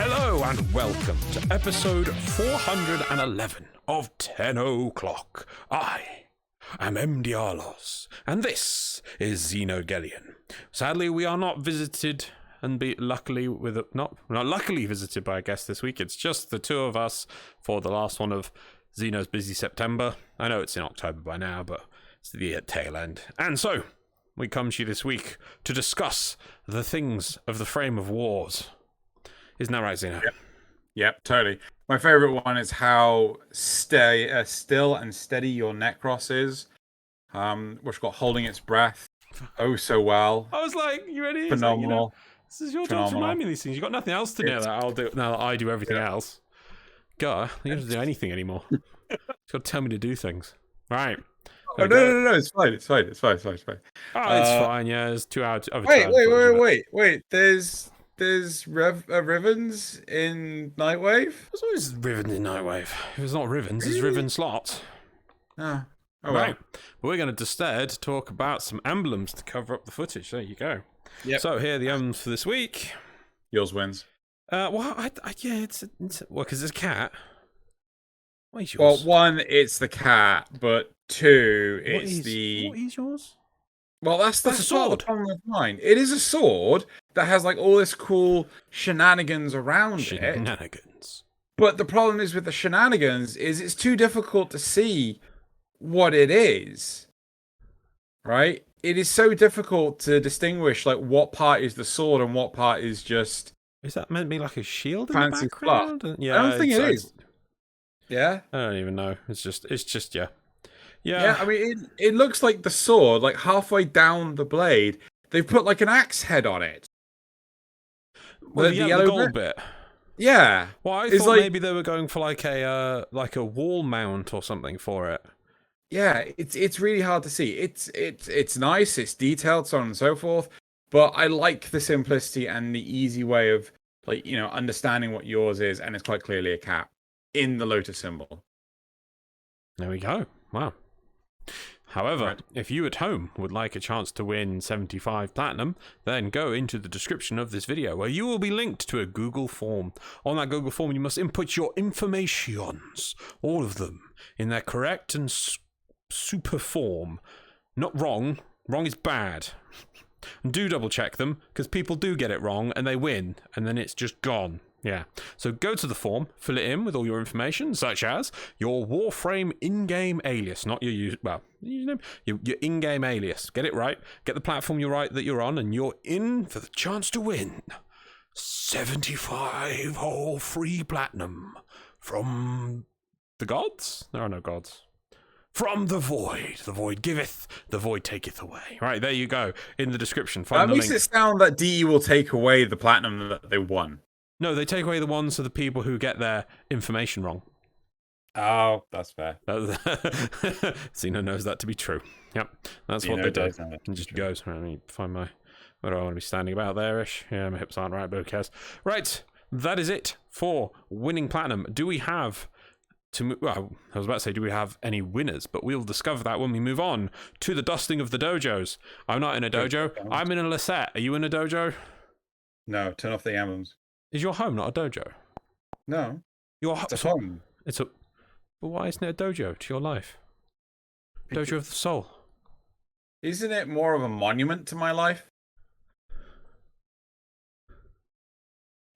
Hello and welcome to episode 411 of Tenno Clock. I am MDRLOz, and this is Xeno. Sadly, we are not visited and not luckily visited by a guest this week. It's just the two of us for the last one of Xeno's busy September. I know it's in October by now, but it's the tail end. And so, we come to you this week to discuss the things of the frame of wars. Isn't that right, Xeno? Yep, totally. My favorite one is how still and steady your Necros is, which got holding its breath oh so well. I was like, you ready? Phenomenal. Like, this is your job to remind me of these things. You've got nothing else to do that I'll do now that I do everything else. God, you don't have to do anything anymore. You've got to tell me to do things. Right. Oh, no, it's fine. It's fine. Oh, it's fine, yeah. There's 2 hours. Wait. There's Rivens in Nightwave? There's always Rivens in Nightwave. If it's not Rivens, it's Riven slots. Oh, right. But we're going to instead talk about some emblems to cover up the footage. There you go. Yep. So here are the emblems for this week. Yours wins. Because it's a cat. What is Well, yours? 1, it's the cat, but 2, What it's What is yours? Well, that's a sword. The problem with mine. It is a sword that has like all this cool shenanigans around it. But the problem is with the shenanigans is it's too difficult to see what it is. Right? It is so difficult to distinguish like what part is the sword and what part is just. Is that meant to be like a shield in fancy the background? Yeah, I don't think it is. Yeah, I don't even know. It's just yeah. Yeah, I mean, it looks like the sword, like halfway down the blade, they've put like an axe head on it. Well, the yellow gold bit. Yeah. Well, I thought maybe they were going for like a wall mount or something for it. Yeah, it's really hard to see. It's nice, it's detailed, so on and so forth. But I like the simplicity and the easy way of understanding what yours is, and it's quite clearly a cat in the lotus symbol. There we go. Wow. However, if you at home would like a chance to win 75 platinum, then go into the description of this video where you will be linked to a Google form. On that Google form, you must input your informations, all of them, in their correct and super form. Not wrong. Wrong is bad. And do double check them, because people do get it wrong and they win, and then it's just gone. Yeah, so go to the form, fill it in with all your information, such as your Warframe in-game alias, not your username, your in-game alias. Get it right, get the platform that you're on, and you're in for the chance to win 75 whole free platinum from the gods? There are no gods. From the void. The void giveth, the void taketh away. Right, there you go, in the description. Find that makes it sound that DE will take away the platinum that they won. No, they take away the ones of the people who get their information wrong. Oh, that's fair. Xeno knows that to be true. Yep, that's what they do. And just goes, let me find where I want to be standing about there-ish. Yeah, my hips aren't right, but who cares? Right, that is it for winning platinum. Do we have I was about to say, do we have any winners? But we'll discover that when we move on to the dusting of the dojos. I'm not in a dojo. I'm in a Lisette. Are you in a dojo? No, turn off the emblems. Is your home not a dojo? No. It's a home. But why isn't it a dojo to your life? Dojo of the soul. Isn't it more of a monument to my life?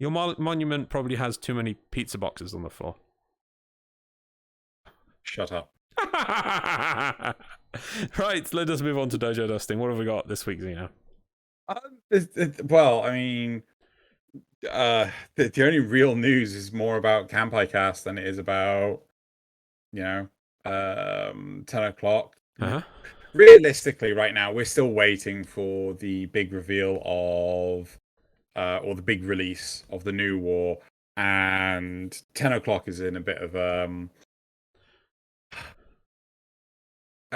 Your monument probably has too many pizza boxes on the floor. Shut up. Right, let us move on to Dojo Dusting. What have we got this week, Xeno? Well, I mean, the only real news is more about Kanpai Cast than it is about, 10 o'clock. Uh-huh. Realistically, right now, we're still waiting for the big reveal of, or the big release of the new war, and 10 o'clock is in a bit of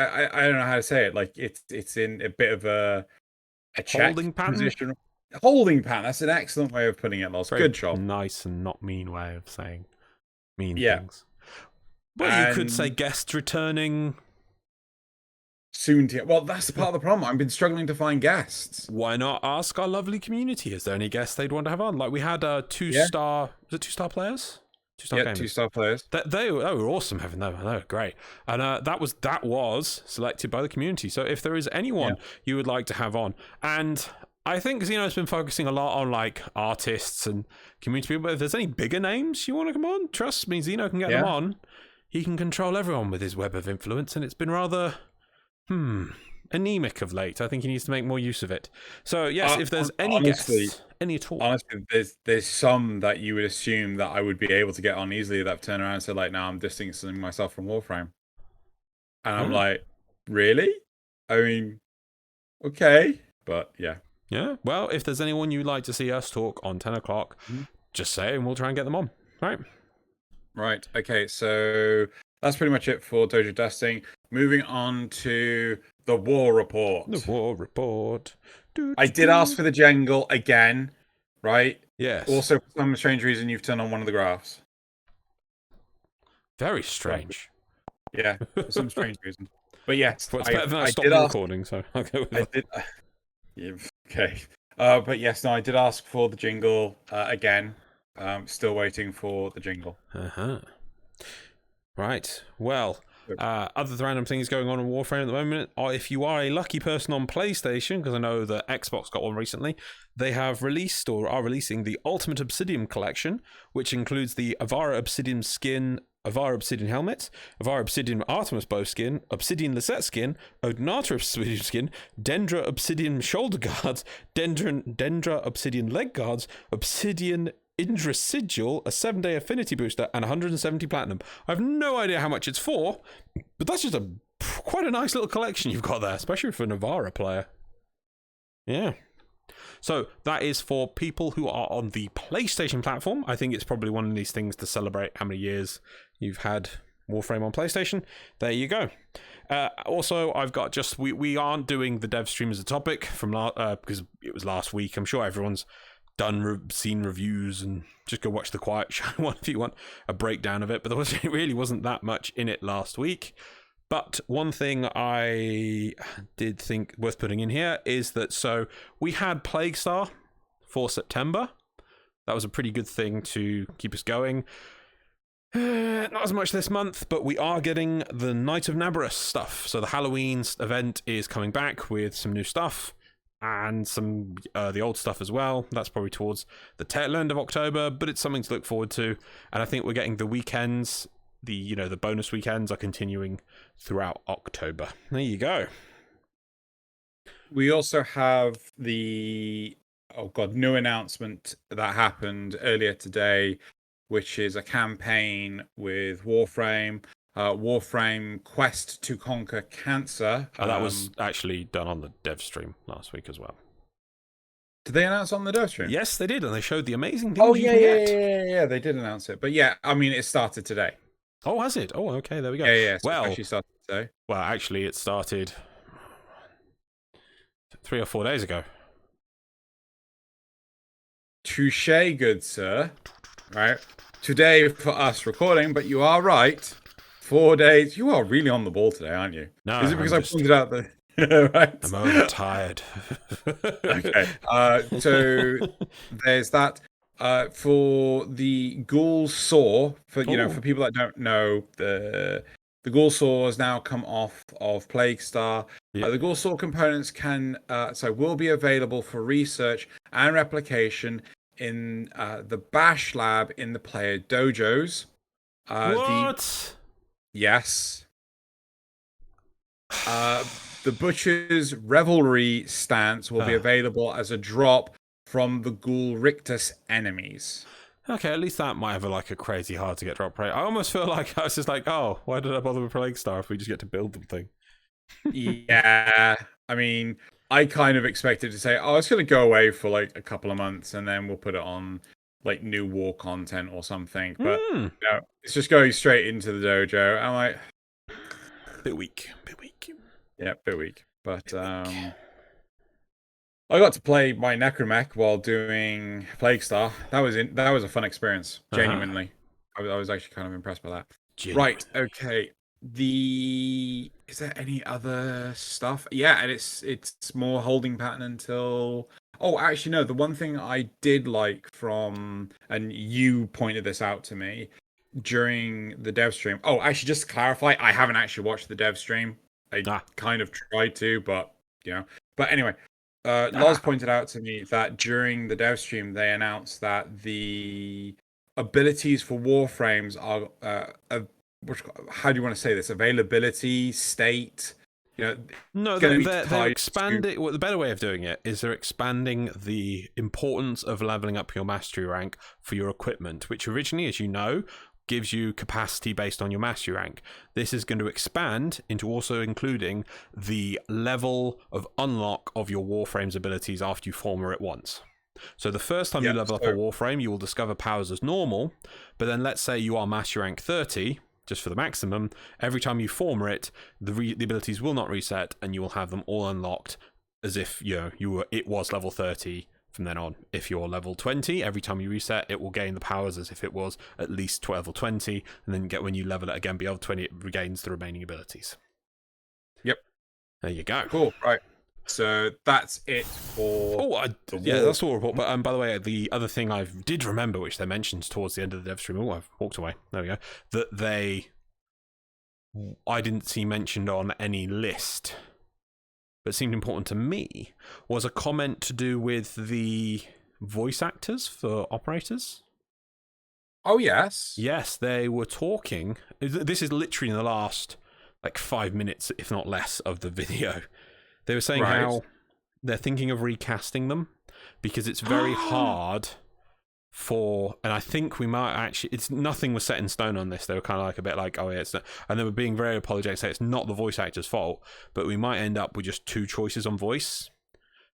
I don't know how to say it. Like it's in a bit of a check holding pattern. Position. Holding pattern. That's an excellent way of putting it, Loz. Good job. Nice and not mean way of saying things. Well, you could say guests returning. soon to. Well, that's the part of the problem. I've been struggling to find guests. Why not ask our lovely community? Is there any guests they'd want to have on? Like we had 2-star. Was it 2-star players? 2-star gamers. 2-star players. They were awesome having them. They were great, and that was selected by the community. So if there is anyone you would like to have on, and I think Xeno's been focusing a lot on like artists and community people. But if there's any bigger names you want to come on, trust me, Xeno can get them on. He can control everyone with his web of influence, and it's been rather anemic of late. I think he needs to make more use of it. So yes, if there's any guests, any at all. Honestly, there's some that you would assume that I would be able to get on easily that have turned around and said like, "No, I'm distancing myself from Warframe," and I'm like, "Really? I mean, okay, but yeah." Yeah. Well, if there's anyone you'd like to see us talk on 10 o'clock, just say, and we'll try and get them on. Right. Right. Okay. So that's pretty much it for Dojo Dusting. Moving on to the War Report. The War Report. I did ask for the jangle again, right? Yes. Also, for some strange reason, you've turned on one of the graphs. Very strange. Yeah, for some strange reason. But yes, well, it's better than I stopped the recording, so I'll go with that. Yeah, okay. But yes, no, I did ask for the jingle again. Still waiting for the jingle. Right. Well, other random things going on in Warframe at the moment. If you are a lucky person on PlayStation, because I know that Xbox got one recently, they have released or are releasing the Ultimate Obsidian Collection, which includes the Avara Obsidian skin, Avara Obsidian helmet, Avara Obsidian Artemis bow skin, Obsidian Lisette skin, Odonata Obsidian skin, Dendra Obsidian shoulder guards, Dendra Obsidian leg guards, Obsidian Indra Sigil, a 7-day affinity booster, and 170 platinum. I have no idea how much it's for, but that's just quite a nice little collection you've got there, especially for a Navara player. Yeah. So that is for people who are on the PlayStation platform. I think it's probably one of these things to celebrate how many years you've had Warframe on PlayStation. There you go. Also, I've got we aren't doing the dev stream as a topic from because it was last week. I'm sure everyone's seen reviews, and just go watch the Quiet Shadow one if you want a breakdown of it. But it really wasn't that much in it last week. But one thing I did think worth putting in here is that we had Plague Star for September. That was a pretty good thing to keep us going. Not as much this month, but we are getting the Night of Nabarus stuff. So the Halloween event is coming back with some new stuff and some the old stuff as well. That's probably towards the tail end of October, but it's something to look forward to. And I think we're getting the weekends. The bonus weekends are continuing throughout October. There you go. We also have the new announcement that happened earlier today, which is a campaign with Warframe, Warframe Quest to Conquer Cancer. That was actually done on the dev stream last week as well. Did they announce on the dev stream? Yes, they did, and they showed the amazing things you can get. Yeah, they did announce it. But yeah, I mean, it started today. Oh, has it? Oh, okay, there we go. Yeah. So well, it actually started today. Well, actually, it started 3 or 4 days ago. Touche, good sir. Right. Today for us recording, but you are right. 4 days. You are really on the ball today, aren't you? No. Is it because I pointed out the... right. I'm overtired. Okay. So there's that. For the Ghoul Saw, for people that don't know, the Ghoul Saw has now come off of Plague Star. The Ghoul Saw components will be available for research and replication in the Bash Lab in the player dojos. What? Yes. The Butcher's Revelry stance will be available as a drop from the Ghoul Rictus enemies. Okay, at least that might have a crazy hard to get drop rate. I almost feel like I was just like, oh, why did I bother with Plague Star if we just get to build the thing? Yeah, I mean, I kind of expected to say, it's going to go away for a couple of months and then we'll put it on new war content or something. But no, it's just going straight into the dojo. I'm like, bit weak. Yeah, bit weak. But I got to play my Necromech while doing Plague Star. That was a fun experience. Genuinely, I was actually kind of impressed by that. Right, okay. Is there any other stuff? Yeah, and it's more holding pattern until. Oh, actually, no. The one thing I did like from, and you pointed this out to me during the dev stream. Oh, actually, just to clarify, I haven't actually watched the dev stream. I kind of tried to, but But anyway, Loz pointed out to me that during the dev stream they announced that the abilities for Warframes are how do you want to say this? Availability, state. No, they're expanding. Well, the better way of doing it is they're expanding the importance of leveling up your mastery rank for your equipment, which originally, as you know, gives you capacity based on your mastery rank. This is going to expand into also including the level of unlock of your Warframes abilities after you former it once. So the first time you level up a Warframe, you will discover powers as normal, but then let's say you are mastery rank 30, just for the maximum, every time you former it, the abilities will not reset, and you will have them all unlocked as if it was level 30 from then on. If you're level 20, every time you reset, it will gain the powers as if it was at least level 20, and then when you level it again beyond 20, it regains the remaining abilities. Yep. There you go. Cool. Right. So that's it for. That's all report. But by the way, the other thing I did remember, which they mentioned towards the end of the dev stream, I've walked away. There we go. That I didn't see mentioned on any list, but seemed important to me, was a comment to do with the voice actors for operators. Oh, yes. Yes, they were talking. This is literally in the last 5 minutes, if not less, of the video. They were saying how they're thinking of recasting them because it's very hard and I think we might actually, nothing was set in stone on this. They were kind of a bit like, oh yeah, it's not, and they were being very apologetic, say it's not the voice actor's fault, but we might end up with just 2 choices on voice,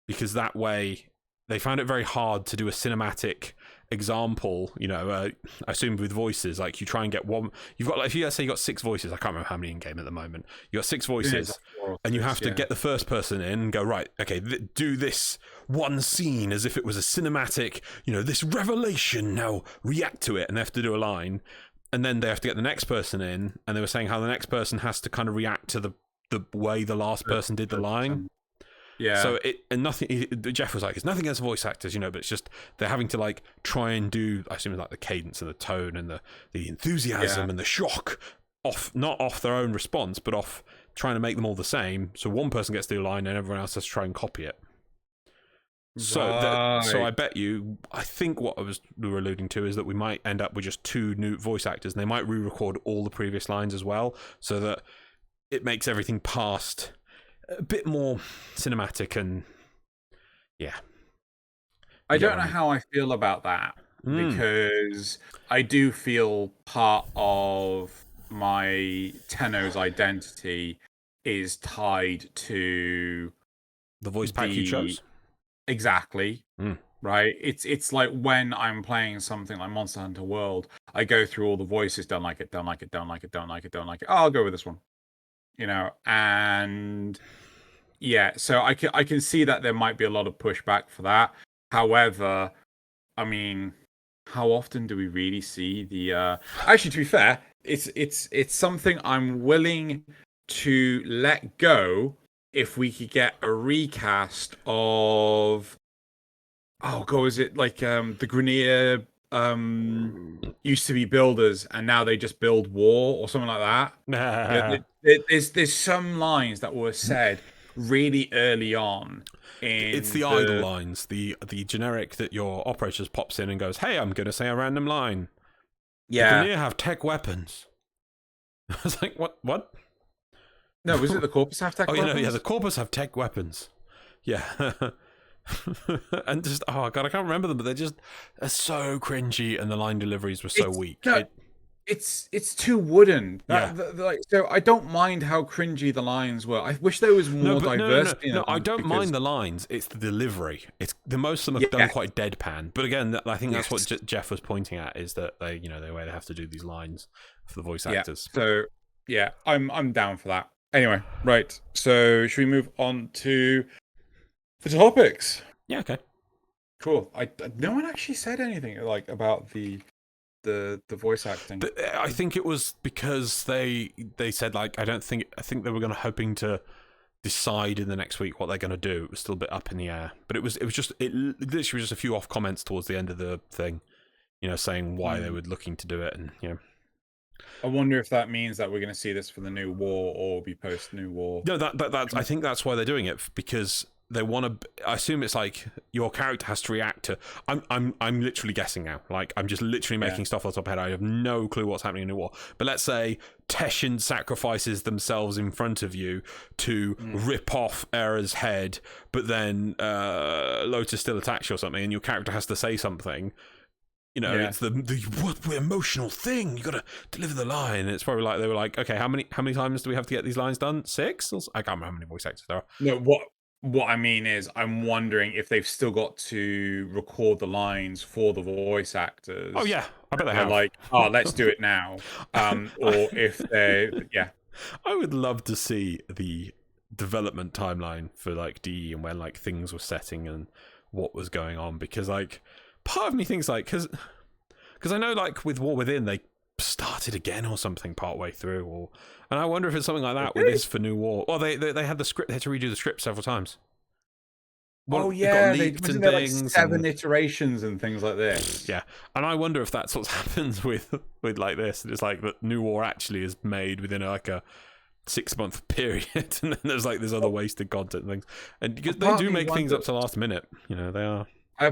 because that way they found it very hard to do a cinematic example, I assume with voices, you try and get one, you've got, if you let's say you got 6 voices, I can't remember how many in game at the moment, you got 6 voices, and you have to get the first person in and go, right, okay, do this one scene as if it was a cinematic, this revelation, now react to it, and they have to do a line, and then they have to get the next person in, and they were saying how the next person has to kind of react to the way the last person did the line. Yeah. So Jeff was like, it's nothing against voice actors, but it's just they're having to try and do, I assume, the cadence and the tone and the enthusiasm and the shock not off their own response, but off trying to make them all the same. So one person gets to do a line and everyone else has to try and copy it. So I bet you, I think what we were alluding to is that we might end up with just 2 new voice actors, and they might re-record all the previous lines as well, so that it makes everything past a bit more cinematic. And I don't know how I feel about that, because I do feel part of my Tenno's identity is tied to the voice pack you chose. Exactly. Right. It's like when I'm playing something like Monster Hunter World, I go through all the voices, don't like it, don't like it, don't like it, don't like it, don't like it. Oh, I'll go with this one. And so I can see that there might be a lot of pushback for that. However, I mean, how often do we really see the actually, to be fair, it's something I'm willing to let go if we could get a recast of is it the Grenier used to be builders and now they just build war or something like that. There's some lines that were said really early on. It's the idle lines, the generic that your operator just pops in and goes, hey, I'm going to say a random line. Yeah. The Grenier have tech weapons. I was like, what? No, was it the Corpus have tech weapons? The Corpus have tech weapons. Yeah. And just, oh god, I can't remember them, but they're so cringy, and the line deliveries were so weak. No, it's too wooden. So I don't mind how cringy the lines were. I wish there was more diversity. No, I don't mind the lines. It's the delivery. It's the most of them are done quite deadpan. But again, I think that's what Jeff was pointing at, is that they have to do these lines for the voice actors. So I'm down for that. Anyway, right. So should we move on to the topics? Yeah. Okay. Cool. No one actually said anything about the voice acting? I think it was because they said like I think they were hoping to decide in the next week what they're going to do. It was still a bit up in the air, but it literally was just a few off comments towards the end of the thing, saying why they were looking to do it, and I wonder if that means that we're going to see this for the new war or be post new war. No, that's I think that's why they're doing it, because they want to. I assume it's like your character has to react to. I'm literally guessing now. Like I'm just literally making stuff off the top of my head. I have no clue what's happening in New War. But let's say Teshin sacrifices themselves in front of you to rip off Era's head, but then Lotus still attacks you or something, and your character has to say something. It's the emotional thing. You got to deliver the line. It's probably like they were like, okay, how many times do we have to get these lines done? 6? I can't remember how many voice actors there are. No, what I mean is, I'm wondering if they've still got to record the lines for the voice actors. Oh yeah, I bet they have. Like, oh, let's do it now. Or if they, I would love to see the development timeline for like DE and when like things were setting and what was going on, because like part of me thinks like because I know like with War Within they started again or something partway through, and I wonder if it's something like that with this for New War. Well, they had the script, they had to redo the script several times. Well, it got leaked and things, like 7 iterations and things like this. Yeah, and I wonder if that's what happens with like this. It's like that New War actually is made within like a 6-month period, and then there's like this other wasted content and things. And because they do make things up to the last minute, they are.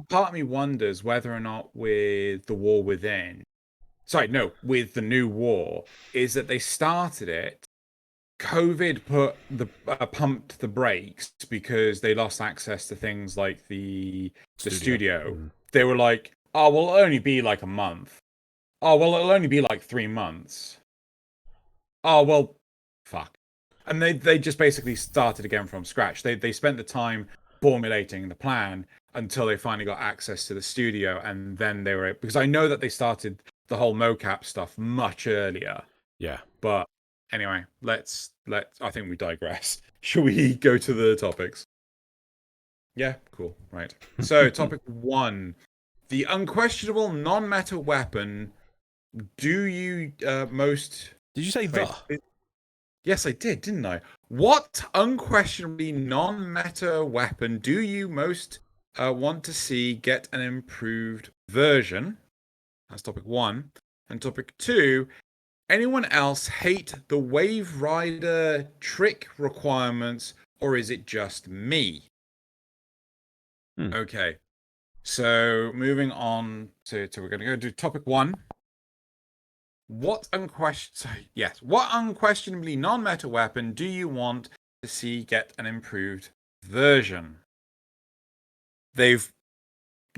Part of me wonders whether or not with the War Within, with the New War, is that they started it. COVID pumped the brakes because they lost access to things like the studio. They were like, oh, well, it'll only be like a month. Oh, well, it'll only be like 3 months. Oh, well, fuck. And they just basically started again from scratch. They spent the time formulating the plan until they finally got access to the studio, and then they were, because I know that they started the whole mocap stuff much earlier. Yeah. But anyway, let's I think we digress. Shall we go to the topics? Yeah, cool. Right. So topic 1. The unquestionable non-meta weapon. Do you most Did you say the? Yes, I did, didn't I? What unquestionably non-meta weapon do you most want to see get an improved version? That's topic 1. And topic 2, anyone else hate the Wave Rider trick requirements, or is it just me? Okay. So moving on to we're going to go to topic 1. What unquestionably non-meta weapon do you want to see get an improved version? They've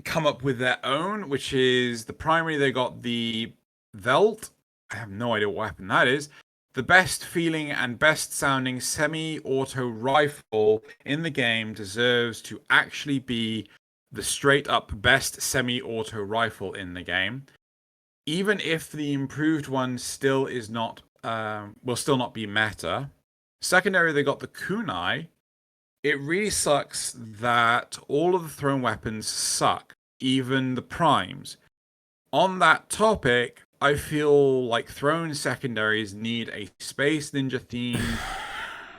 come up with their own, which is the primary. They got the Velt. I have no idea what weapon that is. The best feeling and best sounding semi-auto rifle in the game deserves to actually be the straight up best semi-auto rifle in the game. Even if the improved one still is not, will still not be meta. Secondary, they got the kunai. It really sucks that all of the thrown weapons suck, even the primes. On that topic, I feel like thrown secondaries need a Space Ninja themed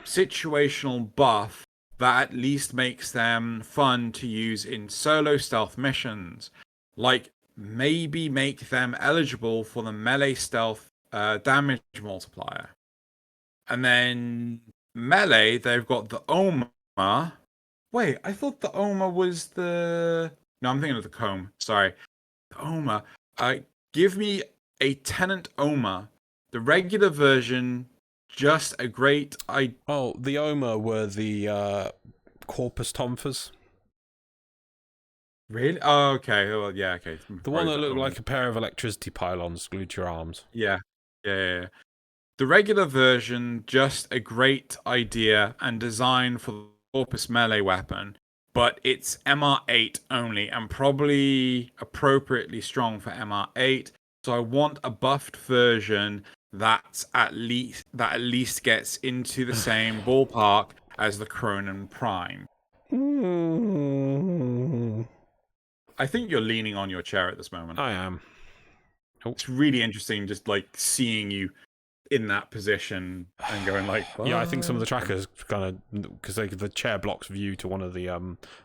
situational buff that at least makes them fun to use in solo stealth missions. Like, maybe make them eligible for the melee stealth damage multiplier. And then melee, they've got the Oma. Wait, I thought the Oma was the... No, I'm thinking of the Comb. Sorry. The Oma. Give me a Tenant Oma. The regular version, just a great... Oh, the Oma were the Corpus Tomphas. Really? Oh, okay. Well, yeah, okay. The one that looked like a pair of electricity pylons glued to your arms. Yeah. The regular version, just a great idea and design for the Corpus melee weapon, but it's MR8 only and probably appropriately strong for MR8. So I want a buffed version that at least gets into the same ballpark as the Cronin Prime. I think you're leaning on your chair at this moment. I am. It's really interesting, just like seeing you in that position and going like, yeah, I think some of the trackers kind of, because the chair blocks view to one of the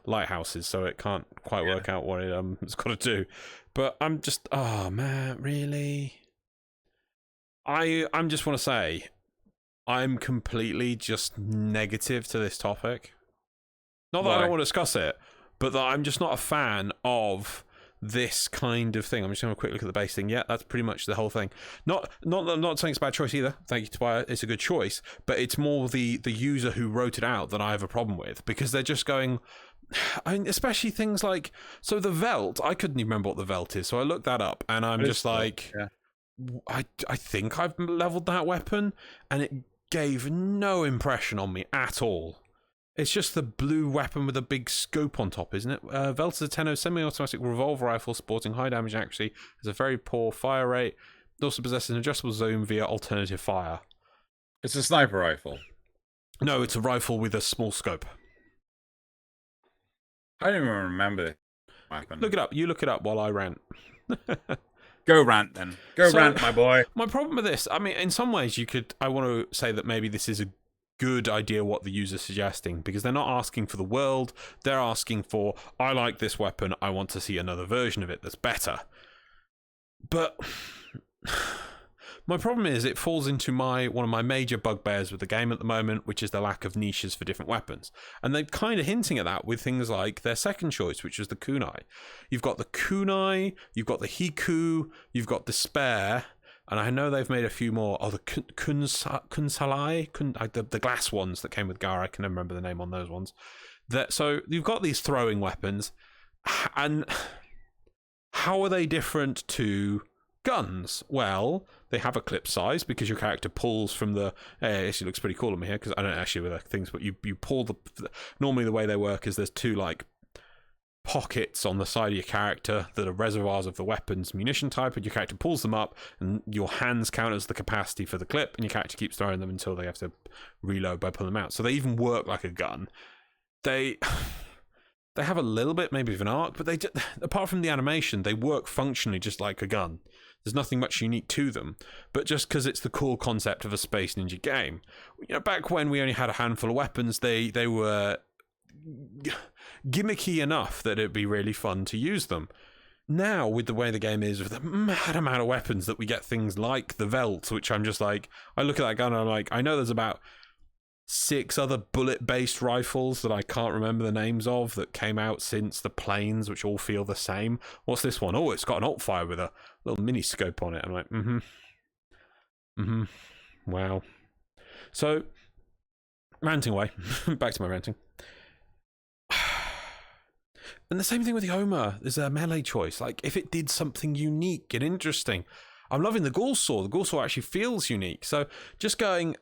lighthouses, so it can't quite work out what it's got to do. But I'm just, oh man, really? I'm just want to say, I'm completely just negative to this topic. Not that I don't want to discuss it, but that I'm just not a fan of this kind of thing. I'm just going to quick look at the base thing. Yeah, that's pretty much the whole thing. Not saying it's a bad choice either. Thank you, Tobiah. It's a good choice, but it's more the user who wrote it out that I have a problem with, because they're just going. I mean, especially things like, so the Velt. I couldn't even remember what the Velt is, so I looked that up, and I'm just like, I think I've leveled that weapon, and it gave no impression on me at all. It's just the blue weapon with a big scope on top, isn't it? Velt is a Tenno semi-automatic revolver rifle sporting high damage accuracy, has a very poor fire rate. It also possesses an adjustable zoom via alternative fire. It's a sniper rifle. No, it's a rifle with a small scope. I don't even remember this weapon. Look it up. You look it up while I rant. Go rant then. Go rant, my boy. My problem with this, I mean, in some ways I want to say that maybe this is a good idea what the user's suggesting, because they're not asking for the world, they're asking for, I like this weapon, I want to see another version of it that's better. But my problem is it falls into one of my major bugbears with the game at the moment, which is the lack of niches for different weapons. And they're kind of hinting at that with things like their second choice, which is the kunai. You've got the kunai, you've got the hiku, you've got despair, and I know they've made a few more. Oh, the kunsalai, the glass ones that came with Gara. I can never remember the name on those ones. So you've got these throwing weapons, and how are they different to guns? Well, they have a clip size because your character pulls from the. It actually looks pretty cool on me here because I don't actually with things, but you pull the. Normally, the way they work is there's two like pockets on the side of your character that are reservoirs of the weapon's munition type, and your character pulls them up, and your hands count as the capacity for the clip, and your character keeps throwing them until they have to reload by pulling them out. So they even work like a gun. They have a little bit maybe of an arc, but apart from the animation, they work functionally just like a gun. There's nothing much unique to them, but just because it's the cool concept of a Space Ninja game. You know, back when we only had a handful of weapons, they were gimmicky enough that it'd be really fun to use them. Now, with the way the game is, with the mad amount of weapons that we get, things like the Velt, which I'm just like, I look at that gun and I'm like, I know there's about 6 other bullet-based rifles that I can't remember the names of that came out since the Planes, which all feel the same. What's this one? Oh, it's got an alt-fire with a little mini scope on it. I'm like, wow. So, ranting away. Back to my ranting. And the same thing with the Oma. There's a melee choice. Like, if it did something unique and interesting. I'm loving the Ghoul Saw. The Ghoul Saw actually feels unique. So, just going...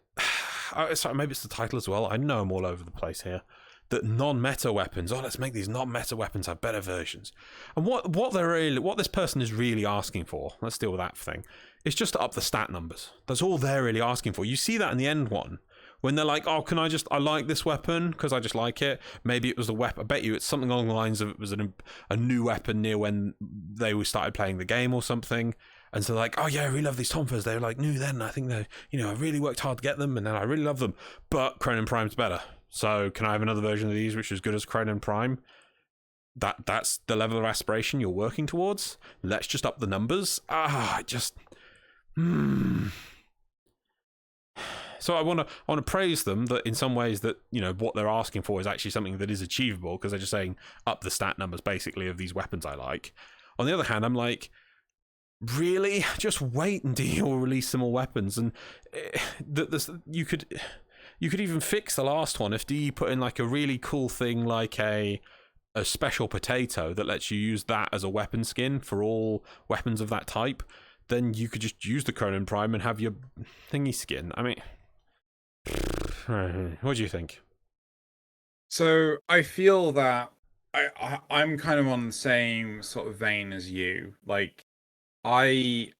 sorry, maybe it's the title as well. I know I'm all over the place here. That non-meta weapons. Oh, let's make these non-meta weapons have better versions. And what this person is really asking for, let's deal with that thing, is just to up the stat numbers. That's all they're really asking for. You see that in the end one. When they're like, oh, I like this weapon because I just like it. Maybe it was the weapon. I bet you it's something along the lines of it was a new weapon near when they started playing the game or something. And so like, oh yeah, I really love these Tonfas. They were like new then. I think I really worked hard to get them, and then I really love them. But Cronin Prime's better. So can I have another version of these which is as good as Cronin Prime? That's the level of aspiration you're working towards. Let's just up the numbers. So I want to praise them that in some ways that, you know, what they're asking for is actually something that is achievable, because they're just saying up the stat numbers basically of these weapons I like. On the other hand, I'm like, really? Just wait until you'll release some more weapons. And you could even fix the last one if you put in like a really cool thing like a special potato that lets you use that as a weapon skin for all weapons of that type. Then you could just use the Cronin Prime and have your thingy skin. I mean, what do you think? So I feel that I'm kind of on the same sort of vein as you. Like, I'm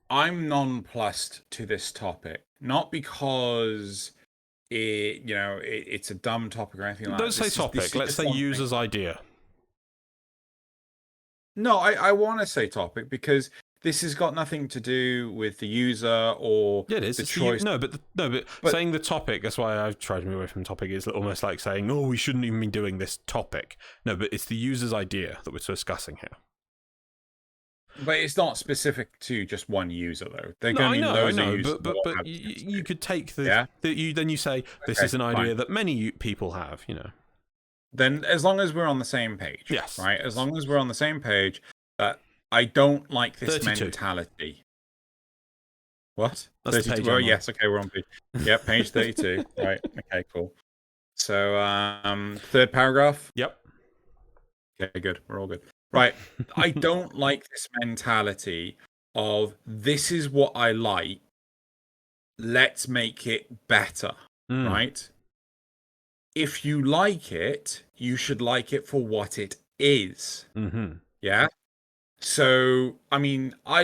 nonplussed to this topic, not because it's a dumb topic or anything like that. Don't say topic. Let's say user's idea. No, I want to say topic because this has got nothing to do with the user or yeah, it is. the It's choice. But saying the topic, that's why I've tried to move away from the topic, is almost like saying, oh, we shouldn't even be doing this topic. No, but it's the user's idea that we're discussing here. But it's not specific to just one user, though. They're going to be loads of users. But you could take yeah? then you say, this is an idea that many people have, you know. Then as long as we're on the same page. Yes. Right? As long as we're on the same page, that I don't like this 32. mentality. What? That's 32. Well, yes, okay, we're on page. Yep, page 32. Right. Okay, cool. So, third paragraph. Yep. Okay, good. We're all good. Right. I don't like this mentality of this is what I like. Let's make it better. Right? If you like it, you should like it for what it is. Mm-hmm. Yeah. So, I mean, I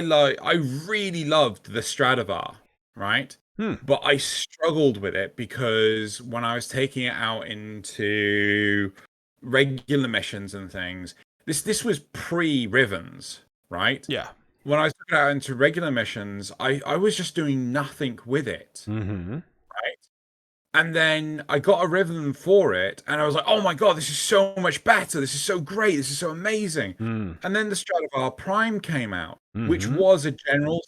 really loved the Stradivar, right? But I struggled with it because when I was taking it out into regular missions and things, this was pre-Rivens, right? Yeah. When I took it out into regular missions, I was just doing nothing with it. Mm-hmm. Right? And then I got a Riven for it, and I was like, oh my god, this is so much better. This is so great. This is so amazing. And then the Stradivar Prime came out, which was a general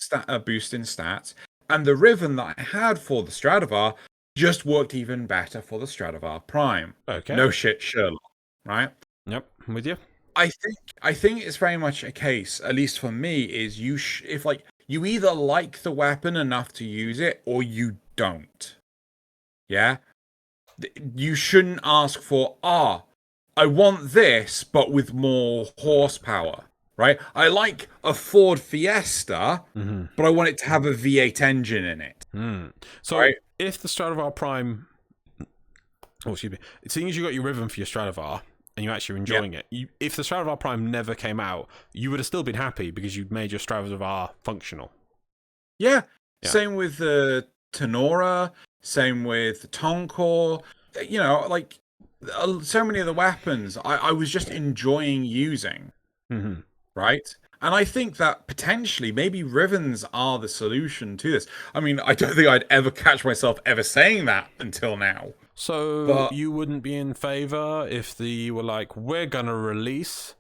boost in stats. And the Riven that I had for the Stradivar just worked even better for the Stradivar Prime. Okay. No shit, Sherlock. Right? Yep, I'm with you. I think it's very much a case, at least for me, is if like you either like the weapon enough to use it or you don't. Yeah? You shouldn't ask for, I want this, but with more horsepower, right? I like a Ford Fiesta, but I want it to have a V8 engine in it. So right? If the Stradivar Prime, seeing as you got your Riven for your Stradivar, and you're actually enjoying it, if the Stradivar Prime never came out, you would have still been happy because you'd made your Stradivar functional. Yeah. Same with the Tenora, same with the Tonkor. You know, like so many of the weapons I was just enjoying using. Right? And I think that potentially maybe Rivens are the solution to this. I mean, I don't think I'd ever catch myself ever saying that until now. So you wouldn't be in favor if you were like, we're going to release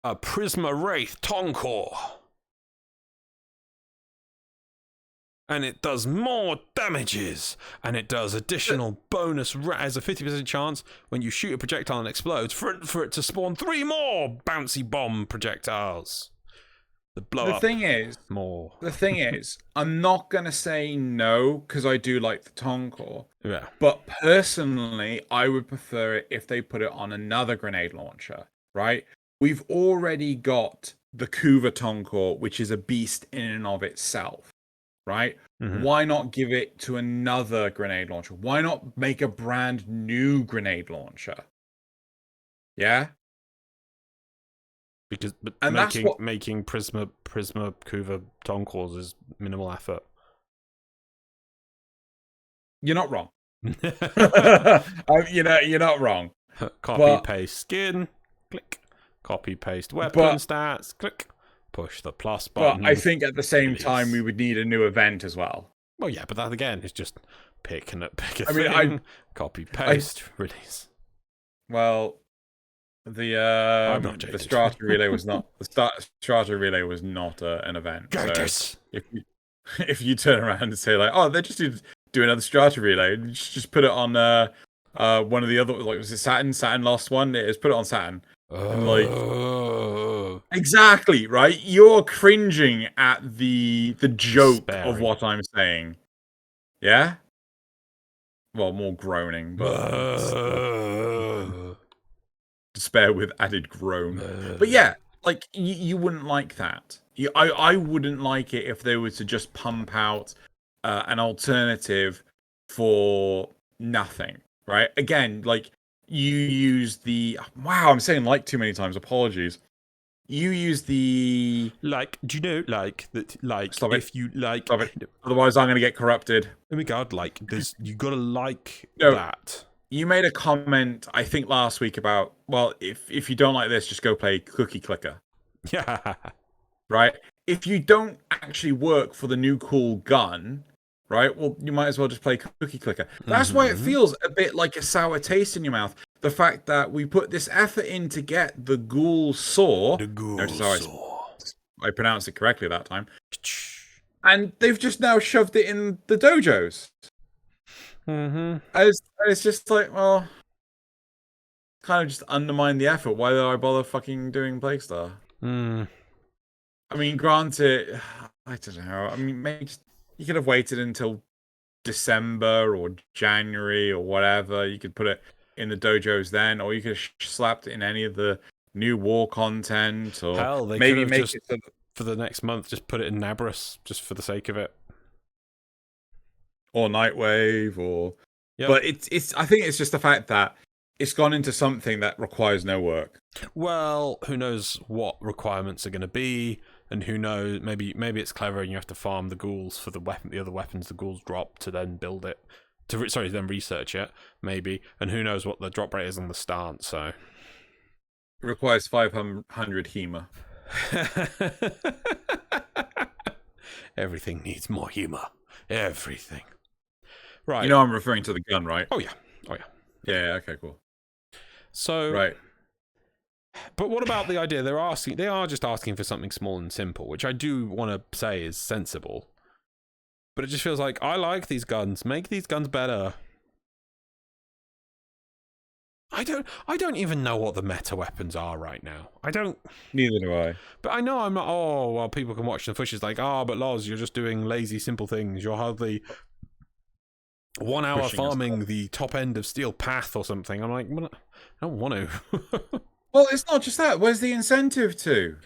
a Prisma Wraith Tonkor. And it does more damages, and it does additional bonus, has a 50% chance when you shoot a projectile and explodes for it to spawn 3 more bouncy bomb projectiles. The thing is, I'm not going to say no because I do like the Tonkor. Yeah. But personally, I would prefer it if they put it on another grenade launcher, right? We've already got the Kuva Tonkor, which is a beast in and of itself. Right? Why not give it to another grenade launcher? Why not make a brand new grenade launcher? Yeah? Because making Prisma Kuva Tonkors is minimal effort. You're not wrong. You're not wrong. Copy paste skin, click. Copy paste weapon stats, click. Push the plus button. But I think at the same time we would need a new event as well. Well, yeah, but that again is just pick a thing, copy paste, release. Well, the Strata Relay was not Strata Relay was not an event. So if you turn around and say like, oh, they just need to do another Strata Relay, just put it on one of the other, like, was it Saturn? Saturn last one. It was put it on Saturn. And exactly right. You're cringing at the joke of what I'm saying. Yeah. Well, more groaning, but despair with added groan. But yeah, like you wouldn't like that. I wouldn't like it if they were to just pump out an alternative for nothing. Right? Again, like. You use the... Wow, I'm saying like too many times. Apologies. You use the... Like, do you know, like, that, like, Stop if it. you, like... Stop it. Otherwise, I'm going to get corrupted. Oh my god, like, you got to like that. You made a comment, I think, last week about, well, if you don't like this, just go play Cookie Clicker. Yeah. Right? if you don't actually work for the new cool gun, right? Well, you might as well just play Cookie Clicker. That's why it feels a bit like a sour taste in your mouth. The fact that we put this effort in to get the ghoul saw. The ghoul saw. I pronounced it correctly that time. And they've just now shoved it in the dojos. It's just like, well, kind of just undermine the effort. Why did I bother fucking doing Plague Star? I mean, granted, I don't know. I mean, maybe you could have waited until December or January or whatever. You could put it in the dojos then, or you could have slapped it in any of the new war content, or hell, they maybe could have make just, it for the next month, just put it in Nabris, just for the sake of it, or Nightwave, or. Yep. But it's. I think it's just the fact that it's gone into something that requires no work. Well, who knows what requirements are going to be, and who knows, maybe it's clever and you have to farm the ghouls for the other weapons the ghouls drop to then build it, then research it, maybe, and who knows what the drop rate is on the start, so. It requires 500 HEMA. Everything needs more humor. Everything. Right. You know I'm referring to the gun, right? Oh yeah. Yeah, okay, cool. So, right. But what about the idea they are just asking for something small and simple, which I do want to say is sensible. But it just feels like, I like these guns. Make these guns better. I don't even know what the meta weapons are right now. I don't. Neither do I. But I know I'm not. Oh, well, people can watch the footage like, but Loz, you're just doing lazy, simple things. You're hardly 1 hour farming the top end of Steel Path or something. I'm like, well, I don't want to. Well, it's not just that. Where's the incentive to?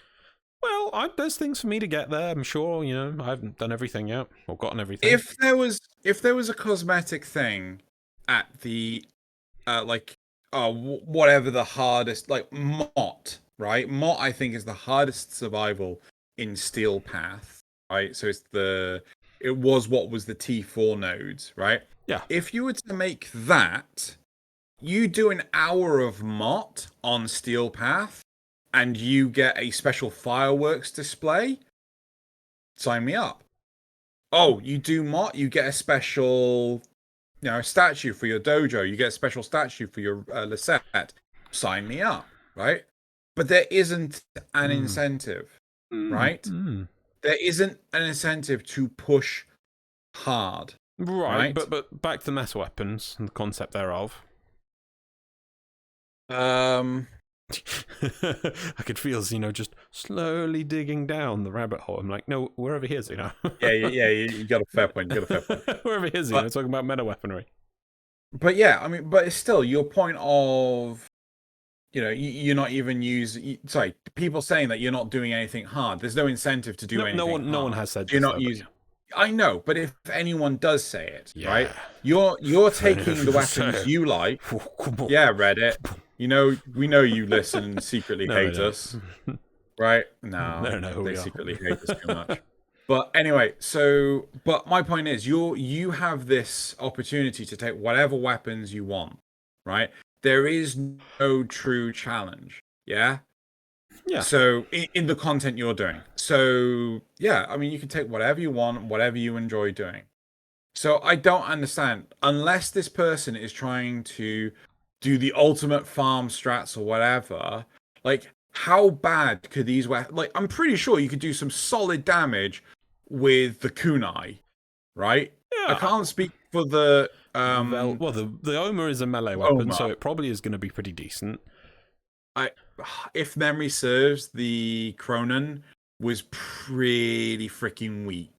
Well, there's things for me to get there. I'm sure. I haven't done everything yet or gotten everything. If there was a cosmetic thing at the whatever the hardest, like Mott, right? Mott, I think, is the hardest survival in Steel Path, right? So it was what was the T4 nodes, right? Yeah. If you were to make that, you do an hour of Mott on Steel Path, and you get a special fireworks display. Sign me up. Oh, you do Mott, you get a special, statue for your dojo. You get a special statue for your Lisette. Sign me up, right? But there isn't an incentive, right? There isn't an incentive to push hard. Right? But back to the meta weapons and the concept thereof. I could feel Xeno just slowly digging down the rabbit hole. I'm like, no, we're over here, Xeno. yeah, you got a fair point. We're over here, Xeno, talking about meta weaponry. But yeah, I mean, but it's still your point of, you're not even using. Sorry, people saying that you're not doing anything hard. There's no incentive to do anything. No one has said. You're not using. I know, but if anyone does say it, right? You're taking the weapons you like. Yeah, Reddit. We know you listen and secretly hate us, right? No, they secretly hate us too much. But anyway, but my point is, you have this opportunity to take whatever weapons you want, right? There is no true challenge, yeah. So in the content you're doing, so yeah, I mean, you can take whatever you want, whatever you enjoy doing. So I don't understand, unless this person is trying to do the ultimate farm strats or whatever. Like, how bad could these weapons? Like, I'm pretty sure you could do some solid damage with the kunai, right? Yeah. I can't speak for the the Oma is a melee weapon, so it probably is going to be pretty decent. If memory serves, the Cronin was pretty freaking weak.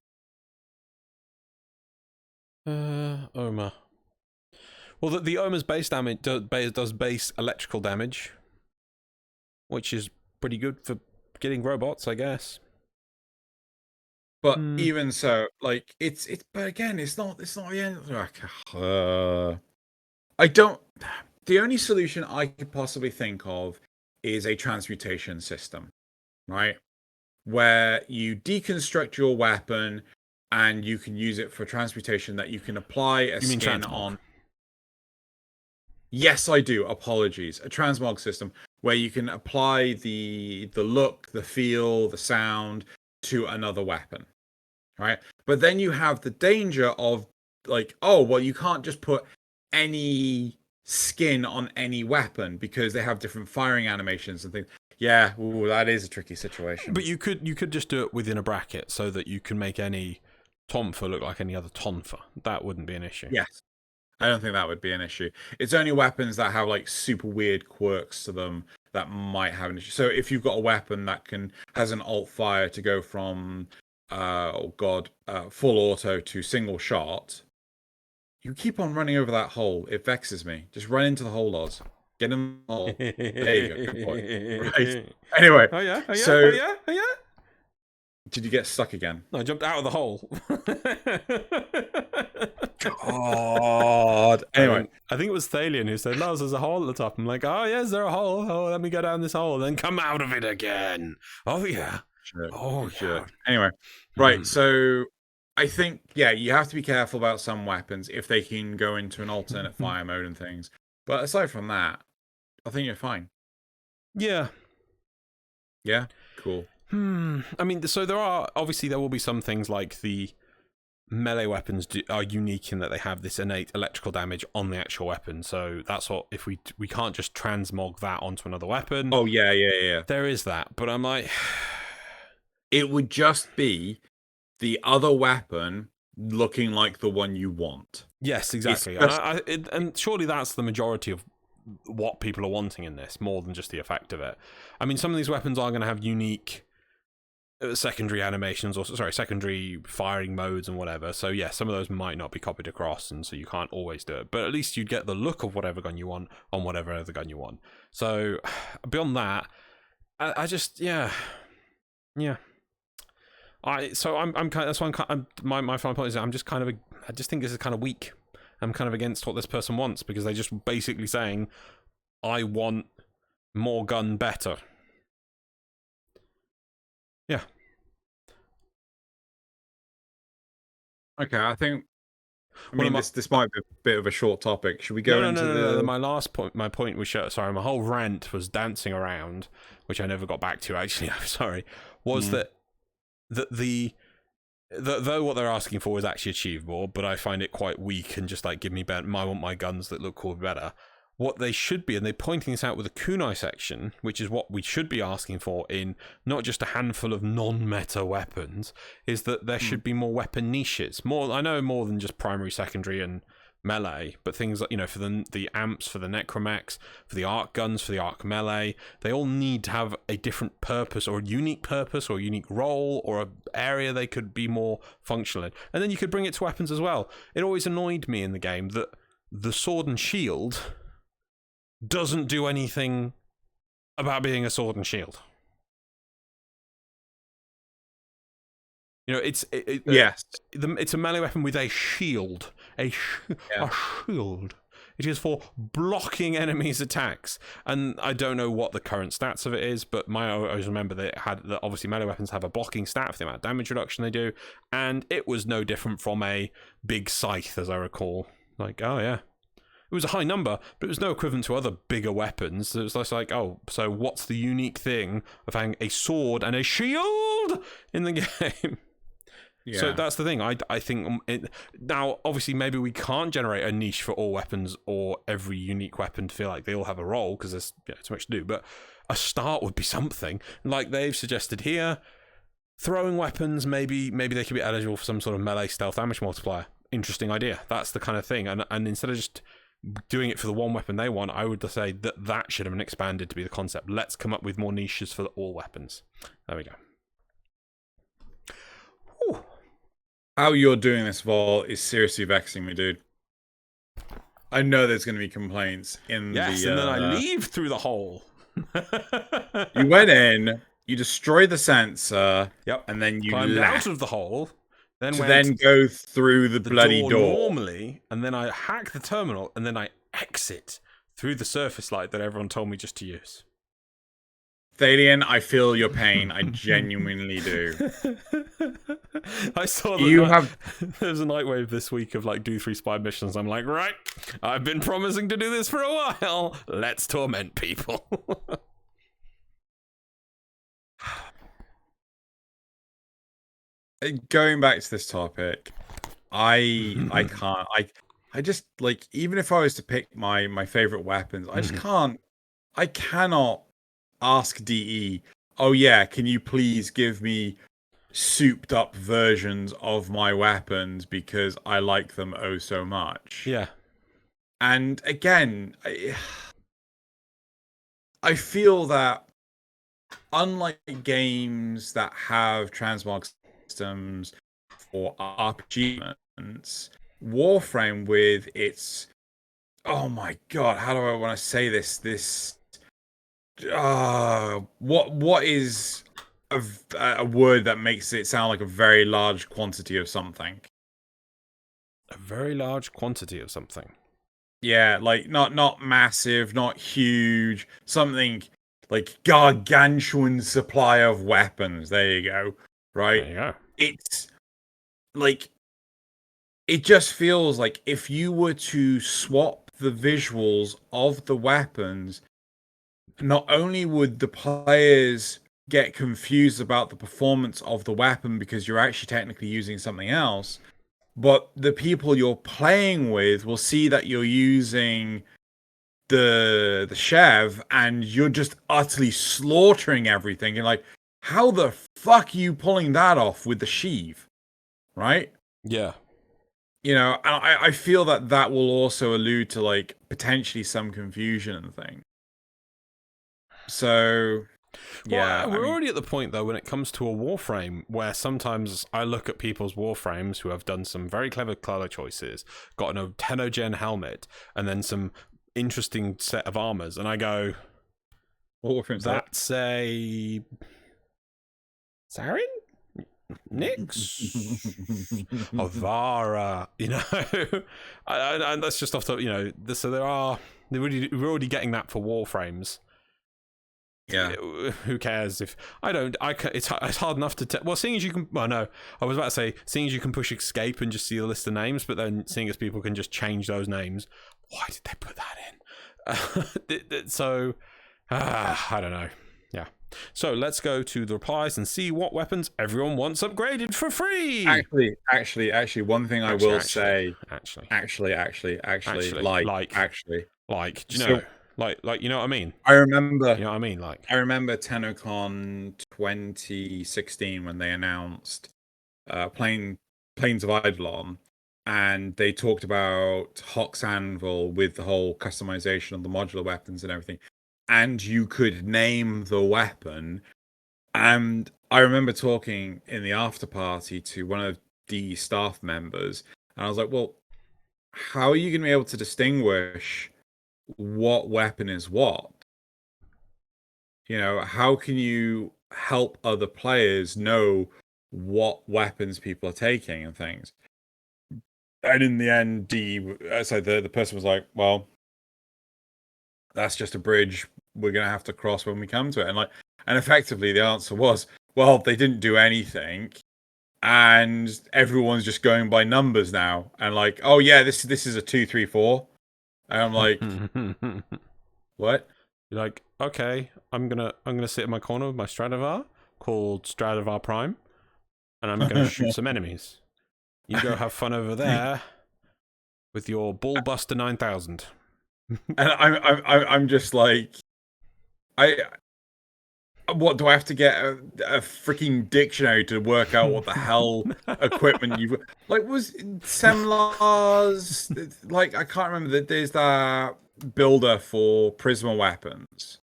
Oma. Well, the Oma's base damage does base electrical damage, which is pretty good for getting robots, I guess. But even so, like but again, it's not the end. I don't. The only solution I could possibly think of is a transmutation system, right? Where you deconstruct your weapon and you can use it for transmutation that you can apply a skin on. Yes, I do. Apologies. A transmog system where you can apply the look, the feel, the sound to another weapon, right? But then you have the danger of like, oh, well, you can't just put any skin on any weapon because they have different firing animations and things. Yeah, ooh, that is a tricky situation. But you could just do it within a bracket so that you can make any tonfa look like any other tonfa. That wouldn't be an issue. Yes. I don't think that would be an issue. It's only weapons that have like super weird quirks to them that might have an issue. So if you've got a weapon that has an alt fire to go from full auto to single shot, you keep on running over that hole. It vexes me. Just run into the hole, Loz. Get in the hole. There you go. Good point. Right. Anyway. Oh yeah. Did you get stuck again? No, I jumped out of the hole. God. Anyway. I think it was Thalian who said, "Loz, there's a hole at the top." I'm like, "Oh, yeah, is there a hole? Oh, let me go down this hole, then come out of it again." Oh, yeah. Sure. Oh, sure. yeah. Anyway. Right, so I think, yeah, you have to be careful about some weapons if they can go into an alternate fire mode and things. But aside from that, I think you're fine. Yeah. Yeah? Cool. I mean, so there will be some things like the melee weapons are unique in that they have this innate electrical damage on the actual weapon. So that's what, if we can't just transmog that onto another weapon. Oh, yeah. There is that, but I'm like... It would just be the other weapon looking like the one you want. Yes, exactly. And surely that's the majority of what people are wanting in this, more than just the effect of it. I mean, some of these weapons are going to have unique secondary animations, or secondary firing modes and whatever. So yeah, some of those might not be copied across, and so you can't always do it. But at least you'd get the look of whatever gun you want on whatever other gun you want. So beyond that, I just yeah. That's why my final point is I just think this is kind of weak. I'm kind of against what this person wants because they're just basically saying, I want more gun better. Yeah. Okay, I mean, this might be a bit of a short topic. Should we go into No. My last point, my whole rant was dancing around, which I never got back to, actually, I'm sorry, was that though what they're asking for is actually achievable, but I find it quite weak and just like, give me better, I want my guns that look cool better. What they should be, and they're pointing this out with the kunai section, which is what we should be asking for in not just a handful of non-meta weapons, is that there should be more weapon niches. I know more than just primary, secondary, and melee, but things like, for the amps, for the necromechs, for the arc guns, for the arc melee, they all need to have a different purpose, or a unique role, or an area they could be more functional in. And then you could bring it to weapons as well. It always annoyed me in the game that the sword and shield doesn't do anything about being a sword and shield. It's a melee weapon with a shield. A shield. It is for blocking enemies' attacks. And I don't know what the current stats of it is, but I always remember that obviously melee weapons have a blocking stat for the amount of damage reduction they do, and it was no different from a big scythe, as I recall. Like, oh yeah. It was a high number, but it was no equivalent to other bigger weapons. So it was just like, oh, so what's the unique thing of having a sword and a shield in the game? Yeah. So that's the thing. I think now, obviously, maybe we can't generate a niche for all weapons or every unique weapon to feel like they all have a role because there's too much to do. But a start would be something like they've suggested here. Throwing weapons, maybe they could be eligible for some sort of melee stealth damage multiplier. Interesting idea. That's the kind of thing. And instead of just doing it for the one weapon they want, I would say that should have been expanded to be the concept. Let's come up with more niches for all weapons. There we go. Whew. How you're doing this, Vol, is seriously vexing me, dude. I know there's going to be complaints in and then I leave through the hole. You went in, you destroyed the sensor, and then you climbed out of the hole. Then go through the bloody door normally, and then I hack the terminal, and then I exit through the surface light that everyone told me just to use. Thalian, I feel your pain. I genuinely do. I saw that there's a Nightwave this week of like do 3 spy missions. I'm like, right, I've been promising to do this for a while. Let's torment people. going back to this topic, I can't. I just like, even if I was to pick my favorite weapons, I just can't. I cannot ask DE, oh yeah, can you please give me souped up versions of my weapons because I like them oh so much. Yeah. And again, I feel that unlike games that have transmog systems for RPG elements, Warframe with its, oh my god, how do I want to say this what is a word that makes it sound like a very large quantity of something? A very large quantity of something. Yeah, like not massive, not huge, something like gargantuan supply of weapons. There you go. Right? There you go. It's like, it just feels like if you were to swap the visuals of the weapons, not only would the players get confused about the performance of the weapon because you're actually technically using something else, but the people you're playing with will see that you're using the Chev and you're just utterly slaughtering everything. And like, how the fuck are you pulling that off with the sheath? Right? Yeah. You know, and I feel that will also allude to like potentially some confusion and thing. So, yeah. Well, we're already at the point, though, when it comes to a Warframe, where sometimes I look at people's Warframes who have done some very clever color choices, gotten a Tenno Gen helmet, and then some interesting set of armors, and I go, what Warframe's that's a Sarin? Nyx? Avara? You know? and that's just off the, you know, so we're already getting that for Warframes. Yeah. Who cares if it's hard enough to well, seeing as you can, well, no, I was about to say, seeing as you can push escape and just see the list of names, but then seeing as people can just change those names, why did they put that in? So I don't know. Yeah, so let's go to the replies and see what weapons everyone wants upgraded for free. Actually, one thing I will say, do you know, like, you know what I mean? I remember. You know what I mean? Like, I remember TennoCon 2016 when they announced Plains of Eidolon, and they talked about Hox Anvil with the whole customization of the modular weapons and everything, and you could name the weapon. And I remember talking in the after party to one of the staff members, and I was like, well, how are you going to be able to distinguish what weapon is what? You know, how can you help other players know what weapons people are taking and things? And in the end, the person was like, well, that's just a bridge we're going to have to cross when we come to it. And effectively the answer was, well, they didn't do anything, and everyone's just going by numbers now, and like, oh yeah, this is a 2, 3, 4. And I'm like, what? You're like, okay, I'm gonna sit in my corner with my Stradivar called Stradivar Prime, and I'm gonna shoot some enemies. You go have fun over there with your Ballbuster 9000. And I'm just like, what do I have to get a freaking dictionary to work out what the hell equipment you've like? Was Semlars, like, I can't remember that there's that builder for Prisma weapons.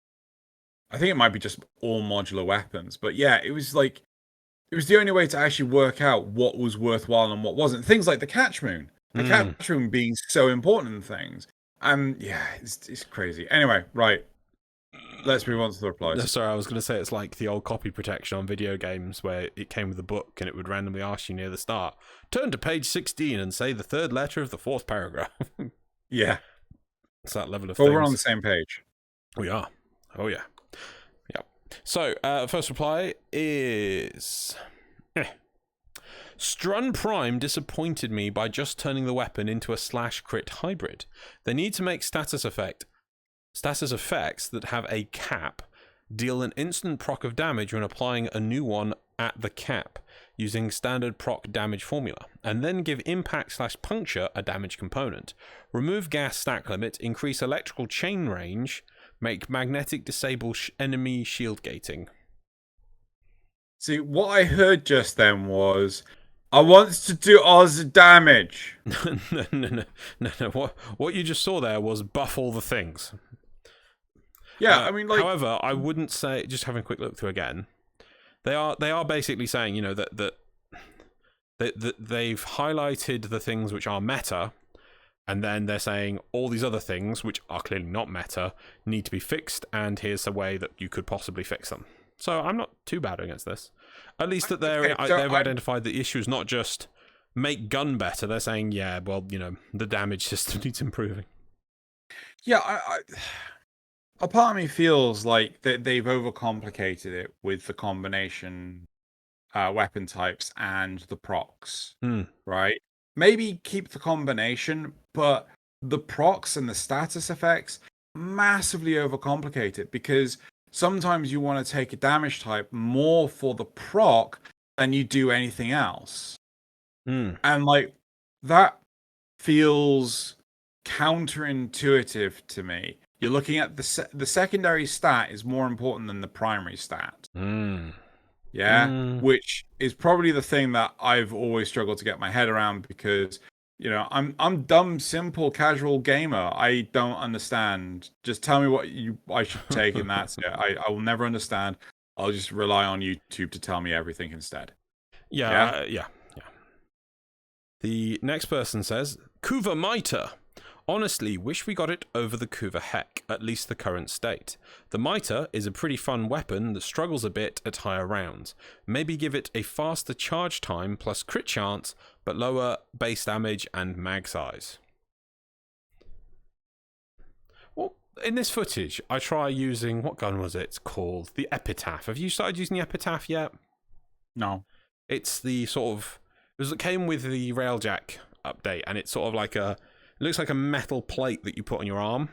I think it might be just all modular weapons, but yeah, it was the only way to actually work out what was worthwhile and what wasn't. Things like the Catch Moon being so important in things. Yeah, it's crazy. Anyway, right. Let's move on to the replies. Sorry, I was going to say it's like the old copy protection on video games where it came with a book and it would randomly ask you near the start, turn to page 16 and say the third letter of the fourth paragraph. Yeah. It's that level of Well, things. we're on the same page. We are. Oh, yeah. Yeah. So, first reply is... Strun Prime disappointed me by just turning the weapon into a /crit hybrid. They need to make status effects that have a cap deal an instant proc of damage when applying a new one at the cap. using standard proc damage formula, and then give impact/puncture a damage component. Remove gas stack limit, increase electrical chain range, make magnetic disable enemy shield gating. See, what I heard just then was, I want to do Oz damage. No. What you just saw there was buff all the things. Yeah, I mean, like... However, I wouldn't say... Just having a quick look through again. They are basically saying, you know, that they've highlighted the things which are meta, and then they're saying all these other things, which are clearly not meta, need to be fixed, and here's a way that you could possibly fix them. So I'm not too bad against this. At least that they've identified the issue is not just make gun better. They're saying, yeah, well, you know, the damage system needs improving. Yeah, a part of me feels like that they've overcomplicated it with the combination weapon types and the procs, right? Maybe keep the combination, but the procs and the status effects massively overcomplicate it, because sometimes you want to take a damage type more for the proc than you do anything else. And like that feels counterintuitive to me. You're looking at the secondary stat is more important than the primary stat. Which is probably the thing that I've always struggled to get my head around, because you know, I'm dumb, simple, casual gamer. I don't understand. Just tell me what I should take, and that's it. I will never understand. I'll just rely on YouTube to tell me everything instead. Yeah. The next person says, Kuva Mitre. Honestly, wish we got it over the Kuva Heck, at least the current state. The Mitre is a pretty fun weapon that struggles a bit at higher rounds. Maybe give it a faster charge time plus crit chance, but lower base damage and mag size. Well, in this footage, I try using, what gun was it called? The Epitaph. Have you started using the Epitaph yet? No. It's the sort of, it came with the Railjack update, and it's sort of like a, it looks like a metal plate that you put on your arm.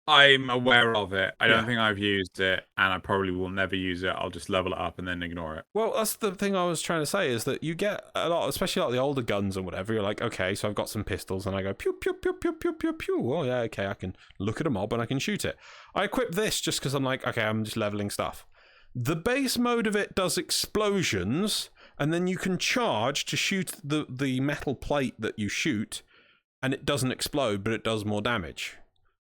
I'm aware of it. I don't think I've used it, and I probably will never use it. I'll just level it up and then ignore it. Well, that's the thing I was trying to say, is that you get a lot, especially a lot of the older guns and whatever. You're like, okay, so I've got some pistols, and I go, pew, pew, pew, pew, pew, pew, pew. Oh, yeah, okay, I can look at a mob and I can shoot it. I equip this just because I'm like, okay, I'm just leveling stuff. The base mode of it does explosions, and then you can charge to shoot the metal plate that you shoot, and it doesn't explode, but it does more damage.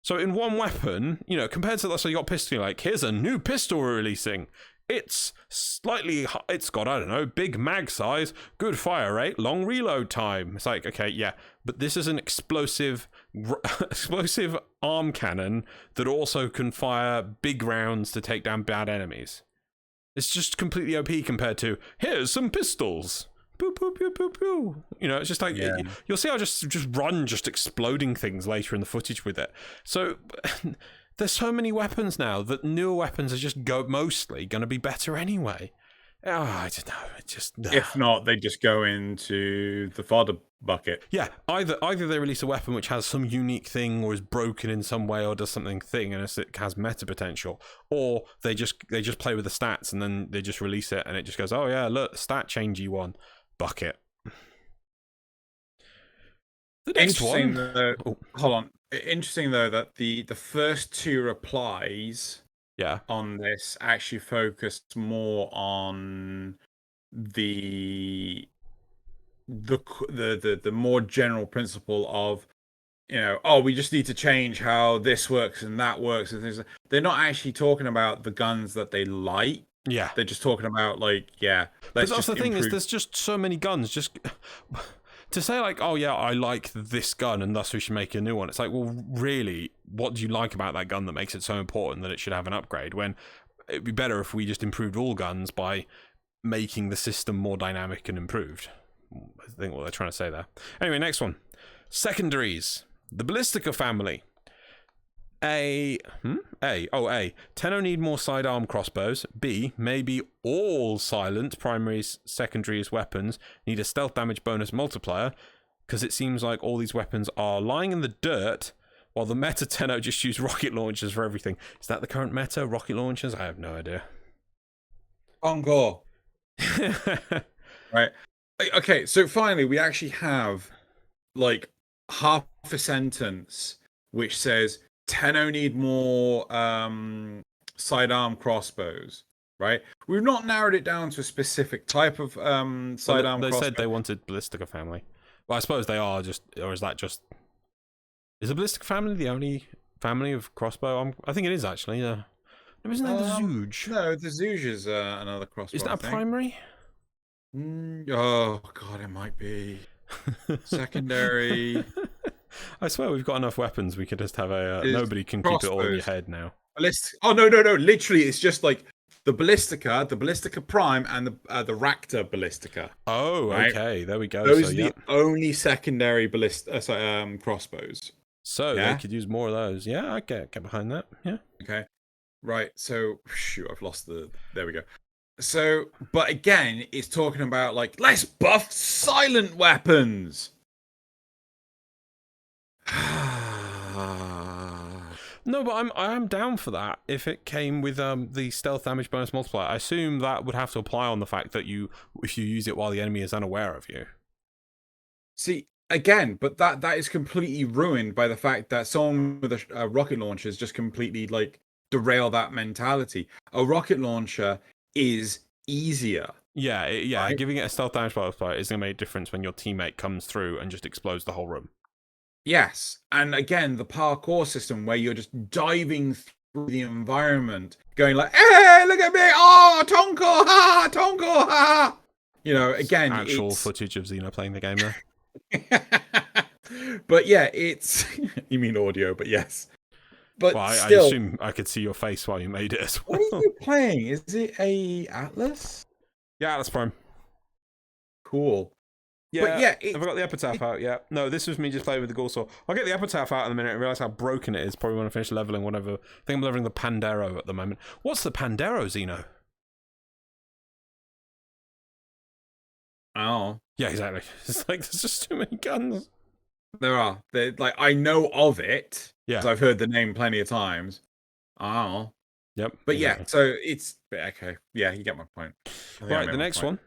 So in one weapon, you know, compared to, so you got pistol, you're like, here's a new pistol we're releasing. It's slightly, it's got, I don't know, big mag size, good fire rate, long reload time. It's like, okay, yeah, but this is an explosive arm cannon that also can fire big rounds to take down bad enemies. It's just completely OP compared to, here's some pistols. Pew, pew, pew, pew, pew. You know, it's just like, you'll see I'll just run just exploding things later in the footage with it. So there's so many weapons now that newer weapons are just mostly going to be better anyway. Oh, I don't know. It just, if not, they just go into the fodder bucket. Yeah, either they release a weapon which has some unique thing or is broken in some way or does something and it has meta potential, or they just play with the stats and then they just release it and it just goes, oh yeah, look, stat changey one. Bucket. The next one. Hold on. Interesting though that the first two replies on this actually focused more on the more general principle of, you know, oh, we just need to change how this works and that works and things. They're not actually talking about the guns that they like. Yeah, they're just talking about like, but that's the thing, is there's just so many guns. Just to say like, oh yeah, I like this gun and thus we should make a new one. It's like, well, really, what do you like about that gun that makes it so important that it should have an upgrade? When it'd be better if we just improved all guns by making the system more dynamic and improved. I think what they're trying to say there. Anyway, next one. Secondaries. The Ballistica family. A. Tenno need more sidearm crossbows. B. Maybe all silent primaries, secondaries weapons need a stealth damage bonus multiplier, because it seems like all these weapons are lying in the dirt, while the meta Tenno just use rocket launchers for everything. Is that the current meta? Rocket launchers? I have no idea. Encore. Right. Okay, so finally we actually have like half a sentence which says Tenno need more sidearm crossbows, right? We've not narrowed it down to a specific type of sidearm they crossbow. said they wanted Ballistica family. Well, I suppose they are just, or is that just... Is the Ballistica family the only family of crossbow? I think it is, actually, yeah. Isn't that the Zooge? No, the Zooge is another crossbow. Is that a primary? Oh, God, it might be. Secondary. I swear we've got enough weapons. We could just have a... nobody can keep it all in your head now. Oh, no. Literally, it's just like the Ballistica Prime, and the Raptor Ballistica. Oh, right? Okay. There we go. Those are the only secondary crossbows. So they could use more of those. Yeah, I get behind that. Yeah. Okay. Right. So, shoot, I've lost the... There we go. So, but again, it's talking about, like, let's buff silent weapons. No, but I'm down for that if it came with the stealth damage bonus multiplier. I assume that would have to apply on the fact that if you use it while the enemy is unaware of you. See, again, but that is completely ruined by the fact that someone with a rocket launcher has just completely like derail that mentality. A rocket launcher is easier. Yeah, right? Giving it a stealth damage multiplier is going to make a difference when your teammate comes through and just explodes the whole room. Yes, and again, the parkour system where you're just diving through the environment, going like, "Hey, look at me! Oh, Tonko, ha, Tonko, ha!" You know, again, actual footage of Xeno playing the game there. But yeah, it's you mean audio, but yes. But well, still, I assume I could see your face while you made it as well. What are you playing? Is it a Atlas? Yeah, Atlas Prime. Cool. Yeah, but yeah, have I got the epitaph out? Yeah. No, this was me just playing with the Ghoul. I'll get the epitaph out in a minute and realize how broken it is. Probably when I finish leveling whatever. I think I'm leveling the Pandero at the moment. What's the Pandero, Xeno? Oh. Yeah, exactly. It's like there's just too many guns. There are. Like I know of it. Yeah. Because I've heard the name plenty of times. Oh. Yep. But exactly. Yeah, so it's okay. Yeah, you get my point. Right, the next one.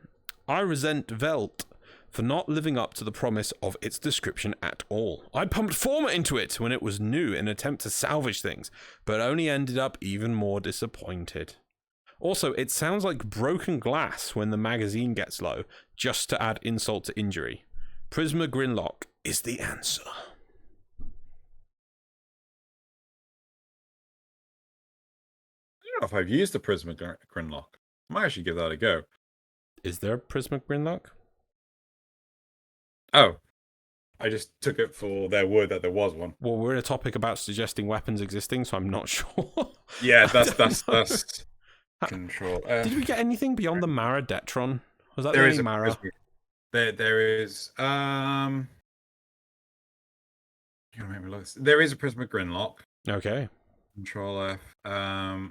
I resent Velt for not living up to the promise of its description at all. I pumped format into it when it was new in an attempt to salvage things, but only ended up even more disappointed. Also, it sounds like broken glass when the magazine gets low, just to add insult to injury. Prisma Grinlock is the answer. I don't know if I've used the Prisma Grinlock. I might actually give that a go. Is there a Prisma Grinlock? Oh. I just took it for their word that there was one. Well, we're in a topic about suggesting weapons existing, so I'm not sure. Yeah, that's control. Did we get anything beyond the Mara Detron? Was that there the Mara? There is there is a Prisma Grinlock. Okay. Control F. How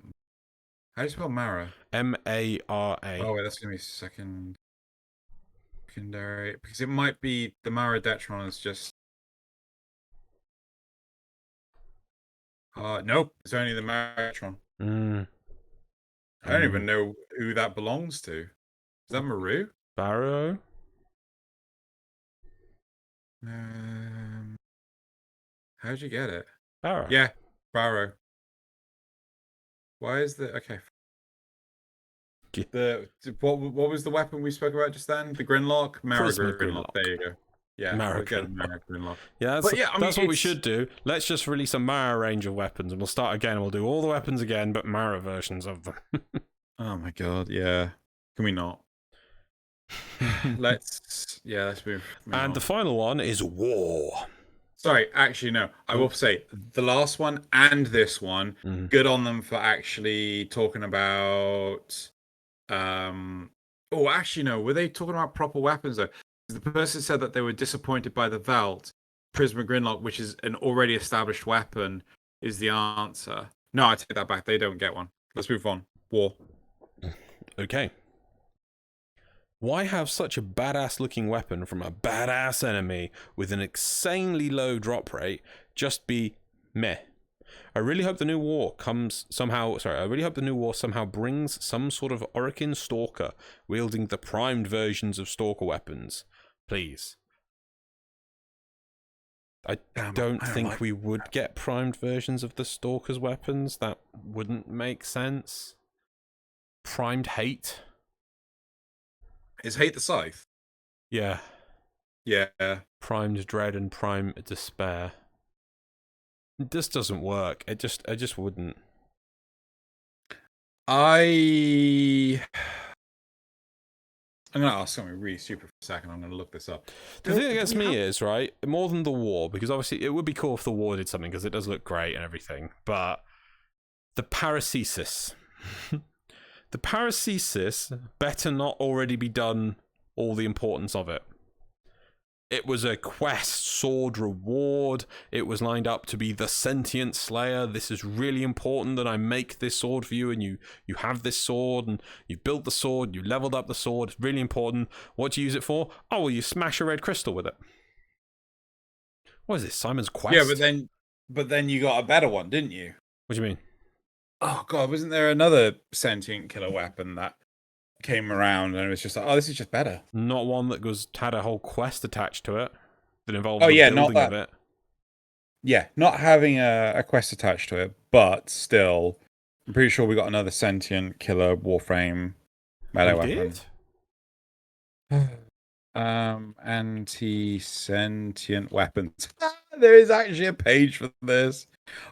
do you spell Mara? M-A-R-A. Oh wait, that's gonna be secondary, because it might be the Mara Detron is just. Nope, it's only the Mara Detron. I don't even know who that belongs to. Is that Maru? Barrow? How'd you get it? Barrow. Yeah, Barrow. Why is the okay? What was the weapon we spoke about just then? The Grinlock, Mara Grinlock. There you go. Yeah, Mara Grinlock. Yeah, that's what we should do. Let's just release a Mara range of weapons, and we'll start again. We'll do all the weapons again, but Mara versions of them. Oh my god, yeah. Can we not? Let's move. And the final one is War. Sorry, actually, no. I will say the last one and this one, good on them for actually talking about. Oh, actually, no. Were they talking about proper weapons though? The person said that they were disappointed by the Velt. Prisma Grinlock, which is an already established weapon, is the answer. No, I take that back. They don't get one. Let's move on. War. Okay. Why have such a badass looking weapon from a badass enemy with an insanely low drop rate just be meh? I really hope the new war somehow brings some sort of Orokin Stalker wielding the primed versions of Stalker weapons. Please. I don't think we would get primed versions of the Stalker's weapons. That wouldn't make sense. Primed Hate? Is Hate the Scythe? Yeah. Yeah. Primed Dread and Prime Despair. This doesn't work. I just wouldn't. I'm going to ask something really stupid for a second. I'm going to look this up. The thing that gets me is, right, more than the war, because obviously it would be cool if the war did something, because it does look great and everything, but the paracesis. The paracesis better not already be done all the importance of it. It was a quest sword reward. It was lined up to be the sentient slayer. This is really important that I make this sword for you, and you have this sword, and you built the sword, you leveled up the sword. It's really important. What do you use it for? Oh, well, you smash a red crystal with it. What is this, Simon's Quest? Yeah, but then you got a better one, didn't you? What do you mean? Oh god, wasn't there another sentient killer weapon that came around and it was just like, oh, this is just better? Not one that had a whole quest attached to it that involved the building not that. of it. Yeah, not having a quest attached to it, but still, I'm pretty sure we got another sentient killer Warframe melee weapon. Anti-sentient weapons. There is actually a page for this.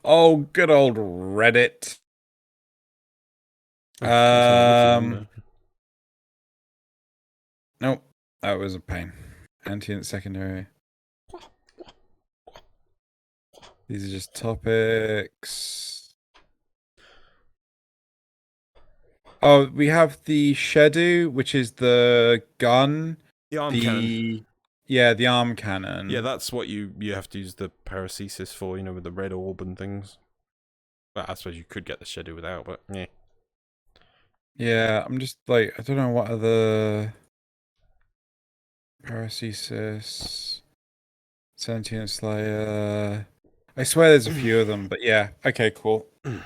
Oh, good old Reddit. Nope, that was a pain. Anti and secondary. These are just topics. Oh, we have the Shedu, which is the gun. The arm cannon. Yeah, the arm cannon. Yeah, that's what you have to use the paracesis for, you know, with the red orb and things. Well, I suppose you could get the Shedu without, but yeah. Yeah, I'm just like, I don't know what other... Paracesis, Sentient Slayer. I swear there's a few of them, but yeah. Okay, cool. Yeah,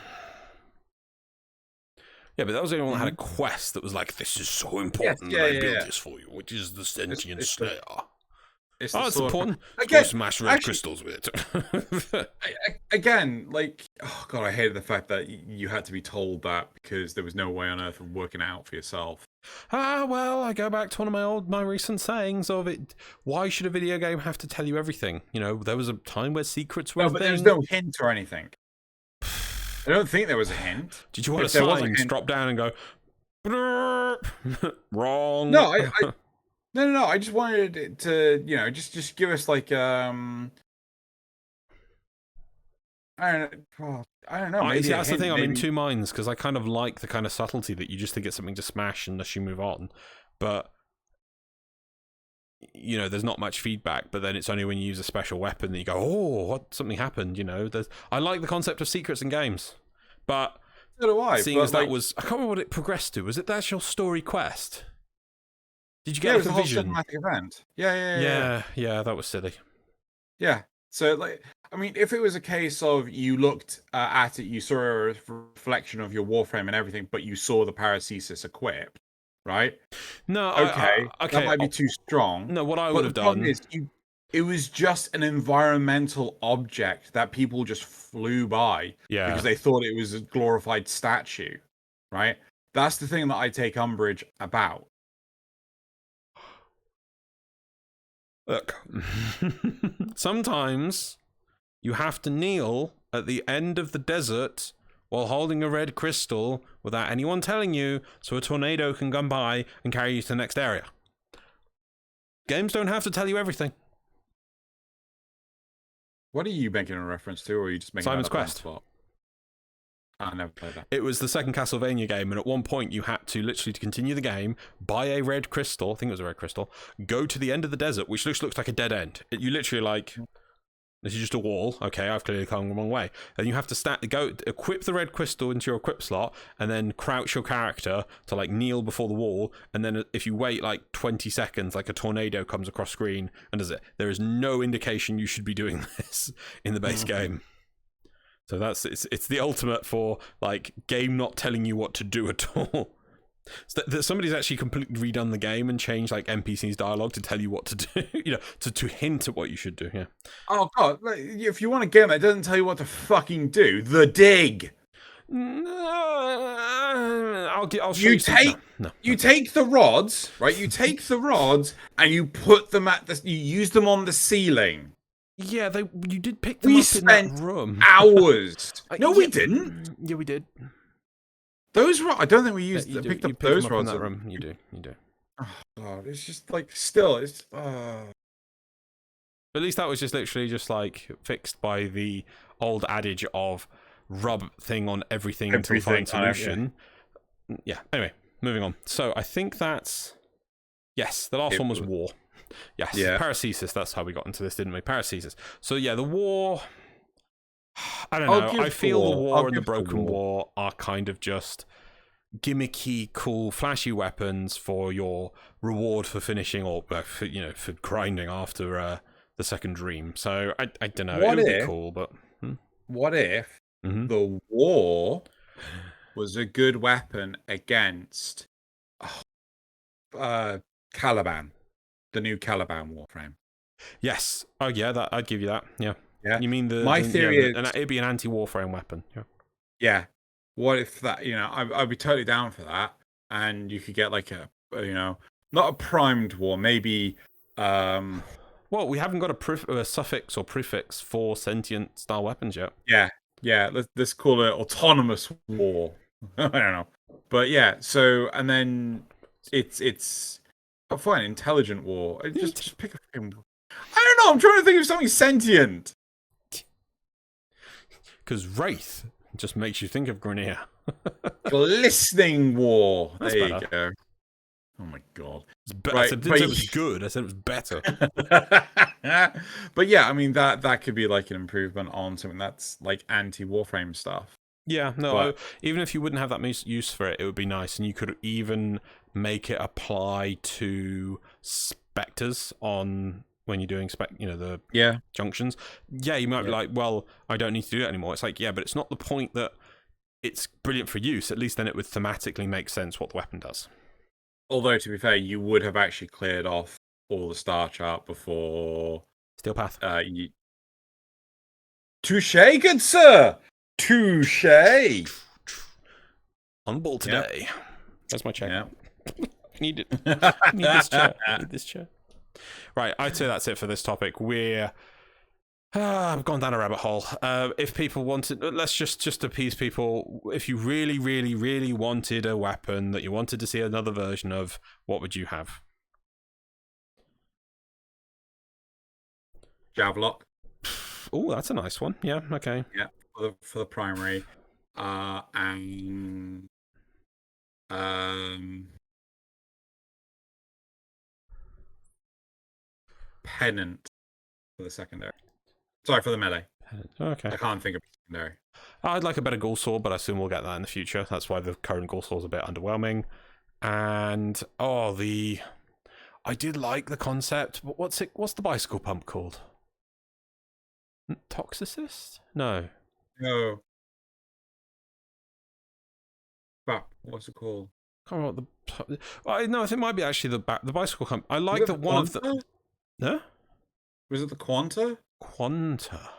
but that was the only one that had a quest that was like, this is so important that I built this for you, which is the Sentient Slayer. It's important. Again, smash red crystals with it. Again, like, oh god, I hated the fact that you had to be told that because there was no way on earth of working it out for yourself. Well, I go back to one of my recent sayings of it. Why should a video game have to tell you everything? You know, there was a time where secrets were. No, but there's no hint or anything. I don't think there was a hint. Did you want a sign to drop down and go? Wrong. No, No. I just wanted it to, you know, just give us like I don't know. Maybe that's the thing. I'm in two minds because I kind of like the kind of subtlety that you just think it's something to smash unless you move on, but you know, there's not much feedback. But then it's only when you use a special weapon that you go, oh, what? Something happened. You know, I like the concept of secrets in games, but so do I. Seeing as that was, I can't remember what it progressed to. Was it the actual story quest? Did you get a vision? Cinematic event. Yeah, that was silly. Yeah. So, like, I mean, if it was a case of you looked at it, you saw a reflection of your Warframe and everything, but you saw the paracesis equipped, right? No, okay, that might be too strong. No, what I would have done is it was just an environmental object that people just flew by because they thought it was a glorified statue, right? That's the thing that I take umbrage about. Look, sometimes you have to kneel at the end of the desert while holding a red crystal without anyone telling you, so a tornado can come by and carry you to the next area. Games don't have to tell you everything. What are you making a reference to, or are you just making Simon's Quest? I never played that. It was the second Castlevania game, and at one point you had to literally, to continue the game, buy a red crystal, I think it was a red crystal, go to the end of the desert, which looks like a dead end. You literally like, this is just a wall, okay, I've clearly come the wrong way. And you have to go equip the red crystal into your equip slot, and then crouch your character to like kneel before the wall, and then if you wait like 20 seconds, like a tornado comes across screen and does it. There is no indication you should be doing this in the base game. So it's the ultimate for like game not telling you what to do at all. So that somebody's actually completely redone the game and changed like NPC's dialogue to tell you what to do, to hint at what you should do. Yeah. Oh god, like, if you want a game that doesn't tell you what to fucking do, the dig. I'll show you. You take the rods, right? You take the rods and you put them you use them on the ceiling. Yeah, you did pick them up in that room. Hours. No, we didn't. Yeah, we did. Those rods. I don't think we picked up those rods in that room. You do. Oh god, it's just like still. It's. But at least that was just literally just like fixed by the old adage of rub thing on everything until find solution. Yeah. Anyway, moving on. So I think that's the last one was war. Yes, Paracesis, that's how we got into this, didn't we? Paracesis. So yeah, the war, I don't know, I feel the war and the broken war are kind of just gimmicky, cool, flashy weapons for your reward for finishing or, for grinding after the second dream. So I don't know, it would be cool, but... What if the war was a good weapon against Caliban? The new Caliban Warframe. Yes. Oh, yeah. I'd give you that. Yeah. Yeah. You mean my theory is it'd be an anti-Warframe weapon. Yeah. Yeah. What if that? I'd be totally down for that, and you could get like a not a primed war, maybe. Well, we haven't got a suffix or prefix for sentient style weapons yet. Yeah. Let's call it autonomous war. I don't know, but yeah. So and then it's. Oh, fine, intelligent war. Just pick a fucking... I don't know, I'm trying to think of something sentient. Because Wraith just makes you think of Grenier. Glistening war. That's there better. You go. Oh my god. I didn't say it was good, I said it was better. But yeah, I mean, that could be like an improvement on something that's like anti-Warframe stuff. Yeah, no, even if you wouldn't have that use for it, it would be nice. And you could even make it apply to specters on when you're doing the junctions. Yeah, you might be like, well, I don't need to do that anymore. It's like, yeah, but it's not the point that it's brilliant for use. At least then it would thematically make sense what the weapon does. Although, to be fair, you would have actually cleared off all the star chart before... Steel Path. Touche, good sir! Touche! On ball today. Yep. That's my chair. Yep. Need it. Need this chair. Need this chair. Right, I'd say that's it for this topic. I've gone down a rabbit hole. If people wanted, let's just appease people. If you really, really, really wanted a weapon that you wanted to see another version of, what would you have? Javelok. Oh, that's a nice one. Yeah, okay. Yeah, for the primary. And Pennant for the secondary. Sorry, for the melee. Okay. I can't think of secondary. I'd like a better Ghoul Sword, but I assume we'll get that in the future. That's why the current Ghoul Sword is a bit underwhelming. And I did like the concept, but what's the bicycle pump called? Toxicist? No. No. Fuck, what's it called? Can't remember what no, I think it might be actually the bicycle pump. I like that one of the... Huh? Was it the Quanta? Quanta.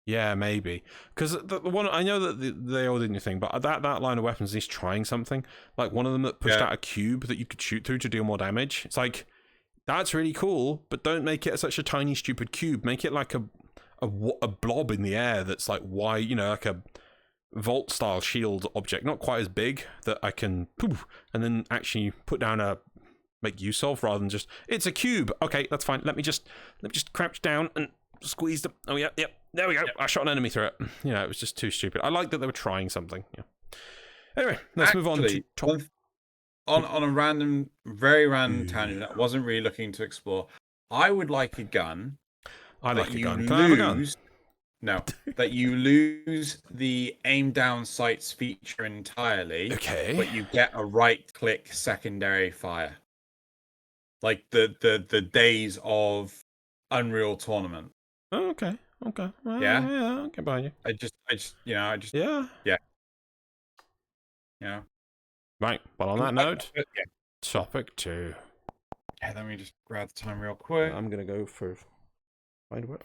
Yeah, maybe. Because the one, I know that they all did anything, but that line of weapons is trying something. Like one of them that pushed out a cube that you could shoot through to do more damage. It's like, that's really cool, but don't make it such a tiny, stupid cube. Make it like a blob in the air that's like wide, like a Vault-style shield object. Not quite as big that I can poof, and then actually put down make use of, rather than just, it's a cube. Okay, that's fine. Let me just crouch down and squeeze them. Oh, yeah. There we go. I shot an enemy through it. It was just too stupid. I like that they were trying something. Yeah. Anyway, let's move on to top. On a very random tangent, I wasn't really looking to explore. I would like a gun. I like a gun. Can I have a gun? No, that you lose the aim down sights feature entirely. Okay. But you get a right-click secondary fire. Like the days of Unreal Tournament. Oh, okay. Okay. Yeah. I'll get behind you. I just, Yeah. Yeah. Right. Well, on that note, topic 2. Yeah, let me just grab the time real quick. I'm gonna go for.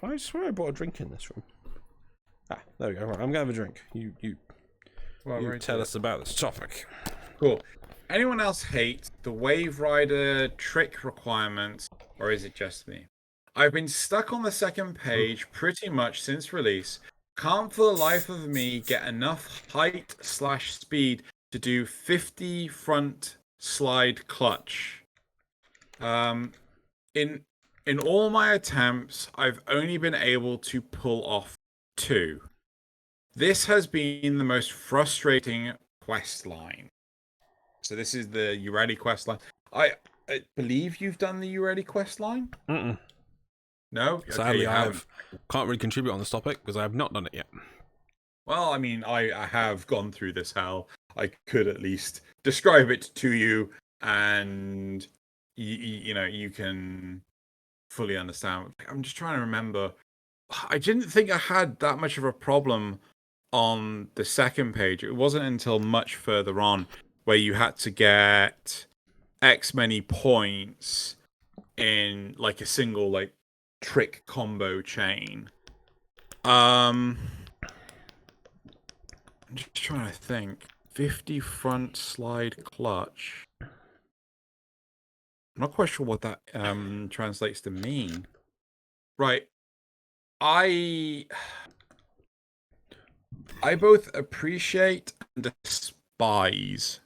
I swear I brought a drink in this room. There we go. Right, I'm gonna have a drink. You tell us about this topic. Cool. Anyone else hate the Wave Rider trick requirements, or is it just me? I've been stuck on the second page pretty much since release. Can't for the life of me get enough height/speed to do 50 front slide clutch. In all my attempts, I've only been able to pull off 2. This has been the most frustrating quest line. So this is the You Ready quest line. I believe you've done the You Ready quest line? No? Sadly, I can't really contribute on this topic because I have not done it yet. Well, I mean, I have gone through this hell. I could at least describe it to you, and you can fully understand. I'm just trying to remember. I didn't think I had that much of a problem on the second page. It wasn't until much further on where you had to get X many points in like a single like trick combo chain. I'm just trying to think. 50 front slide clutch. I'm not quite sure what that translates to mean. Right. I both appreciate and despise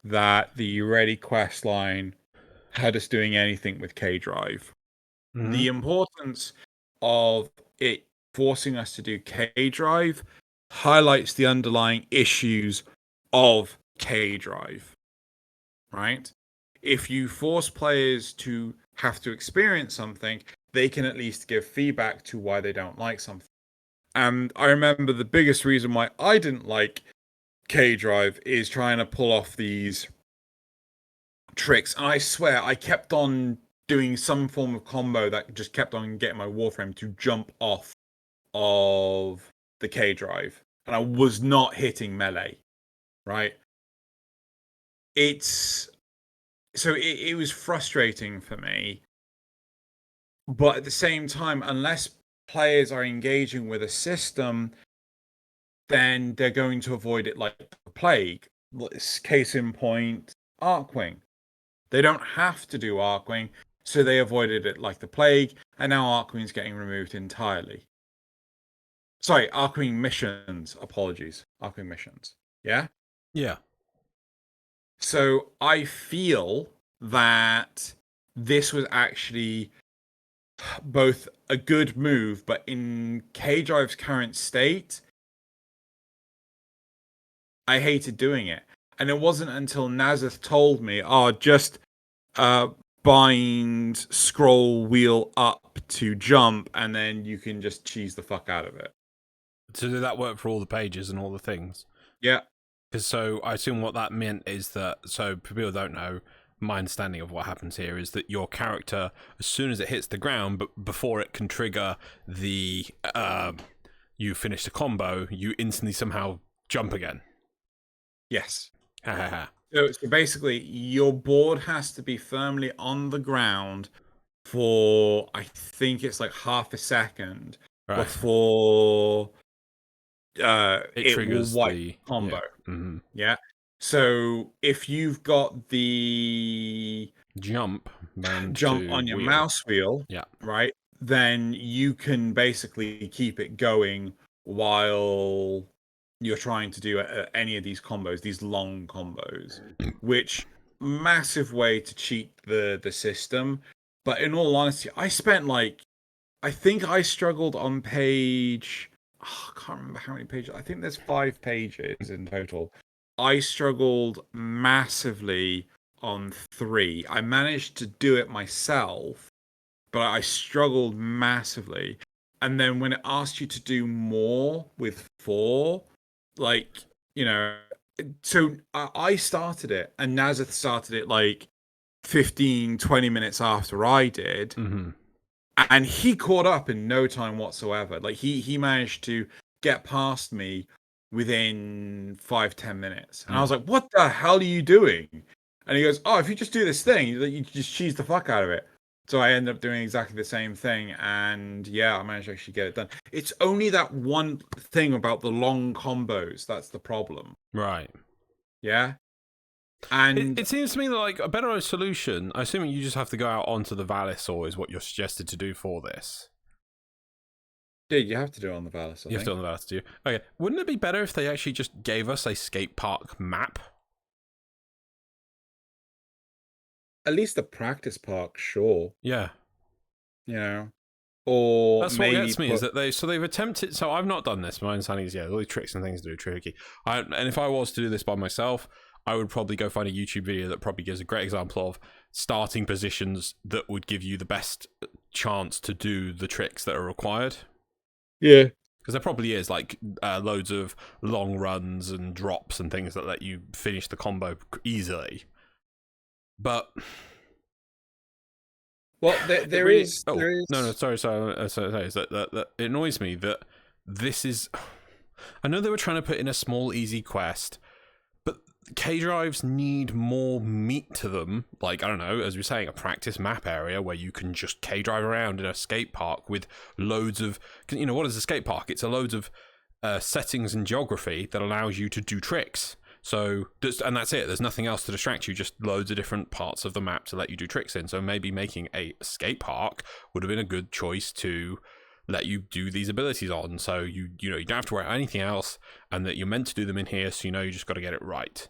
that the Ready quest line had us doing anything with K-Drive. Mm-hmm. The importance of it forcing us to do K-Drive highlights the underlying issues of K-Drive, right? If you force players to have to experience something, they can at least give feedback to why they don't like something. And I remember the biggest reason why I didn't like K-Drive is trying to pull off these tricks. And I swear, I kept on doing some form of combo that just kept on getting my Warframe to jump off of the K-Drive. And I was not hitting melee, right? It was frustrating for me. But at the same time, unless players are engaging with a system, then they're going to avoid it like the plague. Case in point, Arcwing. They don't have to do Arcwing, so they avoided it like the plague, and now Arcwing's getting removed entirely. Sorry, Arcwing missions. Apologies. Arcwing missions. Yeah? Yeah. So I feel that this was actually both a good move, but in K-Drive's current state, I hated doing it. And it wasn't until Nazeth told me, just bind scroll wheel up to jump, and then you can just cheese the fuck out of it. So did that work for all the pages and all the things? Yeah. Because so I assume what that meant is that, so for people who don't know, my understanding of what happens here is that your character, as soon as it hits the ground, but before it can trigger the you finish the combo, you instantly somehow jump again. Yes. So basically, your board has to be firmly on the ground for, I think it's like half a second before it triggers will wipe the combo. Yeah. Mm-hmm. Yeah. So if you've got the jump on your mouse wheel, right, then you can basically keep it going while you're trying to do any of these combos, these long combos, which massive way to cheat the system. But in all honesty, I spent I think I struggled on page, I can't remember how many pages. I think there's 5 pages in total. I struggled massively on 3. I managed to do it myself, but I struggled massively. And then when it asked you to do more with 4, so I started it, and Nazeth started it 15, 20 minutes after I did. Mm-hmm. And he caught up in no time whatsoever. Like he managed to get past me within 5-10 minutes. And I was like, what the hell are you doing? And he goes, oh, if you just do this thing, you just cheese the fuck out of it. So I ended up doing exactly the same thing. And yeah, I managed to actually get it done. It's only that one thing about the long combos that's the problem. Right. Yeah. And it seems to me that like a better solution, I assume you just have to go out onto the Valisor is what you're suggested to do for this. Dude, you have to do it on the Valisor. You have to do it on the Valisor, okay. Wouldn't it be better if they actually just gave us a skate park map? At least the practice park, sure. Yeah. You know? Or that's what gets me is that they've attempted. So I've not done this. My understanding is all these tricks and things to do tricky. And if I was to do this by myself, I would probably go find a YouTube video that probably gives a great example of starting positions that would give you the best chance to do the tricks that are required. Yeah. Because there probably is like loads of long runs and drops and things that let you finish the combo easily. But well, there is. No, sorry. Is that it annoys me that this is. I know they were trying to put in a small, easy quest, but K drives need more meat to them. Like, I don't know, as we were saying, a practice map area where you can just K drive around in a skate park with loads of. What is a skate park? It's a loads of settings and geography that allows you to do tricks. So, and that's it. There's nothing else to distract you, just loads of different parts of the map to let you do tricks in. So maybe making a skate park would have been a good choice to let you do these abilities on. So you don't have to worry about anything else, and that you're meant to do them in here, so you just got to get it right.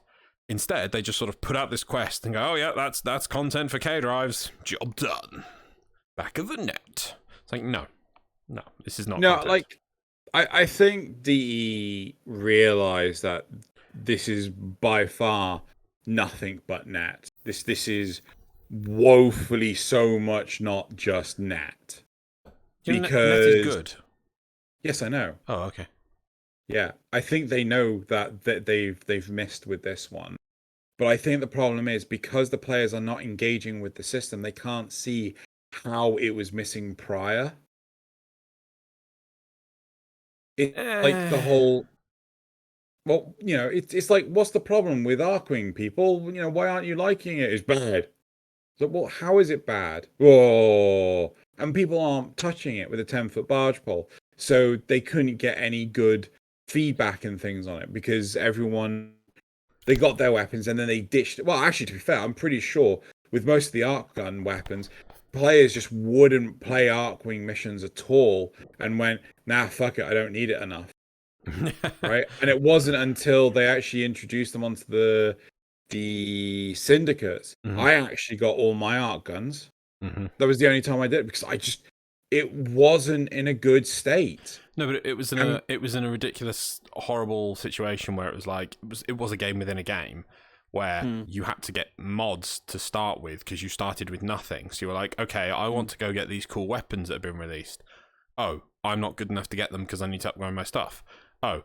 Instead, they just sort of put out this quest and go, oh yeah, that's content for K-Drives. Job done. Back of the net. It's like, no, this is not content. Like, I think DE realized that this is by far nothing but net. This is woefully so much not just net. Because net is good. Yes, I know. Oh, okay. Yeah, I think they know that they've missed with this one. But I think the problem is because the players are not engaging with the system, they can't see how it was missing prior. Like the whole. Well, it's like, what's the problem with Arcwing, people? Why aren't you liking it? It's bad. So, well, how is it bad? Whoa. And people aren't touching it with a 10-foot barge pole. So they couldn't get any good feedback and things on it because they got their weapons and then they ditched it. Well, actually, to be fair, I'm pretty sure with most of the arc gun weapons, players just wouldn't play Arcwing missions at all and went, nah, fuck it, I don't need it enough. Right? And it wasn't until they actually introduced them onto the syndicates. Mm-hmm. I actually got all my arc guns. Mm-hmm. That was the only time I did it because it wasn't in a good state. No, but it was in a ridiculous, horrible situation where it was like it was a game within a game where you had to get mods to start with because you started with nothing. So you were like, okay, I want to go get these cool weapons that have been released. Oh, I'm not good enough to get them because I need to upgrade my stuff. Oh,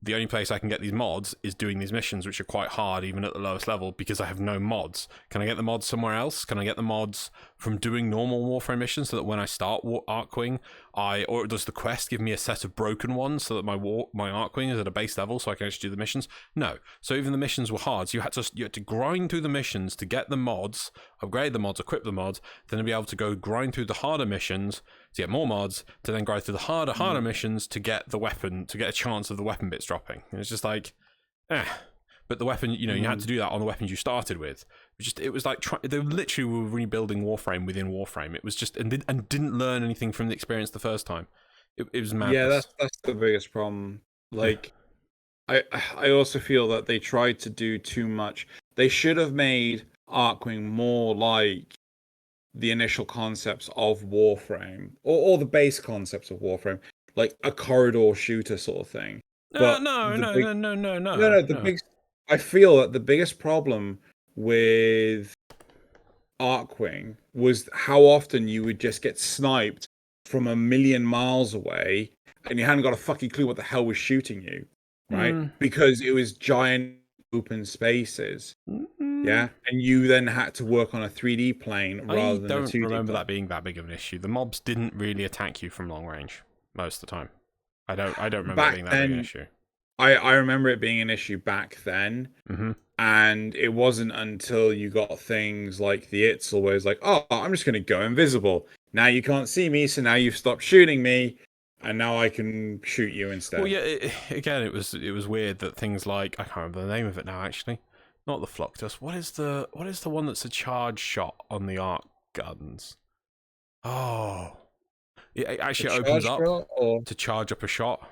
the only place I can get these mods is doing these missions, which are quite hard even at the lowest level because I have no mods. Can I get the mods somewhere else? Can I get the mods from doing normal Warframe missions so that when I start Arcwing, or does the quest give me a set of broken ones so that my Arcwing is at a base level so I can actually do the missions? No. So even the missions were hard. So you had to grind through the missions to get the mods, upgrade the mods, equip the mods, then to be able to go grind through the harder missions to get more mods, to then grind through the harder missions to get the weapon, to get a chance of the weapon bits dropping. And it's just like, But the weapon, you had to do that on the weapons you started with. It was like they literally were rebuilding Warframe within Warframe. It was just and didn't learn anything from the experience the first time. It was madness. Yeah, that's the biggest problem. Like, I also feel that they tried to do too much. They should have made Arcwing more like the initial concepts of Warframe, or the base concepts of Warframe, like a corridor shooter sort of thing. No. I feel that the biggest problem with Arcwing was how often you would just get sniped from a million miles away and you hadn't got a fucking clue what the hell was shooting you, right? Because it was giant open spaces. Yeah, and you then had to work on a 3D plane rather than a 2D I don't remember plane. that being that big of an issue. The mobs didn't really attack you from long range most of the time. I don't remember it being that big an issue. I remember it being an issue back then, and it wasn't until you got things like the Itzel where it's like, oh, I'm just going to go invisible. Now you can't see me, so now you've stopped shooting me, and now I can shoot you instead. Well, yeah. Again, it was weird that things like, I can't remember the name of it now. Actually, not the Flock Dust. What is the one that's a charge shot on the arc guns? Oh, it actually opens up to charge up a shot.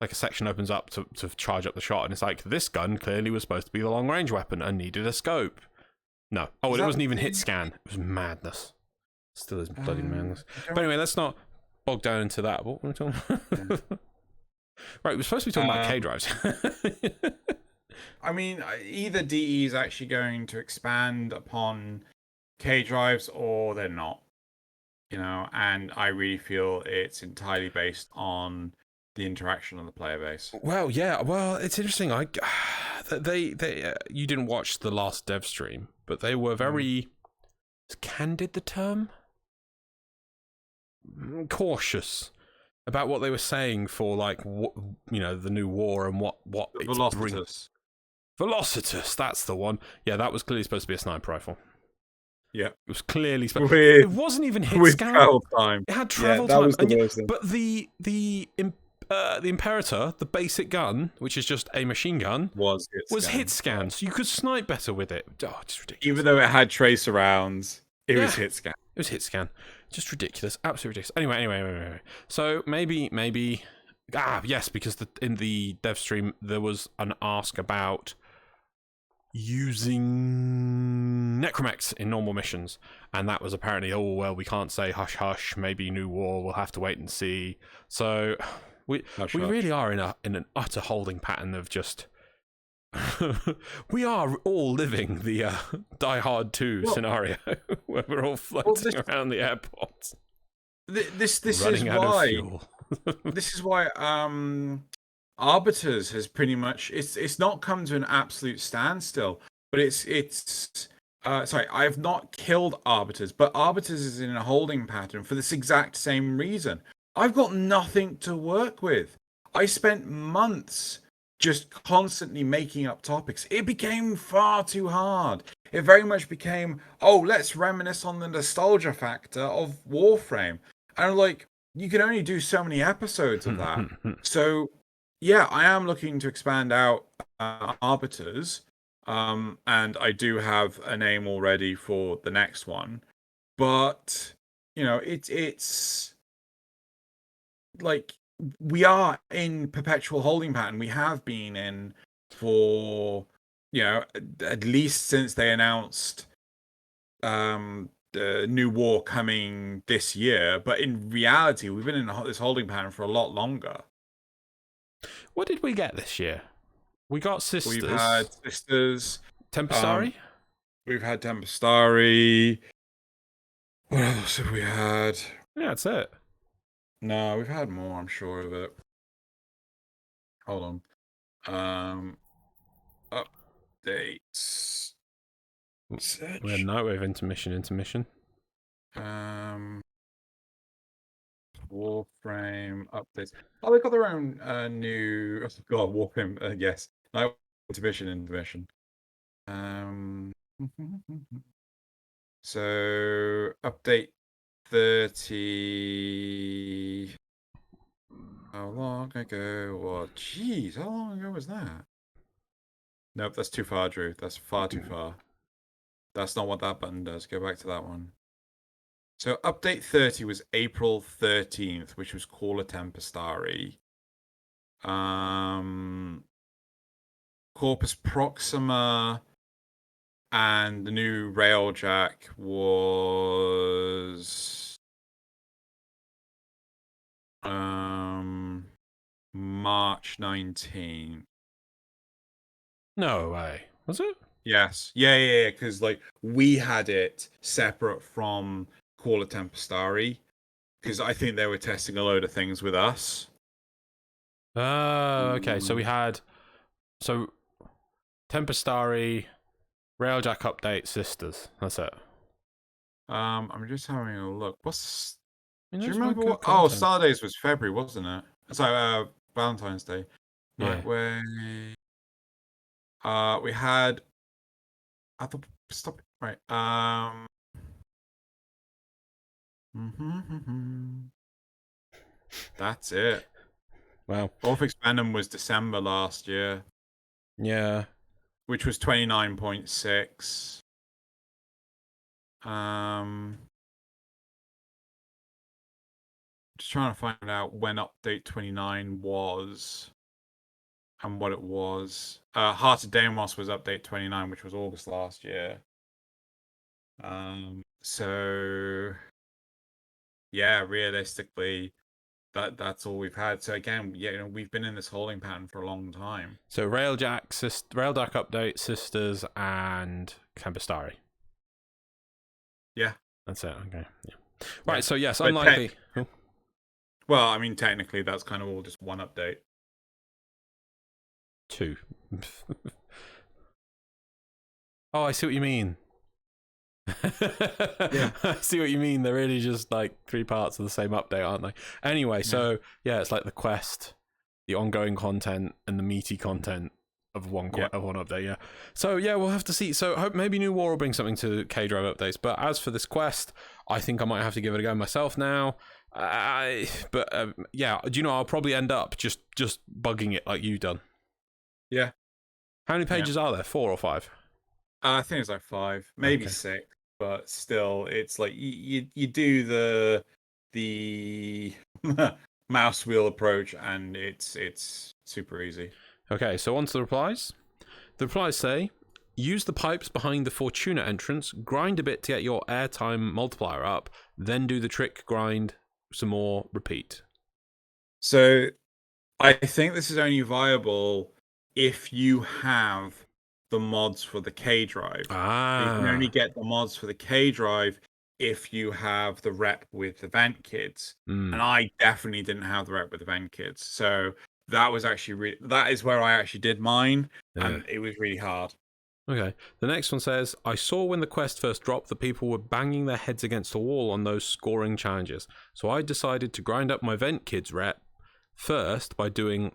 Like a section opens up to charge up the shot, and it's like, this gun clearly was supposed to be the long range weapon and needed a scope. No. Oh, it wasn't even hit scan. It was madness. Still is bloody madness. But anyway, let's not bog down into that. What were we talking about? Right, we're supposed to be talking about K-drives. I mean, either DE is actually going to expand upon K-drives or they're not. You know, and I really feel it's entirely based on the interaction of the player base. Well, yeah. Well, it's interesting. You didn't watch the last dev stream, but they were very candid. The term cautious about what they were saying for, like, the new war and what Velocitus. Velocitus, that's the one. Yeah, that was clearly supposed to be a sniper rifle. Yeah, it was clearly supposed. It wasn't even hit scan. Travel time. It had travel time. But the Imperator, the basic gun, which is just a machine gun, was hit scan, so you could snipe better with it. Oh, it's ridiculous. Even though it had tracer rounds, it was hit scan. It was hit scan. Just ridiculous. Absolutely ridiculous. Anyway. So maybe. Yes, because in the dev stream there was an ask about using necromechs in normal missions, and that was apparently, oh well, we can't say hush hush, maybe new war, we'll have to wait and see. So we really are in an utter holding pattern of just we are all living the Die Hard 2 scenario where we're all floating around the airport. This is why this is why Arbiters has pretty much it's not come to an absolute standstill, but it's sorry, I have not killed Arbiters, but Arbiters is in a holding pattern for this exact same reason. I've got nothing to work with. I spent months just constantly making up topics. It became far too hard. It very much became, let's reminisce on the nostalgia factor of Warframe. And I'm like, you can only do so many episodes of that. So yeah, I am looking to expand out Arbiters, and I do have a name already for the next one. But it's like we are in perpetual holding pattern. We have been in for at least since they announced the new war coming this year. But in reality, we've been in this holding pattern for a lot longer. What did we get this year? We got Sisters. We've had Sisters. Tempestari? We've had Tempestari. What else have we had? Yeah, that's it. No, we've had more, I'm sure of it. Hold on. Updates. Search. We had Nightwave intermission. Warframe updates. Oh, they got their own new. Oh, God, Warframe. Yes, Nightwave intermission. So update 30. How long ago? What? Jeez, how long ago was that? Nope, that's too far, Drew. That's far too far. That's not what that button does. Go back to that one. So update 30 was April 13th, which was Caller Tempestari. Corpus Proxima and the new Railjack was March 19th. No way. Was it? Yes. Yeah. Because we had it separate from Caller Tempestari, because I think they were testing a load of things with us. Oh, okay. So we had Tempestari, Railjack update sisters. That's it. I'm just having a look. Do you There's remember good what? Oh, content. Star Days was February, wasn't it? So Valentine's Day. Yeah. Right, where we had. I thought stop. Right. That's it. Wow. Orphix Venom was December last year. Yeah. Which was 29.6. Just trying to find out when update 29 was and what it was. Heart of Deimos was update 29, which was August last year. So yeah, realistically, that's all we've had. So again, yeah, we've been in this holding pattern for a long time. So Railjack update, sisters, and Campestari. Yeah, that's it. Okay, yeah. Right. Yeah. So yes, unlikely. Well, I mean, technically, that's kind of all just one update. 2. Oh, I see what you mean. Yeah. I see what you mean. They're really just like 3 parts of the same update, aren't they? Anyway, so yeah, it's like the quest, the ongoing content, and the meaty content of one update. Yeah. So yeah, we'll have to see. So hope maybe New War will bring something to K-Drive updates. But as for this quest, I think I might have to give it a go myself now. Yeah, do you know, I'll probably end up just bugging it like you've done. Yeah. How many pages are there? 4 or 5? I think it's like 5, maybe 6, but still, it's like you do the mouse wheel approach, and it's super easy. Okay, so on to the replies. The replies say, use the pipes behind the Fortuna entrance, grind a bit to get your airtime multiplier up, then do the trick, grind some more, repeat. So I think this is only viable if you have the mods for the K-Drive. You can only get the mods for the K-Drive if you have the rep with the Vent Kids. And I definitely didn't have the rep with the Vent Kids. So that was actually that is where I actually did mine, and it was really hard. Okay. The next one says, I saw when the quest first dropped that people were banging their heads against a wall on those scoring challenges. So I decided to grind up my Vent Kids rep first by doing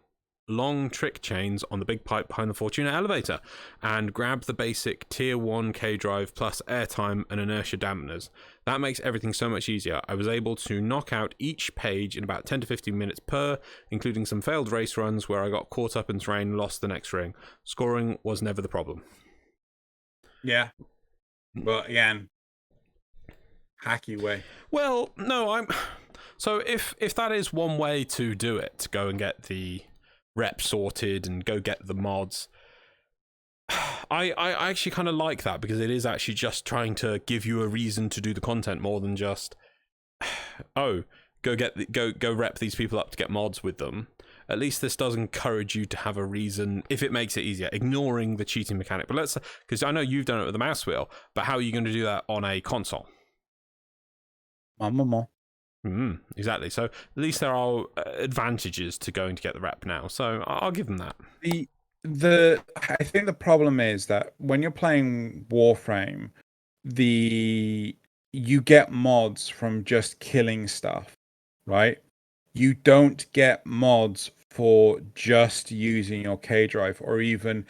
long trick chains on the big pipe behind the Fortuna elevator and grab the basic tier 1 K-Drive plus airtime and inertia dampeners. That makes everything so much easier. I was able to knock out each page in about 10 to 15 minutes per, including some failed race runs where I got caught up in terrain and lost the next ring. Scoring was never the problem. Yeah. But again, hacky way. Well, no, so if that is one way to do it, to go and get the rep sorted and go get the mods, I actually kind of like that, because it is actually just trying to give you a reason to do the content more than just go rep these people up to get mods with them. At least this does encourage you to have a reason, if it makes it easier, ignoring the cheating mechanic. But let's, because I know you've done it with the mouse wheel, but how are you going to do that on a console? Exactly. So at least there are advantages to going to get the rep now. So I'll give them that. I think the problem is that when you're playing Warframe, you get mods from just killing stuff, right? You don't get mods for just using your K-Drive or even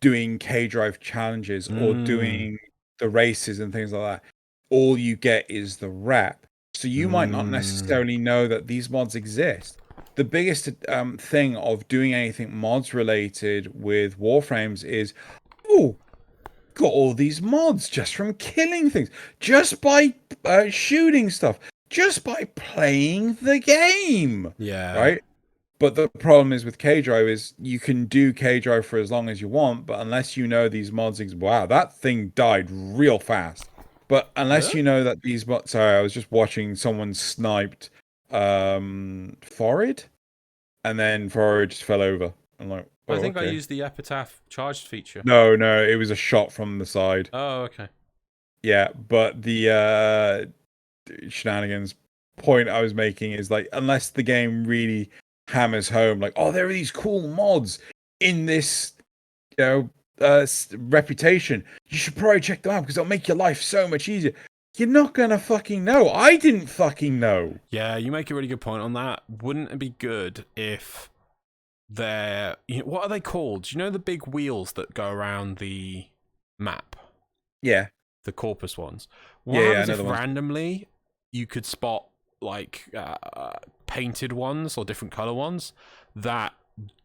doing K-Drive challenges or doing the races and things like that. All you get is the rep. So you might not necessarily know that these mods exist. The biggest thing of doing anything mods related with Warframes is, got all these mods just from killing things, just by shooting stuff, just by playing the game. Yeah. Right? But the problem is with K-Drive is you can do K-Drive for as long as you want, but unless you know these mods wow, that thing died real fast. But unless you know that these mods... Sorry, I was just watching someone sniped Forrid, and then Forrid just fell over. I'm like, I think I used the Epitaph charged feature. No, it was a shot from the side. Oh, okay. Yeah, but the shenanigans point I was making is like, unless the game really hammers home, like, there are these cool mods in this, reputation. You should probably check them out because it'll make your life so much easier. You're not gonna fucking know. I didn't fucking know. Yeah, you make a really good point on that. Wouldn't it be good if they're... what are they called? Do you know the big wheels that go around the map? Yeah. The Corpus ones. What happens if ones. randomly you could spot like painted ones or different color ones that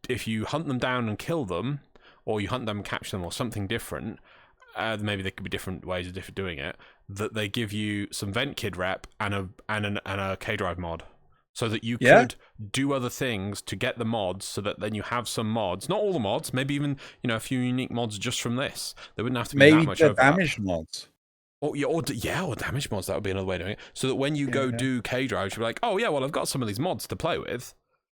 if you hunt them down and kill them, or you hunt them and catch them, or something different, maybe there could be different ways of doing it, that they give you some Vent Kid rep and a K-Drive mod, so that you could do other things to get the mods, so that then you have some mods, not all the mods, maybe even a few unique mods just from this. There wouldn't have to be that much overlap. Maybe damage mods. Or damage mods. That would be another way of doing it. So that when you go do K-Drives, you'll be like, oh yeah, well I've got some of these mods to play with.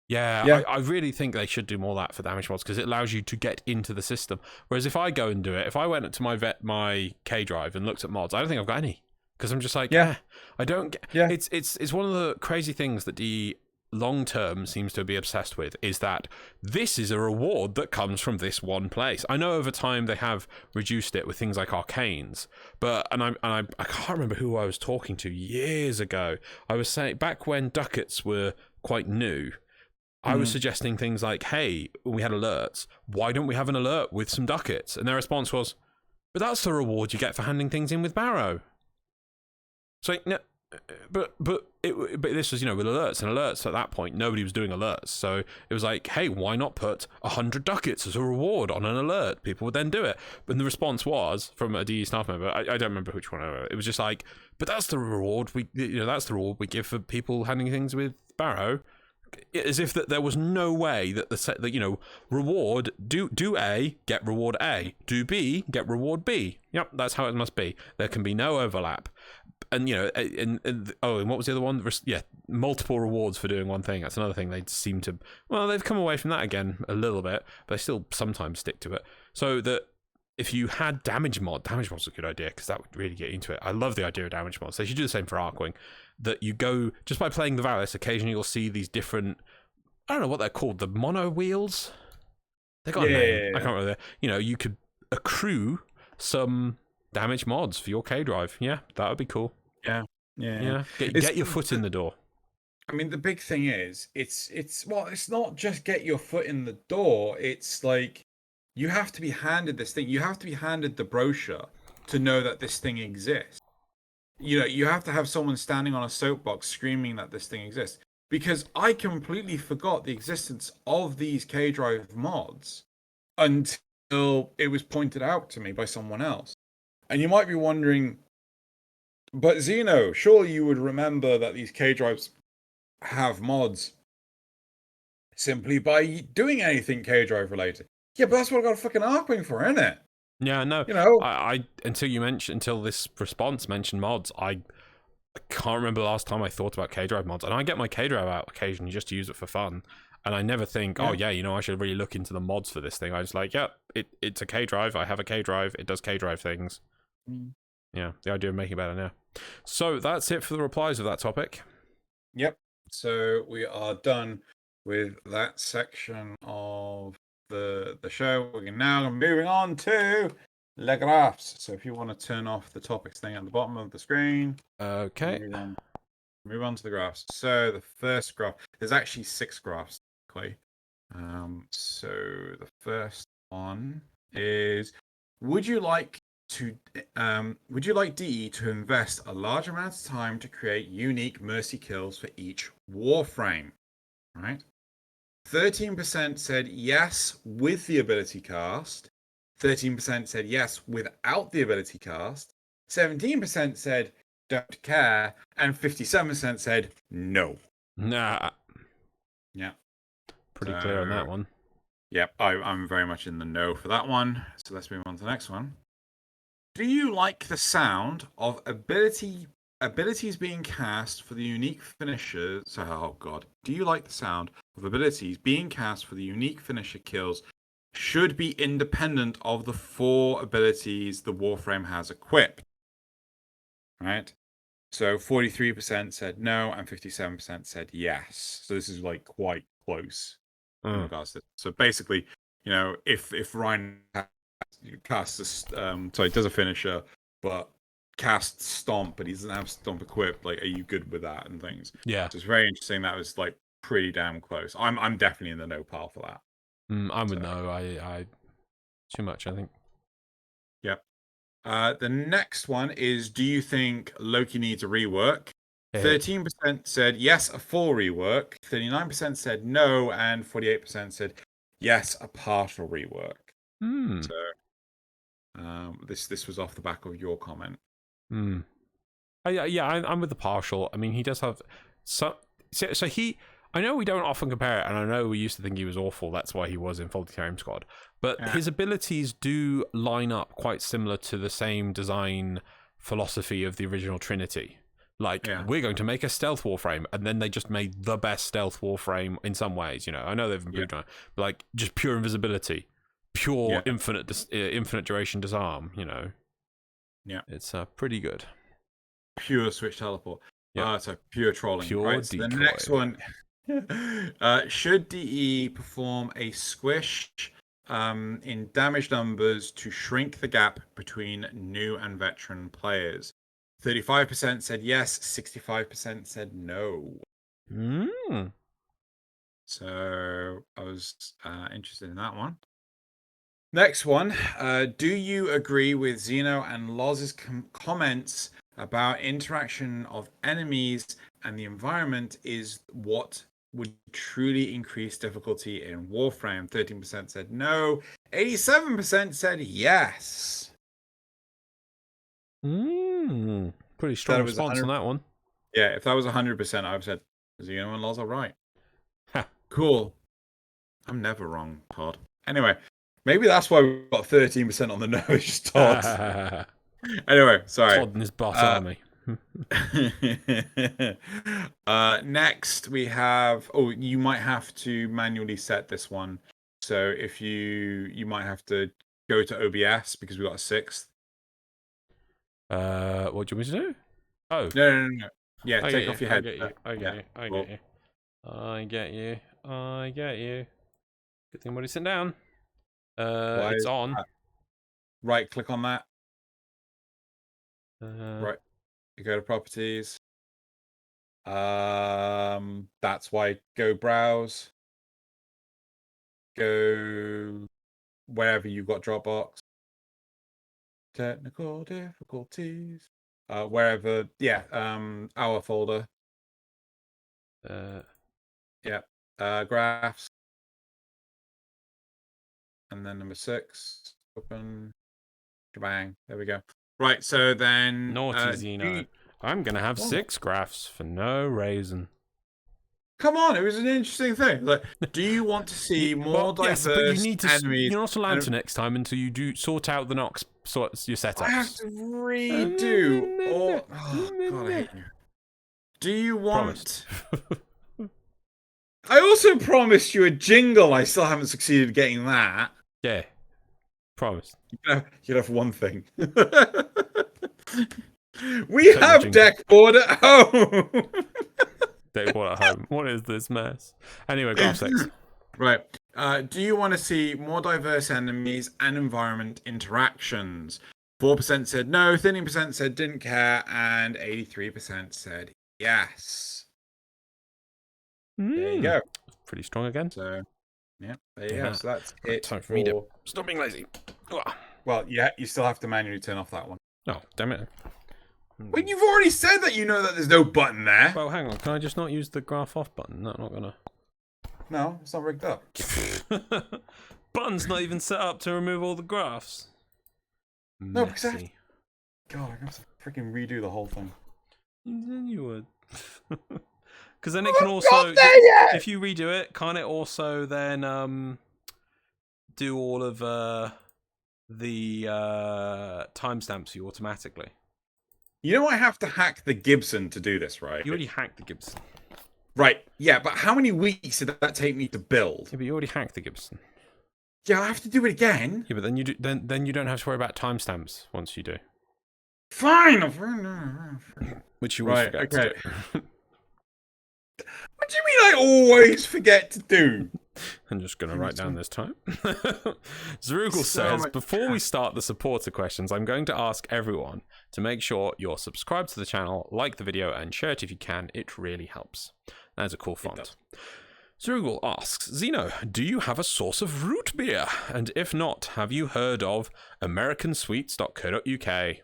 Yeah. I really think they should do more of that for damage mods, because it allows you to get into the system. Whereas if I go and do it, if I went to my K-Drive and looked at mods, I don't think I've got any, because I'm just like, I don't get. Yeah. It's one of the crazy things that the long term seems to be obsessed with, is that this is a reward that comes from this one place. I know over time they have reduced it with things like arcanes, but I can't remember who I was talking to years ago. I was saying back when ducats were quite new, I was suggesting things like, hey, we had alerts, why don't we have an alert with some ducats? And their response was, but that's the reward you get for handing things in with Barrow. So no, but this was, with alerts, and alerts at that point, nobody was doing alerts. So it was like, hey, why not put 100 ducats as a reward on an alert? People would then do it. But the response was from a DE staff member, I don't remember which one. It was just like, but that's the reward that's the reward we give for people handing things with Barrow. As if that there was no way that reward, do A, get reward A, do B, get reward B. Yep, that's how it must be. There can be no overlap. And and what was the other one? Multiple rewards for doing one thing. That's another thing they seem to. Well, they've come away from that again a little bit, but they still sometimes stick to it. So that if you had damage mod's a good idea, because that would really get into it. I love the idea of damage mods. They should do the same for Arcwing. That you go just by playing the Valis, occasionally you'll see these different. I don't know what they're called. The mono wheels. They got a name. I can't remember. You could accrue some damage mods for your K-Drive. Yeah, that would be cool. Yeah. Get your foot in the door. I mean, the big thing is, it's not just get your foot in the door. It's like you have to be handed this thing. You have to be handed the brochure to know that this thing exists. You have to have someone standing on a soapbox screaming that this thing exists. Because I completely forgot the existence of these K-Drive mods until it was pointed out to me by someone else. And you might be wondering, but Xeno, surely you would remember that these K-Drives have mods simply by doing anything K-Drive related. Yeah, but that's what I got a fucking Arcwing for, isn't it? Yeah, no. I until this response mentioned mods, I can't remember the last time I thought about K-Drive mods. And I get my K-Drive out occasionally just to use it for fun. And I never think, I should really look into the mods for this thing. I just like, it's a K-Drive. I have a K-Drive. It does K-Drive things. Yeah, the idea of making it better now. So that's it for the replies of that topic. Yep. So we are done with that section of the show. We're now moving on to Le Graphs. So if you want to turn off the topics thing at the bottom of the screen. Okay. Move on to the graphs. So the first graph, there's actually 6 graphs. So the first one is, would you like DE to invest a large amount of time to create unique mercy kills for each warframe? Right? 13% said yes with the ability cast. 13% said yes without the ability cast. 17% said don't care, and 57% said no. Nah. Yeah. Pretty clear on that one. Yep, I'm very much in the no for that one. So let's move on to the next one. Do you like the sound of abilities being cast for the unique finishers? Do you like the sound of abilities being cast for the unique finisher kills should be independent of the 4 abilities the Warframe has equipped? Right? So 43% said no, and 57% said yes. So this is like quite close in regards to. So basically, if Ryan does a finisher, but casts Stomp, but he doesn't have Stomp equipped. Like, are you good with that and things? Yeah. So it's very interesting. That was like pretty damn close. I'm definitely in the no pile for that. I'm with no. I too much, I think. Yep. The next one is: do you think Loki needs a rework? 13% said yes, a full rework. 39% said no, and 48% said yes, a partial rework. So, this was off the back of your comment. I'm with the partial. I mean, he does have so he. I know we don't often compare it, and I know we used to think he was awful. That's why he was in Faulty Tarium Squad. But his abilities do line up quite similar to the same design philosophy of the original Trinity. Like, we're going to make a stealth Warframe, and then they just made the best stealth Warframe in some ways. You know, I know they've improved on it, but like just pure invisibility, pure infinite duration disarm. You know, it's pretty good. Pure switch teleport. So pure trolling. Pure right, so the next one. Should DE perform a squish in damage numbers to shrink the gap between new and veteran players? 35% said yes, 65% said no. So I was interested in that one. Next one. Do you agree with Xeno and Loz's comments about interaction of enemies and the environment is what would truly increase difficulty in Warframe? 13% said no, 87% said yes. Pretty strong response on that one. Yeah, if that was 100%, I've said Xeno and Loz are right. Cool. I'm never wrong, Todd. Anyway, maybe that's why we've got 13% on the no. It's just Todd. Anyway, sorry. Todd and his bot army. Next we have. Oh, you might have to manually set this one. So if you might have to go to OBS because we got a 6th. What do you want me to do? Oh no. Yeah, take off your head. I get you. Good thing everybody's sitting down. It's on. Right, click on that. Right, you go to properties. That's why go browse. Go wherever you've got Dropbox. Technical difficulties. Wherever, our folder. Graphs. And then number 6. Open. Bang. There we go. Right, so then... Naughty Xeno. I'm going to have 6 graphs for no reason. Come on, it was an interesting thing. Like, do you want to see more diverse enemies? You're not allowed to next time until you do sort out the Nox your setups. I have to redo. Oh, God, I hate you. Do you want... I also promised you a jingle. I still haven't succeeded getting that. Yeah. Promise. You'd have one thing. We have deck board at home. Deck board at home. What is this mess? Anyway, graph 6. Right. Do you want to see more diverse enemies and environment interactions? 4% said no, 13% said didn't care, and 83% said yes. There you go. Pretty strong again. So, yeah, there you go. So that's it. Time for me to stop being lazy. Well, yeah, you still have to manually turn off that one. Oh, damn it. When you've already said that, you know that there's no button there. Well, hang on. Can I just not use the graph off button? No, I'm not gonna. No, it's not rigged up. Button's not even set up to remove all the graphs. No, because God, I have to freaking redo the whole thing. Then you would. Because then it can also, if you redo it, can't it also then do all of the timestamps you automatically? You know I have to hack the Gibson to do this, right? You already hacked the Gibson. Right, yeah, but how many weeks did that take me to build? Yeah, but you already hacked the Gibson. Yeah, I have to do it again. Yeah, but then you do. Then you don't have to worry about timestamps once you do. Fine. Which you always forget to do. What do you mean I always forget to do? I'm just going to write down this time. Zerugel says, before we start the supporter questions, I'm going to ask everyone to make sure you're subscribed to the channel, like the video, and share it if you can. It really helps. That's a cool font. Zerugel asks, Xeno, do you have a source of root beer? And if not, have you heard of americansweets.co.uk?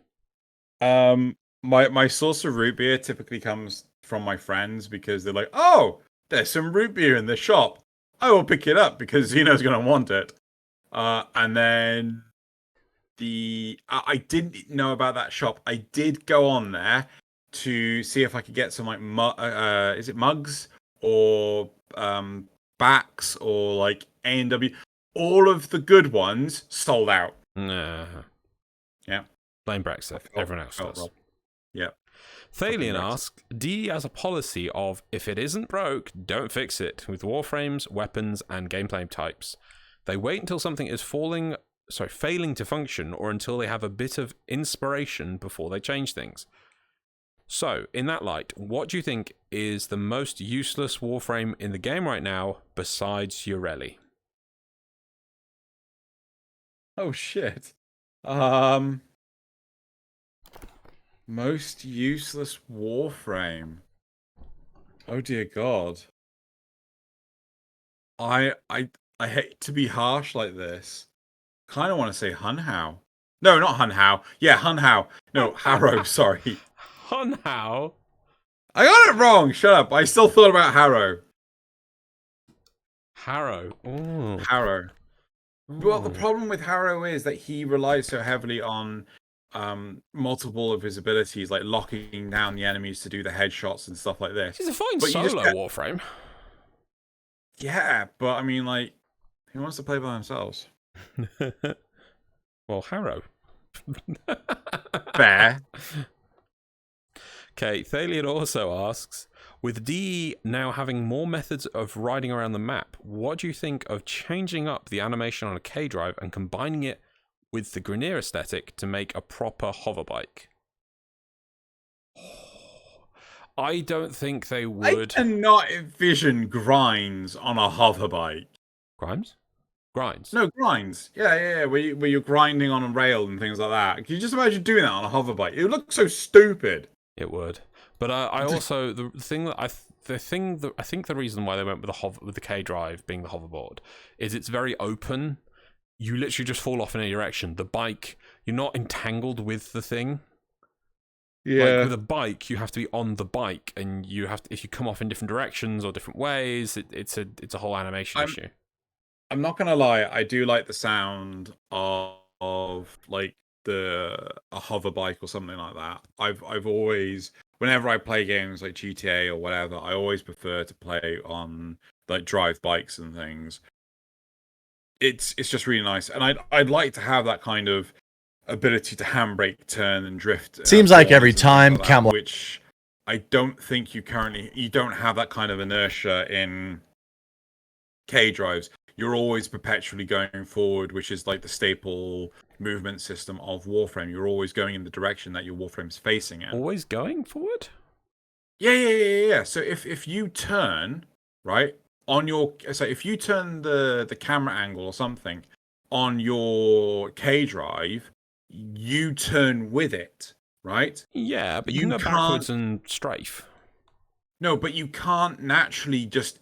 My source of root beer typically comes from my friends because they're like, oh, there's some root beer in the shop. I will pick it up because Xeno's going to want it. And then I didn't know about that shop. I did go on there to see if I could get some like is it mugs or backs or like A&W. All of the good ones sold out. Nah. Yeah. Blame Brexit. Everyone else does. Yeah. Thalian asks, DE has a policy of, if it isn't broke, don't fix it, with warframes, weapons, and gameplay types. They wait until something is failing to function, or until they have a bit of inspiration before they change things. So, in that light, what do you think is the most useless warframe in the game right now, besides Ureli? Oh, shit. Most useless warframe. Oh dear God. I hate to be harsh like this. Kind of want to say Hunhao. No, not Hunhao. Yeah, Hunhao. No, Harrow. Sorry. Hunhao. I got it wrong. Shut up. I still thought about Harrow. Harrow. Ooh. Harrow. Well, the problem with Harrow is that he relies so heavily on multiple of his abilities, like locking down the enemies to do the headshots and stuff like this. He's a fine solo warframe. Yeah, but I mean, like, who wants to play by themselves? Well, Harrow. Fair. Okay, Thalian also asks, with DE now having more methods of riding around the map, what do you think of changing up the animation on a K-Drive and combining it with the Grineer aesthetic to make a proper hoverbike? I don't think they would. I cannot envision grinds on a hoverbike. Grinds? No, grinds. Yeah. Where you're grinding on a rail and things like that. Can you just imagine doing that on a hoverbike? It would look so stupid. It would. But I also the reason why they went with the K-Drive being the hoverboard is it's very open. You literally just fall off in a direction. The bike, you're not entangled with the thing. Yeah. Like with a bike, you have to be on the bike, and you have to, if you come off in different directions or different ways, it's a whole animation issue. I'm not gonna lie, I do like the sound of like a hoverbike or something like that. I've always, whenever I play games like GTA or whatever, I always prefer to play on like drive bikes and things. It's just really nice, and I'd like to have that kind of ability to handbrake, turn, and drift. Seems like every time, which I don't think you don't have that kind of inertia in K-Drives. You're always perpetually going forward, which is like the staple movement system of Warframe. You're always going in the direction that your Warframe's facing in. Always going forward? Yeah. So if you turn, right, if you turn the camera angle or something on your K-Drive, you turn with it, right? Yeah, but you can go backwards and strafe. No, but you can't naturally just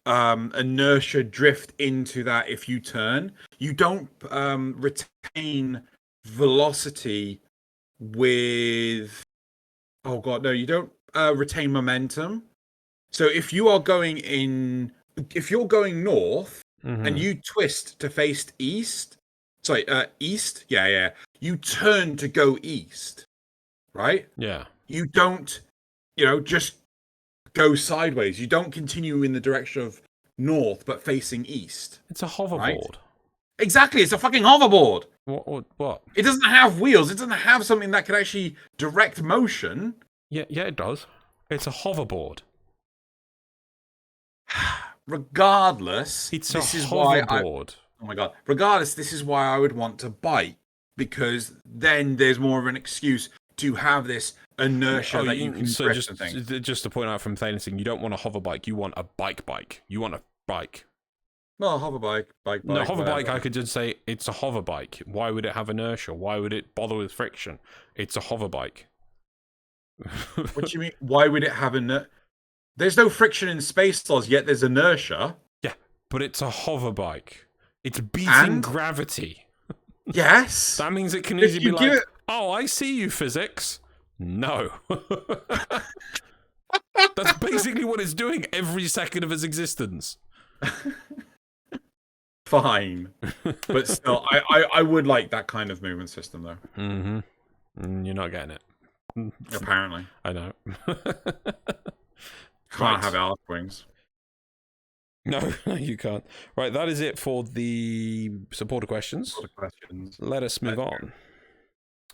inertia drift into that if you turn. You don't retain velocity with... Oh god, no, you don't retain momentum. So if you're going north and you twist to face east, east, yeah, you turn to go east, right? Yeah. You don't, just go sideways. You don't continue in the direction of north, but facing east. It's a hoverboard. Right? Exactly, it's a fucking hoverboard. What? It doesn't have wheels. It doesn't have something that can actually direct motion. Yeah, it does. It's a hoverboard. Regardless, it's a hoverboard. Oh my god. Regardless, this is why I would want to bike, because then there's more of an excuse to have this inertia that you can drift and things. Just to point out from Thalian, you don't want a hover bike, you want a bike. You want a bike. Well, hover bike, No, hover whatever. bike, I could just say it's a hover bike. Why would it have inertia? Why would it bother with friction? It's a hover bike. What do you mean? Why would it have inertia? There's no friction in SpaceLOZ, yet there's inertia. Yeah, but it's a hover bike. It's beating gravity. Yes. That means it can easily be like, oh, I see you, physics. No. That's basically what it's doing every second of its existence. Fine. But still, I would like that kind of movement system, though. Mm-hmm. You're not getting it. Apparently. I know. Can't have Alpha Wings. No, you can't. Right, that is it for the supporter questions. Let us move on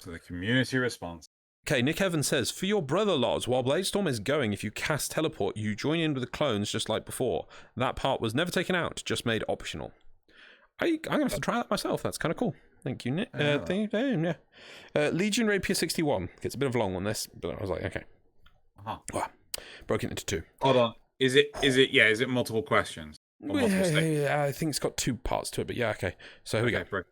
to the community response. Okay, Nick Evans says, for your brother LOZ, while Bladestorm is going, if you cast teleport, you join in with the clones just like before. That part was never taken out, just made optional. I'm going to have to try that myself. That's kind of cool. Thank you, Nick. Legion Rapier 61. It's a bit of a long one, this, but I was like, okay. Well, broke it into two. Hold on. Is it multiple questions? Yeah, I think it's got two parts to it, but yeah, okay. So here we go. Right.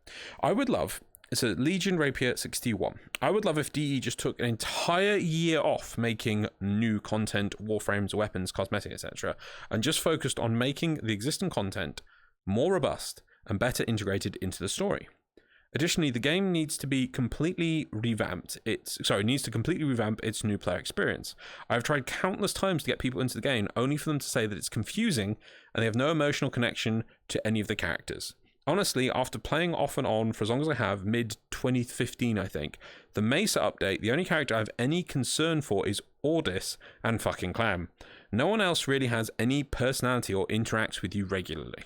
I would love, it's a Legion Rapier 61. I would love if DE just took an entire year off making new content, warframes, weapons, cosmetic, etc., and just focused on making the existing content more robust and better integrated into the story. Additionally, the game needs to be completely revamped. Needs to completely revamp its new player experience. I've tried countless times to get people into the game, only for them to say that it's confusing and they have no emotional connection to any of the characters. Honestly, after playing off and on for as long as I have, mid-2015 I think, the Mesa update, the only character I have any concern for is Ordis and fucking Clam. No one else really has any personality or interacts with you regularly.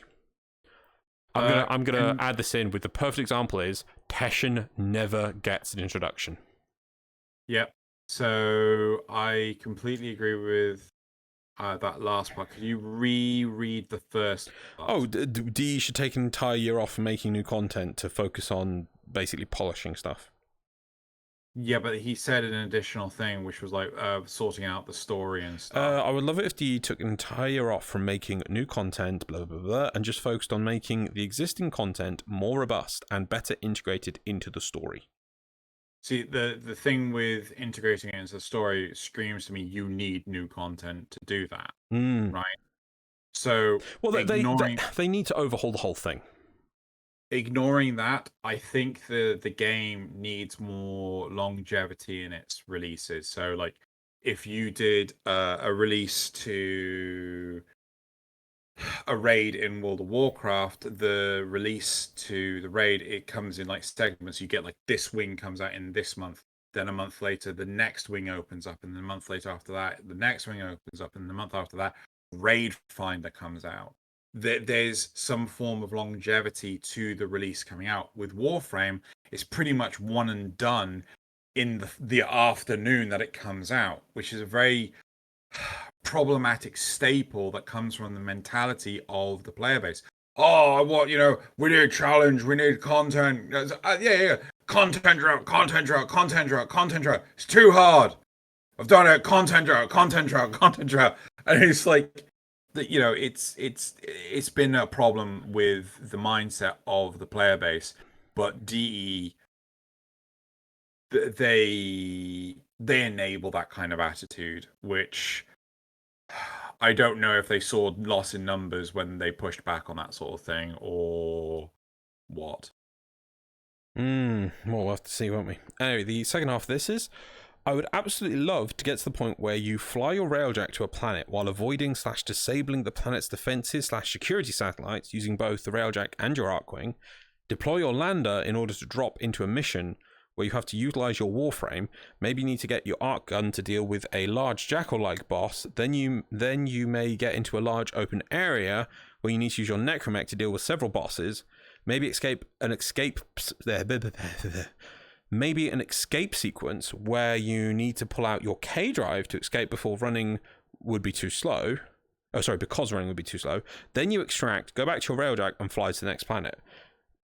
I'm gonna add this in with the perfect example is Teshin never gets an introduction. Yep. So I completely agree with that last part. Could you reread the first part? Oh, D should take an entire year off from making new content to focus on basically polishing stuff. Yeah, but he said an additional thing, which was like sorting out the story and stuff. I would love it if DE took an entire year off from making new content, blah, blah, blah, and just focused on making the existing content more robust and better integrated into the story. See, the thing with integrating it into the story screams to me you need new content to do that, right? So, well, they need to overhaul the whole thing. Ignoring that, I think the game needs more longevity in its releases. So, like, if you did a release to a raid in World of Warcraft, the release to the raid, it comes in like segments. You get like this wing comes out in this month, then a month later, the next wing opens up, and then a month later after that, the next wing opens up, and the month after that, Raid Finder comes out. There's some form of longevity to the release coming out. With Warframe, it's pretty much one and done in the afternoon that it comes out, which is a very problematic staple that comes from the mentality of the player base. Oh, we need challenge, we need content. Yeah. Content drought. It's too hard. I've done it. Content drought. And it's like, it's been a problem with the mindset of the player base, but DE, they enable that kind of attitude, which I don't know if they saw loss in numbers when they pushed back on that sort of thing or what. Well, we'll have to see, won't we? Anyway, the second half of this is, I would absolutely love to get to the point where you fly your railjack to a planet while avoiding/disabling the planet's defenses/security satellites using both the railjack and your Arcwing, deploy your lander in order to drop into a mission where you have to utilize your warframe. Maybe you need to get your arc gun to deal with a large jackal-like boss, then you may get into a large open area where you need to use your necromech to deal with several bosses. Maybe an escape sequence where you need to pull out your K drive to escape before running would be too slow. Because running would be too slow. Then you extract, go back to your railjack, and fly to the next planet.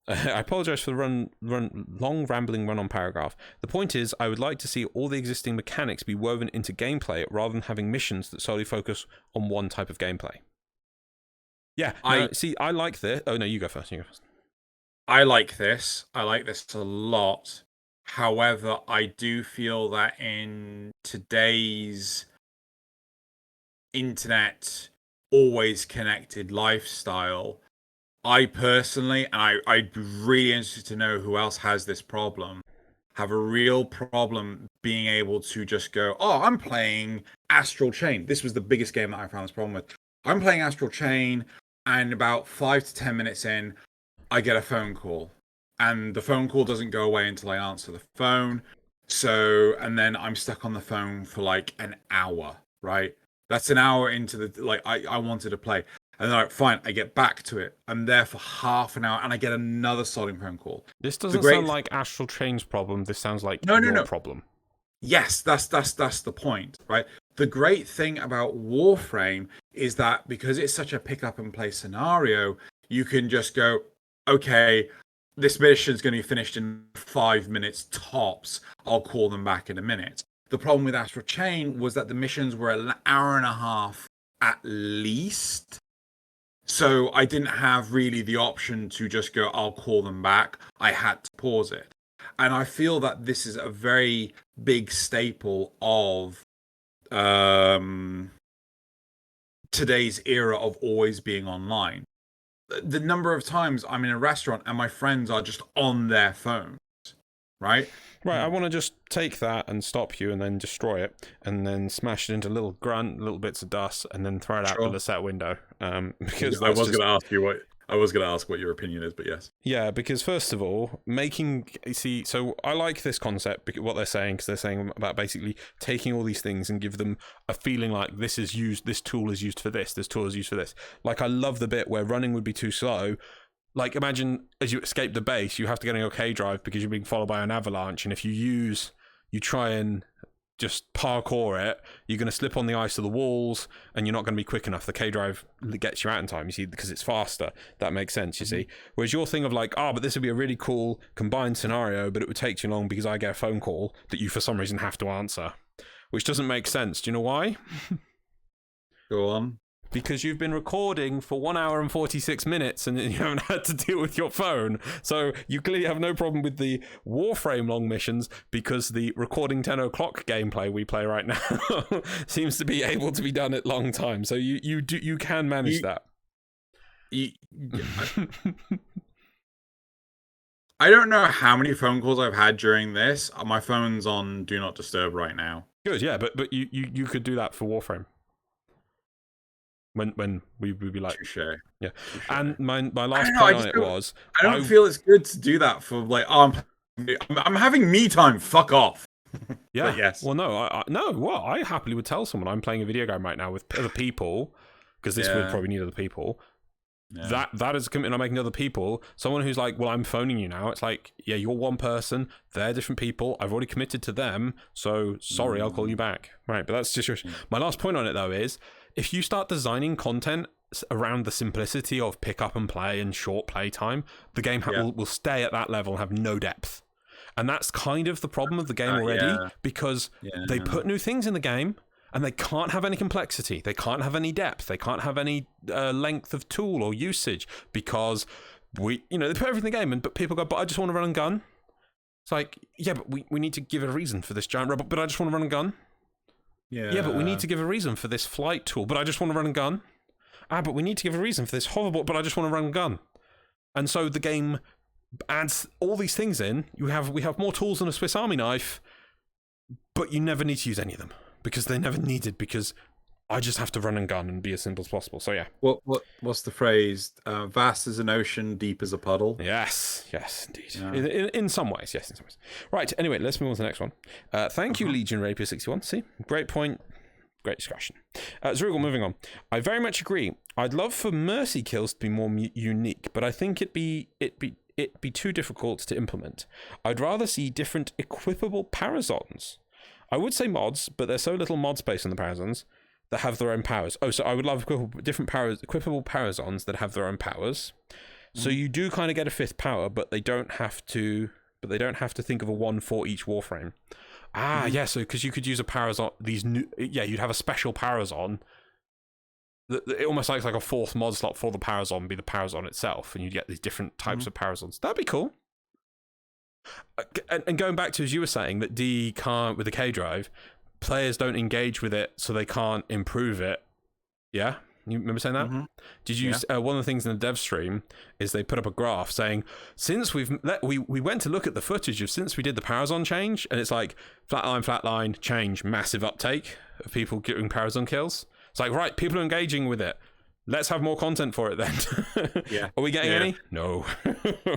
I apologize for the long rambling run-on paragraph. The point is, I would like to see all the existing mechanics be woven into gameplay rather than having missions that solely focus on one type of gameplay. Yeah. No, see, I like this. Oh no, you go first. I like this. I like this a lot. However, I do feel that in today's internet, always connected lifestyle, I personally, and I'd be really interested to know who else has this problem, have a real problem being able to just go, oh, I'm playing Astral Chain. This was the biggest game that I found this problem with. I'm playing Astral Chain, and about 5 to 10 minutes in, I get a phone call. And the phone call doesn't go away until I answer the phone. So, and then I'm stuck on the phone for like an hour, right? That's an hour into the, like, I wanted to play. And then, like, fine, I get back to it. I'm there for half an hour, and I get another sodding phone call. This doesn't sound like Astral Chain's problem. This sounds like your problem. Yes, that's the point, right? The great thing about Warframe is that because it's such a pick up and play scenario, you can just go, okay, this mission's going to be finished in 5 minutes tops. I'll call them back in a minute. The problem with Astral Chain was that the missions were an hour and a half at least. So I didn't have really the option to just go, I'll call them back. I had to pause it. And I feel that this is a very big staple of today's era of always being online. The number of times I'm in a restaurant and my friends are just on their phones, right? Right, I want to just take that and stop you and then destroy it and then smash it into little bits of dust and then throw it out the set window. Because I was going to ask you what your opinion is, but yes. Yeah, because first of all, so I like this concept, what they're saying, because they're saying about basically taking all these things and give them a feeling like this tool is used for this tool is used for this. Like, I love the bit where running would be too slow. Like, imagine as you escape the base, you have to get on your K drive because you're being followed by an avalanche. And if you try and just parkour it, you're going to slip on the ice of the walls and you're not going to be quick enough. The K drive gets you out in time, you see, because it's faster. That makes sense, you see. Whereas your thing of like, but this would be a really cool combined scenario, but it would take too long because I get a phone call that you for some reason have to answer, which doesn't make sense. Do you know why? Go on. Because you've been recording for 1 hour and 46 minutes and you haven't had to deal with your phone. So you clearly have no problem with the Warframe long missions because the recording Tenno Clock gameplay we play right now seems to be able to be done at long time. So you can manage that. I don't know how many phone calls I've had during this. My phone's on Do Not Disturb right now. Good, yeah, but you could do that for Warframe. When we would be like, Touché. Yeah. Touché. And my last point on it was, I don't feel it's good to do that for like, I'm having me time. Fuck off. Yeah. But yes. Well, no, I happily would tell someone I'm playing a video game right now with other people, because this would probably need other people. Yeah. That is a commitment I'm making to other people. Someone who's like, well, I'm phoning you now. It's like, yeah, you're one person. They're different people. I've already committed to them. So sorry, I'll call you back. Right. But that's just my last point on it, though, is if you start designing content around the simplicity of pick up and play and short play time, the game will stay at that level and have no depth. And that's kind of the problem of the game already, because they put new things in the game and they can't have any complexity. They can't have any depth. They can't have any length of tool or usage, because they put everything in the game, but people go, but I just want to run and gun. It's like, yeah, but we need to give it a reason for this giant robot, but I just want to run and gun. Yeah, but we need to give a reason for this flight tool, but I just want to run and gun. But we need to give a reason for this hoverboard, but I just want to run and gun. And so the game adds all these things in. We have more tools than a Swiss Army knife, but you never need to use any of them because they're never needed, because I just have to run and gun and be as simple as possible. So yeah. What's the phrase? Vast as an ocean, deep as a puddle. Yes, indeed. Yeah. In some ways, yes, in some ways. Right. Anyway, let's move on to the next one. Thank you, Legion Rapier 61. See, great point. Great discussion. Zerugel, moving on. I very much agree. I'd love for mercy kills to be more unique, but I think it'd be too difficult to implement. I'd rather see different equipable parazons. I would say mods, but there's so little mod space on the parazons that have their own powers. Oh, so I would love different equipable parazons that have their own powers. So you do kind of get a fifth power, but they don't have to think of a one for each Warframe. Yeah, so because you could use a parazon, you'd have a special parazon it almost like a fourth mod slot for the Parazon be the Parazon itself, and you get these different types of Parazons. That'd be cool. And going back to, as you were saying, that D can't, with the K drive, players don't engage with it, so they can't improve it. Yeah? You remember saying that? Did you? One of the things in the dev stream is they put up a graph saying, since we went to look at the footage of since we did the Parazon change, and it's like flatline, change, massive uptake of people getting Parazon kills. It's like, right, people are engaging with it. Let's have more content for it then. Yeah. Are we getting any? No.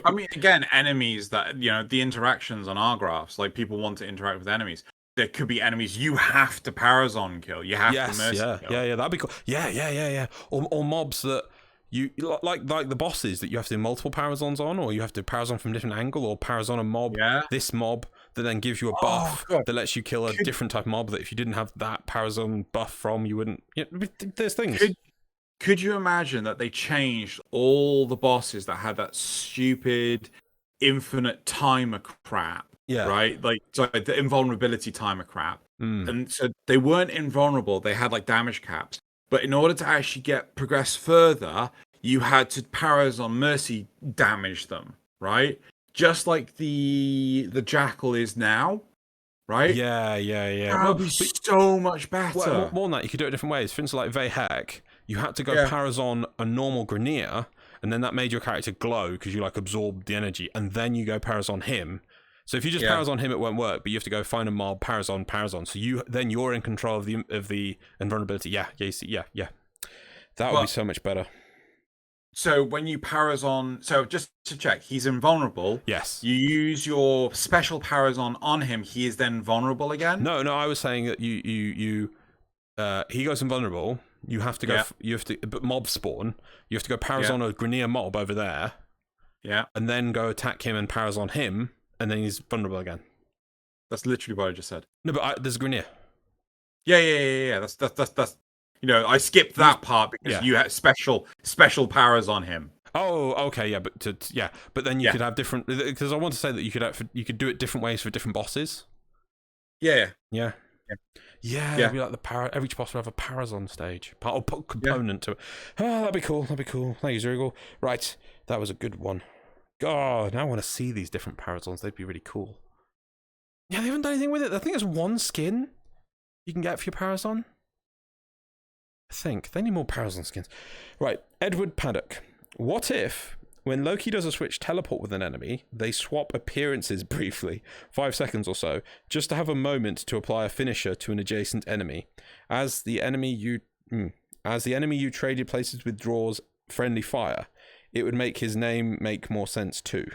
I mean, again, enemies that, the interactions on our graphs, like people want to interact with enemies. There could be enemies you have to Parazon kill. You have to Mercy kill. Yeah, that'd be cool. Yeah. Or mobs that you like the bosses that you have to do multiple Parazons on, or you have to Parazon from a different angle, or Parazon a mob. Yeah. This mob that then gives you a buff that lets you kill a different type of mob that if you didn't have that Parazon buff from, you wouldn't. Yeah, there's things. Could you imagine that they changed all the bosses that had that stupid infinite timer crap? Yeah. Right? Like, sorry, the invulnerability timer crap. And so they weren't invulnerable. They had like damage caps. But in order to actually progress further, you had to Parazon Mercy damage them, right? Just like the Jackal is now. Right? Yeah. That would be so much better. Well, more than that, you could do it different ways. For instance, like Vehek, you had to go Parazon a normal Grineer, and then that made your character glow because you like absorbed the energy, and then you go Parazon him. So if you just Parazon him, it won't work. But you have to go find a mob, Parazon. So you're in control of the invulnerability. Yeah. That would be so much better. So when you Parazon, so just to check, he's invulnerable. Yes. You use your special Parazon on him. He is then vulnerable again. No. I was saying that he goes invulnerable. You have to go. But mob spawn. You have to go Parazon a Grineer mob over there. Yeah. And then go attack him and Parazon him, and then he's vulnerable again. That's literally what I just said. No, but there's a Grineer. Yeah. That's. I skipped that part because you had special powers on him. Oh, okay, yeah, but then you could have different, because I want to say that you could do it different ways for different bosses. Yeah. It'd be like every boss would have a Parazon stage, or component to it. Oh, that'd be cool. Thank you, Zurigal. Right, that was a good one. God, now I want to see these different Parazons. They'd be really cool. Yeah, they haven't done anything with it. I think there's one skin you can get for your Parazon. I think. They need more Parazon skins. Right, Edward Paddock. What if, when Loki does a switch teleport with an enemy, they swap appearances briefly, 5 seconds or so, just to have a moment to apply a finisher to an adjacent enemy? As the enemy you traded places withdraws friendly fire, it would make his name make more sense too.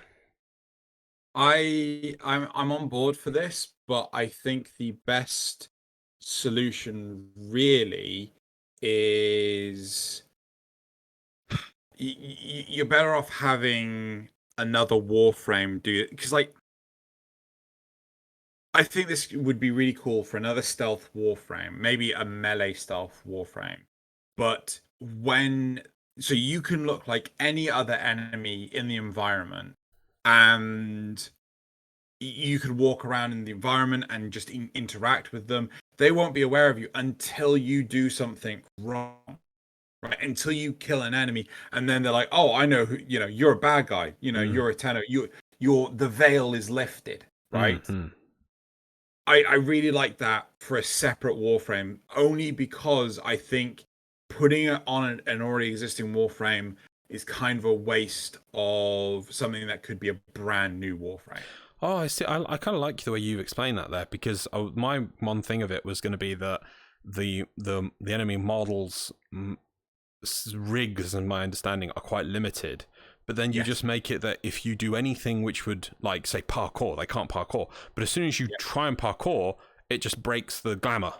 I'm on board for this, but I think the best solution really is you're better off having another Warframe do it, because like I think this would be really cool for another stealth Warframe, maybe a melee stealth Warframe, but so you can look like any other enemy in the environment, and you could walk around in the environment and just interact with them. They won't be aware of you until you do something wrong, right? Until you kill an enemy, and then they're like, "Oh, I know who. You're a bad guy. You're a Tenno. The veil is lifted, right?" Mm-hmm. I really like that for a separate Warframe, only because I think putting it on an already existing Warframe is kind of a waste of something that could be a brand new Warframe. Oh, I see. I kind of like the way you've explained that there, because my one thing of it was going to be that the enemy models rigs, and my understanding, are quite limited. But then you just make it that if you do anything which would, like, say, parkour, they can't parkour. But as soon as you try and parkour, it just breaks the glamour.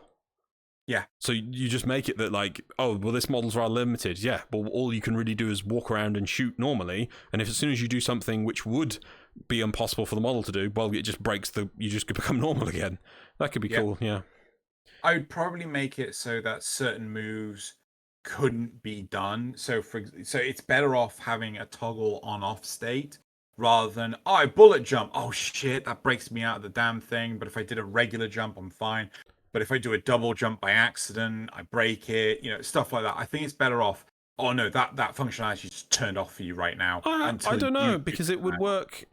Yeah. So you just make it that, like, oh, well, this model's rather limited. Yeah, well, all you can really do is walk around and shoot normally. And if as soon as you do something which would be impossible for the model to do, well, it just breaks you just could become normal again. That could be cool, yeah. I would probably make it so that certain moves couldn't be done. So it's better off having a toggle on-off state rather than, I bullet jump. Oh, shit, that breaks me out of the damn thing. But if I did a regular jump, I'm fine. but if I do a double jump by accident, I break it, stuff like that. I think it's better off. Oh no, that functionality is turned off for you right now. I don't know, because it would work.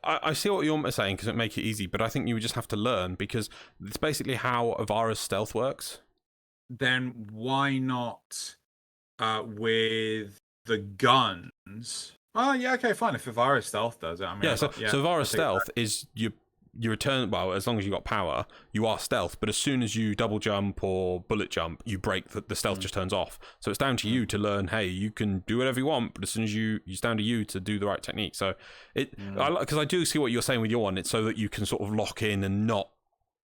I see what you're saying, because it would make it easy, but I think you would just have to learn, because it's basically how Avara's stealth works. Then why not with the guns? Oh yeah, okay, fine. If Avara's stealth does it, I mean, so Avara's stealth is you return, well, as long as you got power, you are stealth, but as soon as you double jump or bullet jump, you break, the stealth just turns off. So it's down to you to learn, hey, you can do whatever you want, but as soon as it's down to you to do the right technique. So because I do see what you're saying with your one, it's so that you can sort of lock in and not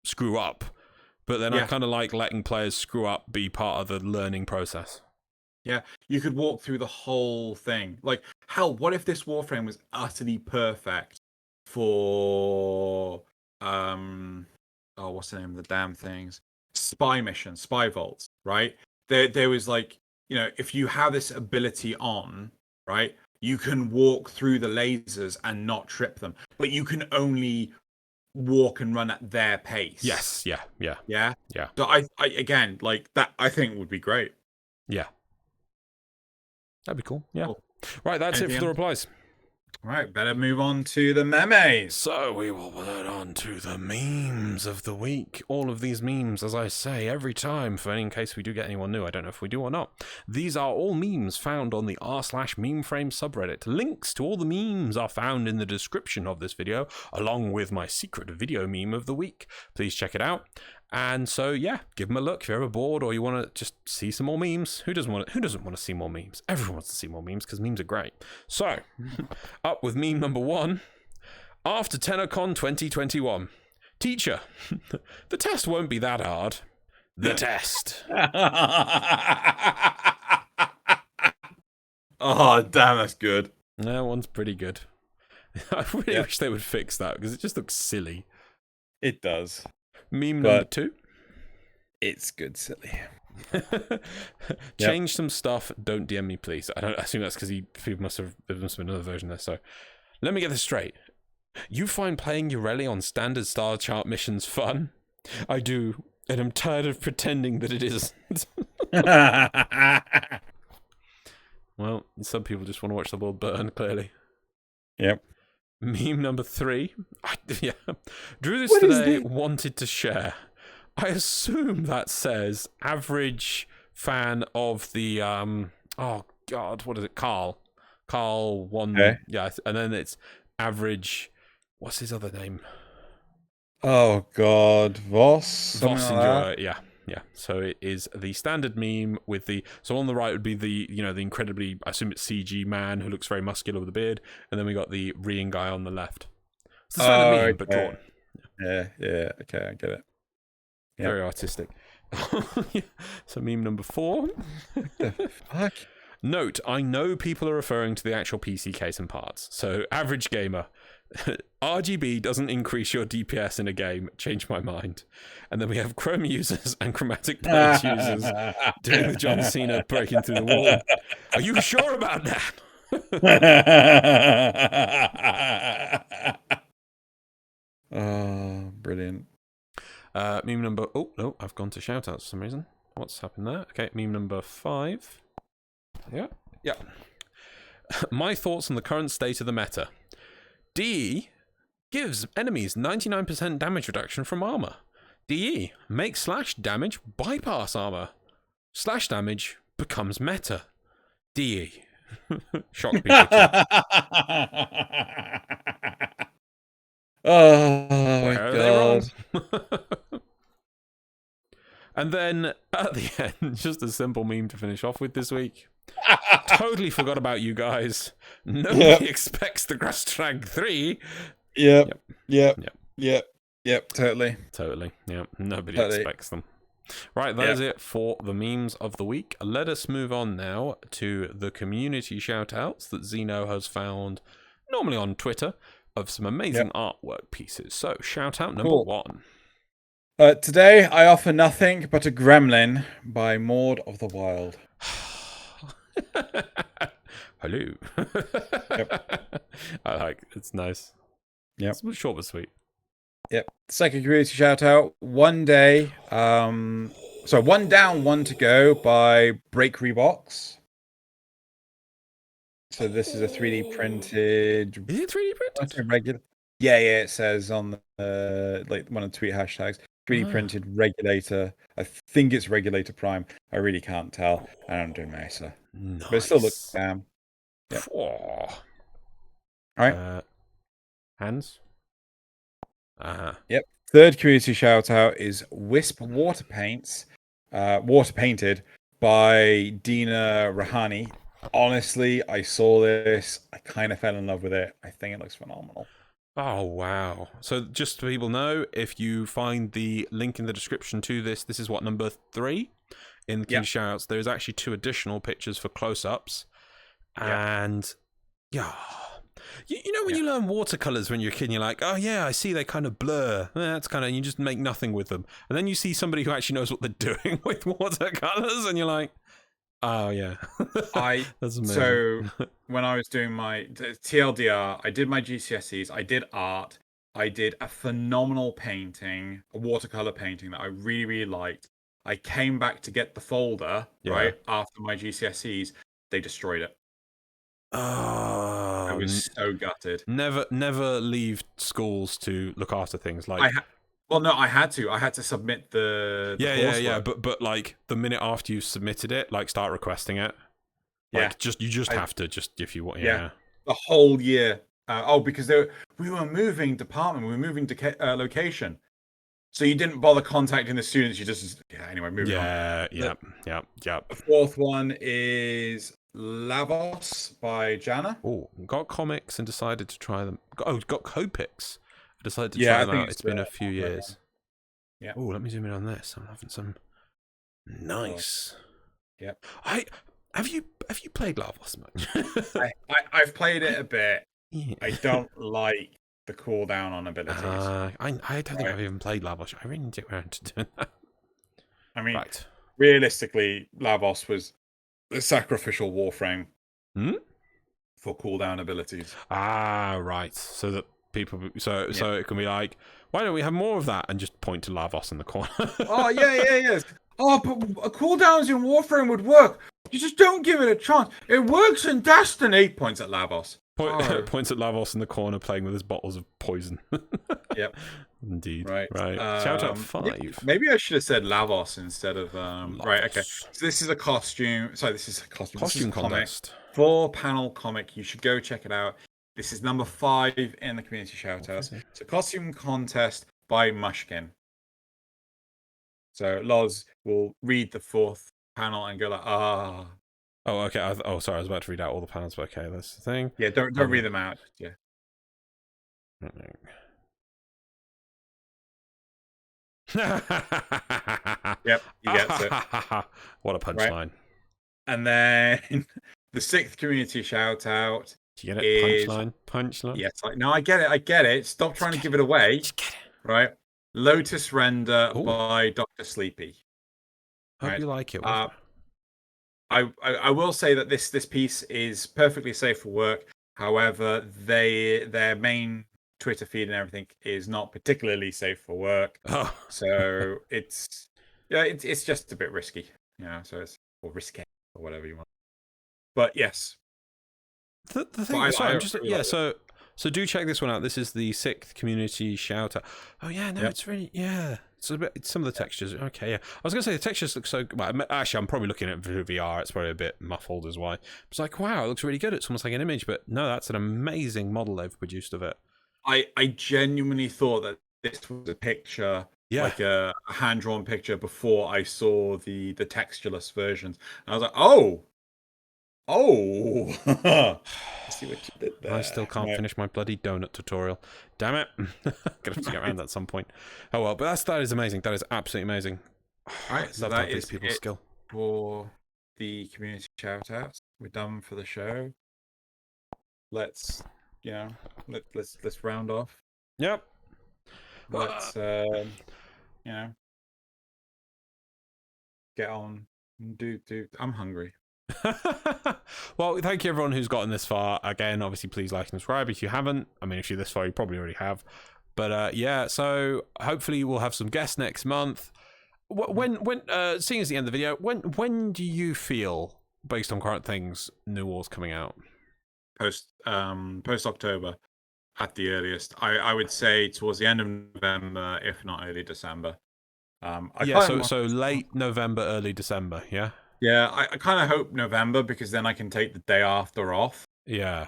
screw up. But then I kind of like letting players screw up be part of the learning process. Yeah, you could walk through the whole thing. Like, hell, what if this Warframe was utterly perfect for what's the name of the damn things? Spy missions, spy vaults, right? There was like, if you have this ability on, right, you can walk through the lasers and not trip them, but you can only walk and run at their pace. Yes, yeah. So I again, like that, I think would be great. Yeah, that'd be cool. Yeah. Cool. Right, that's it for the replies. Right, better move on to the memes. So we will move on to the memes of the week. All of these memes, as I say every time, in case we do get anyone new, I don't know if we do or not. These are all memes found on the r/memeframe subreddit. Links to all the memes are found in the description of this video, along with my secret video meme of the week. Please check it out. And so, yeah, give them a look if you're ever bored or you want to just see some more memes. Who doesn't want to see more memes? Everyone wants to see more memes because memes are great. So, up with meme number 1. After TennoCon 2021. Teacher, the test won't be that hard. The test. Oh, damn, that's good. That one's pretty good. I really wish they would fix that because it just looks silly. It does. Meme number 2. It's good, silly. Change some stuff. Don't DM me, please. I assume that's because there must have been another version there. So let me get this straight. You find playing Ureli on standard star chart missions fun? I do, and I'm tired of pretending that it isn't. Well, some people just want to watch the world burn, clearly. Yep. Meme number 3. Drew this today, wanted to share. I assume that says average fan of the oh god, what is it? Carl 1. Okay. Yeah, and then it's average, what's his other name? Oh god, Voss Enjoy. Yeah. So it is the standard meme with so on the right would be the incredibly, I assume it's CG man who looks very muscular with a beard, and then we got the Rian guy on the left. It's the standard meme, but drawn. Yeah, okay, I get it. Yep. Very artistic. So meme number 4. What the fuck? Note, I know people are referring to the actual PC case and parts. So average gamer, RGB doesn't increase your DPS in a game. Change my mind. And then we have Chrome users and chromatic blades users doing the John Cena breaking through the wall. Are you sure about that? Oh, brilliant. Meme number... Oh, no, I've gone to shoutouts for some reason. What's happened there? Okay, meme number 5. Yeah. My thoughts on the current state of the meta. DE gives enemies 99% damage reduction from armor. DE makes slash damage bypass armor. Slash damage becomes meta. DE. Shock Pikachu. Oh my god. And then at the end, just a simple meme to finish off with this week. Totally forgot about you guys. Nobody expects the Grastrag 3. Yep, totally. Yep, nobody expects them. Right, that is it for the memes of the week. Let us move on now to the community shoutouts that Xeno has found, normally on Twitter, of some amazing artwork pieces. So, shout out number 1. Today, I offer nothing but a gremlin by Maud of the Wild. Hello. Yep. I like it. It's nice. Yep. It's short but sweet. Yep. Second community shout out. One day. One down, one to go by Break Rebox. So this is a 3D printed. Is it 3D printed? Regular. Yeah, it says on the like one of the tweet hashtags. 3D printed regulator. I think it's regulator prime. I really can't tell. I don't do Mesa. Nice. But it still looks damn. Yep. All right. Hands. Yep. Third community shout out is Wisp Water Paints. Water painted by Dina Rahani. Honestly, I saw this. I kind of fell in love with it. I think it looks phenomenal. Oh, wow. So just so people know, if you find the link in the description to this, this is what, number 3 in the community shoutouts. There's actually 2 additional pictures for close-ups. And, you know when you learn watercolors when you're a kid, and you're like, oh, yeah, I see they kind of blur. That's kind of, you just make nothing with them. And then you see somebody who actually knows what they're doing with watercolors, and you're like, oh, yeah. That's amazing. So when I was doing my TLDR, I did my GCSEs, I did art, I did a phenomenal painting, a watercolor painting that I really, really liked. I came back to get the folder, right, after my GCSEs. They destroyed it. Oh, I was so gutted. Never leave schools to look after things like. Well, no, I had to submit the coursework. But like the minute after you submitted it, like start requesting it. Like you just have to if you want. Yeah. The whole year. Because we were moving department, we were moving to location, so you didn't bother contacting the students. You just anyway moving on. Yep. The fourth one is Lavos by Jana. Oh, got comics and decided to try them. Got Copics. Decided to try them out. It's been a few years. Yeah. Oh, let me zoom in on this. I'm having some nice. Yep. Have you played Lavos much? I've played it a bit. Yeah. I don't like the cooldown on abilities. I don't think I've even played Lavos. I really need to get around to doing that. I mean, realistically, Lavos was the sacrificial warframe for cooldown abilities. Right. So that people, so it can be like, why don't we have more of that, and just point to Lavos in the corner. Oh yeah. Oh, but cooldowns in Warframe would work. You just don't give it a chance. It works in Destiny. Points at Lavos. Points at Lavos in the corner, playing with his bottles of poison. Yep. Indeed. Right. Shoutout 5. Maybe I should have said Lavos instead of Right. Okay. So this is a costume. Sorry, this is a costume. Costume contest. 4-panel comic. You should go check it out. This is number 5 in the community shoutouts. It's a costume contest by Mushkin. So Loz will read the 4th panel and go like, ah. Oh, okay. Sorry. I was about to read out all the panels, but okay, that's the thing. Yeah, don't read them out. Yeah. Yep, he gets it. What a punchline. Right. And then the 6th community shout out. Do you get it? Punchline? Yes, no, I get it. Stop trying to give it away. Just get it. Right. Lotus Render by Dr. Sleepy. Hope you like it. I will say that this piece is perfectly safe for work. However, their main Twitter feed and everything is not particularly safe for work. Oh. So it's just a bit risky, so it's risque or whatever you want. But yes, the thing. So do check this one out. This is the 6th community shout out. Oh yeah, no, it's really It's a bit. Some of the textures. Okay, yeah. I was gonna say the textures look so. Well, actually, I'm probably looking at VR. It's probably a bit muffled as why. It's like, wow, it looks really good. It's almost like an image, but no, that's an amazing model they've produced of it. I genuinely thought that this was a picture, like a hand-drawn picture, before I saw the textureless versions. And I was like, oh. I see what you did there. I still can't finish my bloody donut tutorial. Damn it. Gonna have to get around that at some point. Oh well, but that is amazing. That is absolutely amazing. Alright, so that is people's skill. For the community shout-outs. We're done for the show. Let's round off. Yep. Let's get on and do I'm hungry. Well, thank you everyone who's gotten this far. Again, obviously please like and subscribe if you haven't. I mean, if you're this far, you probably already have. But yeah, so hopefully we'll have some guests next month. When seeing as the end of the video, when do you feel, based on current things, New War's coming out? Post October at the earliest. I would say towards the end of November, if not early December. So late November, early December, yeah? Yeah, I kind of hope November, because then I can take the day after off. Yeah.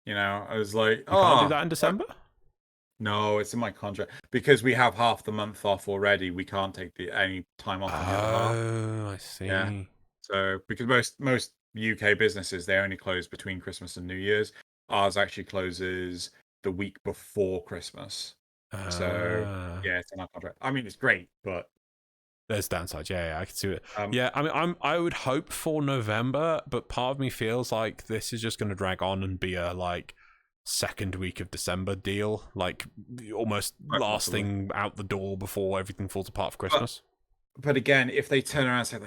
You know, I was like, you can't do that in December? No, it's in my contract. Because we have half the month off already, we can't take any time off in the other half. Oh, I see. Yeah. So, because most UK businesses, they only close between Christmas and New Year's. Ours actually closes the week before Christmas. So, yeah, it's in our contract. I mean, it's great, but there's downsides. Yeah, I can see it. Yeah, I mean, I would hope for November, but part of me feels like this is just going to drag on and be a second week of December deal, almost last thing out the door before everything falls apart for Christmas. But again, if they turn around and say,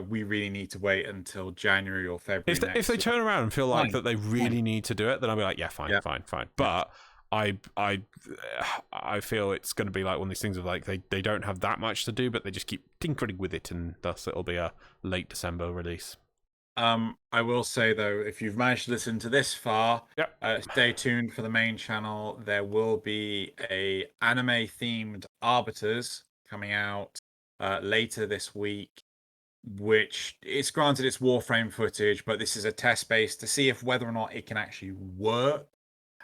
we really need to wait until January or February. If they turn around and feel like that they really need to do it, then I'll be like, yeah, fine. But I feel it's going to be like one of these things of they don't have that much to do, but they just keep tinkering with it, and thus it'll be a late December release. I will say though, if you've managed to listen to this far, stay tuned for the main channel. There will be a anime themed Arbiters coming out later this week, which it's granted it's Warframe footage, but this is a test base to see if whether or not it can actually work,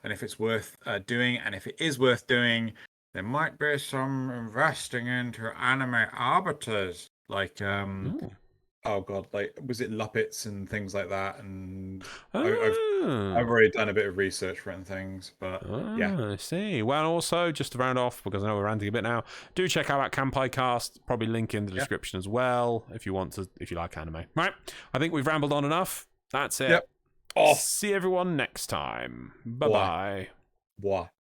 and if it's worth doing. And if it is worth doing, there might be some investing into anime Arbiters, oh god, was it Luppets and things like that? And I've already done a bit of research for it and things, but yeah. I see. Well, also, just to round off, because I know we're ranting a bit now, do check out Kanpai Cast. Probably link in the description as well if you like anime. Right, I think we've rambled on enough. That's it. Yep. See everyone next time. Bye-bye. Bye.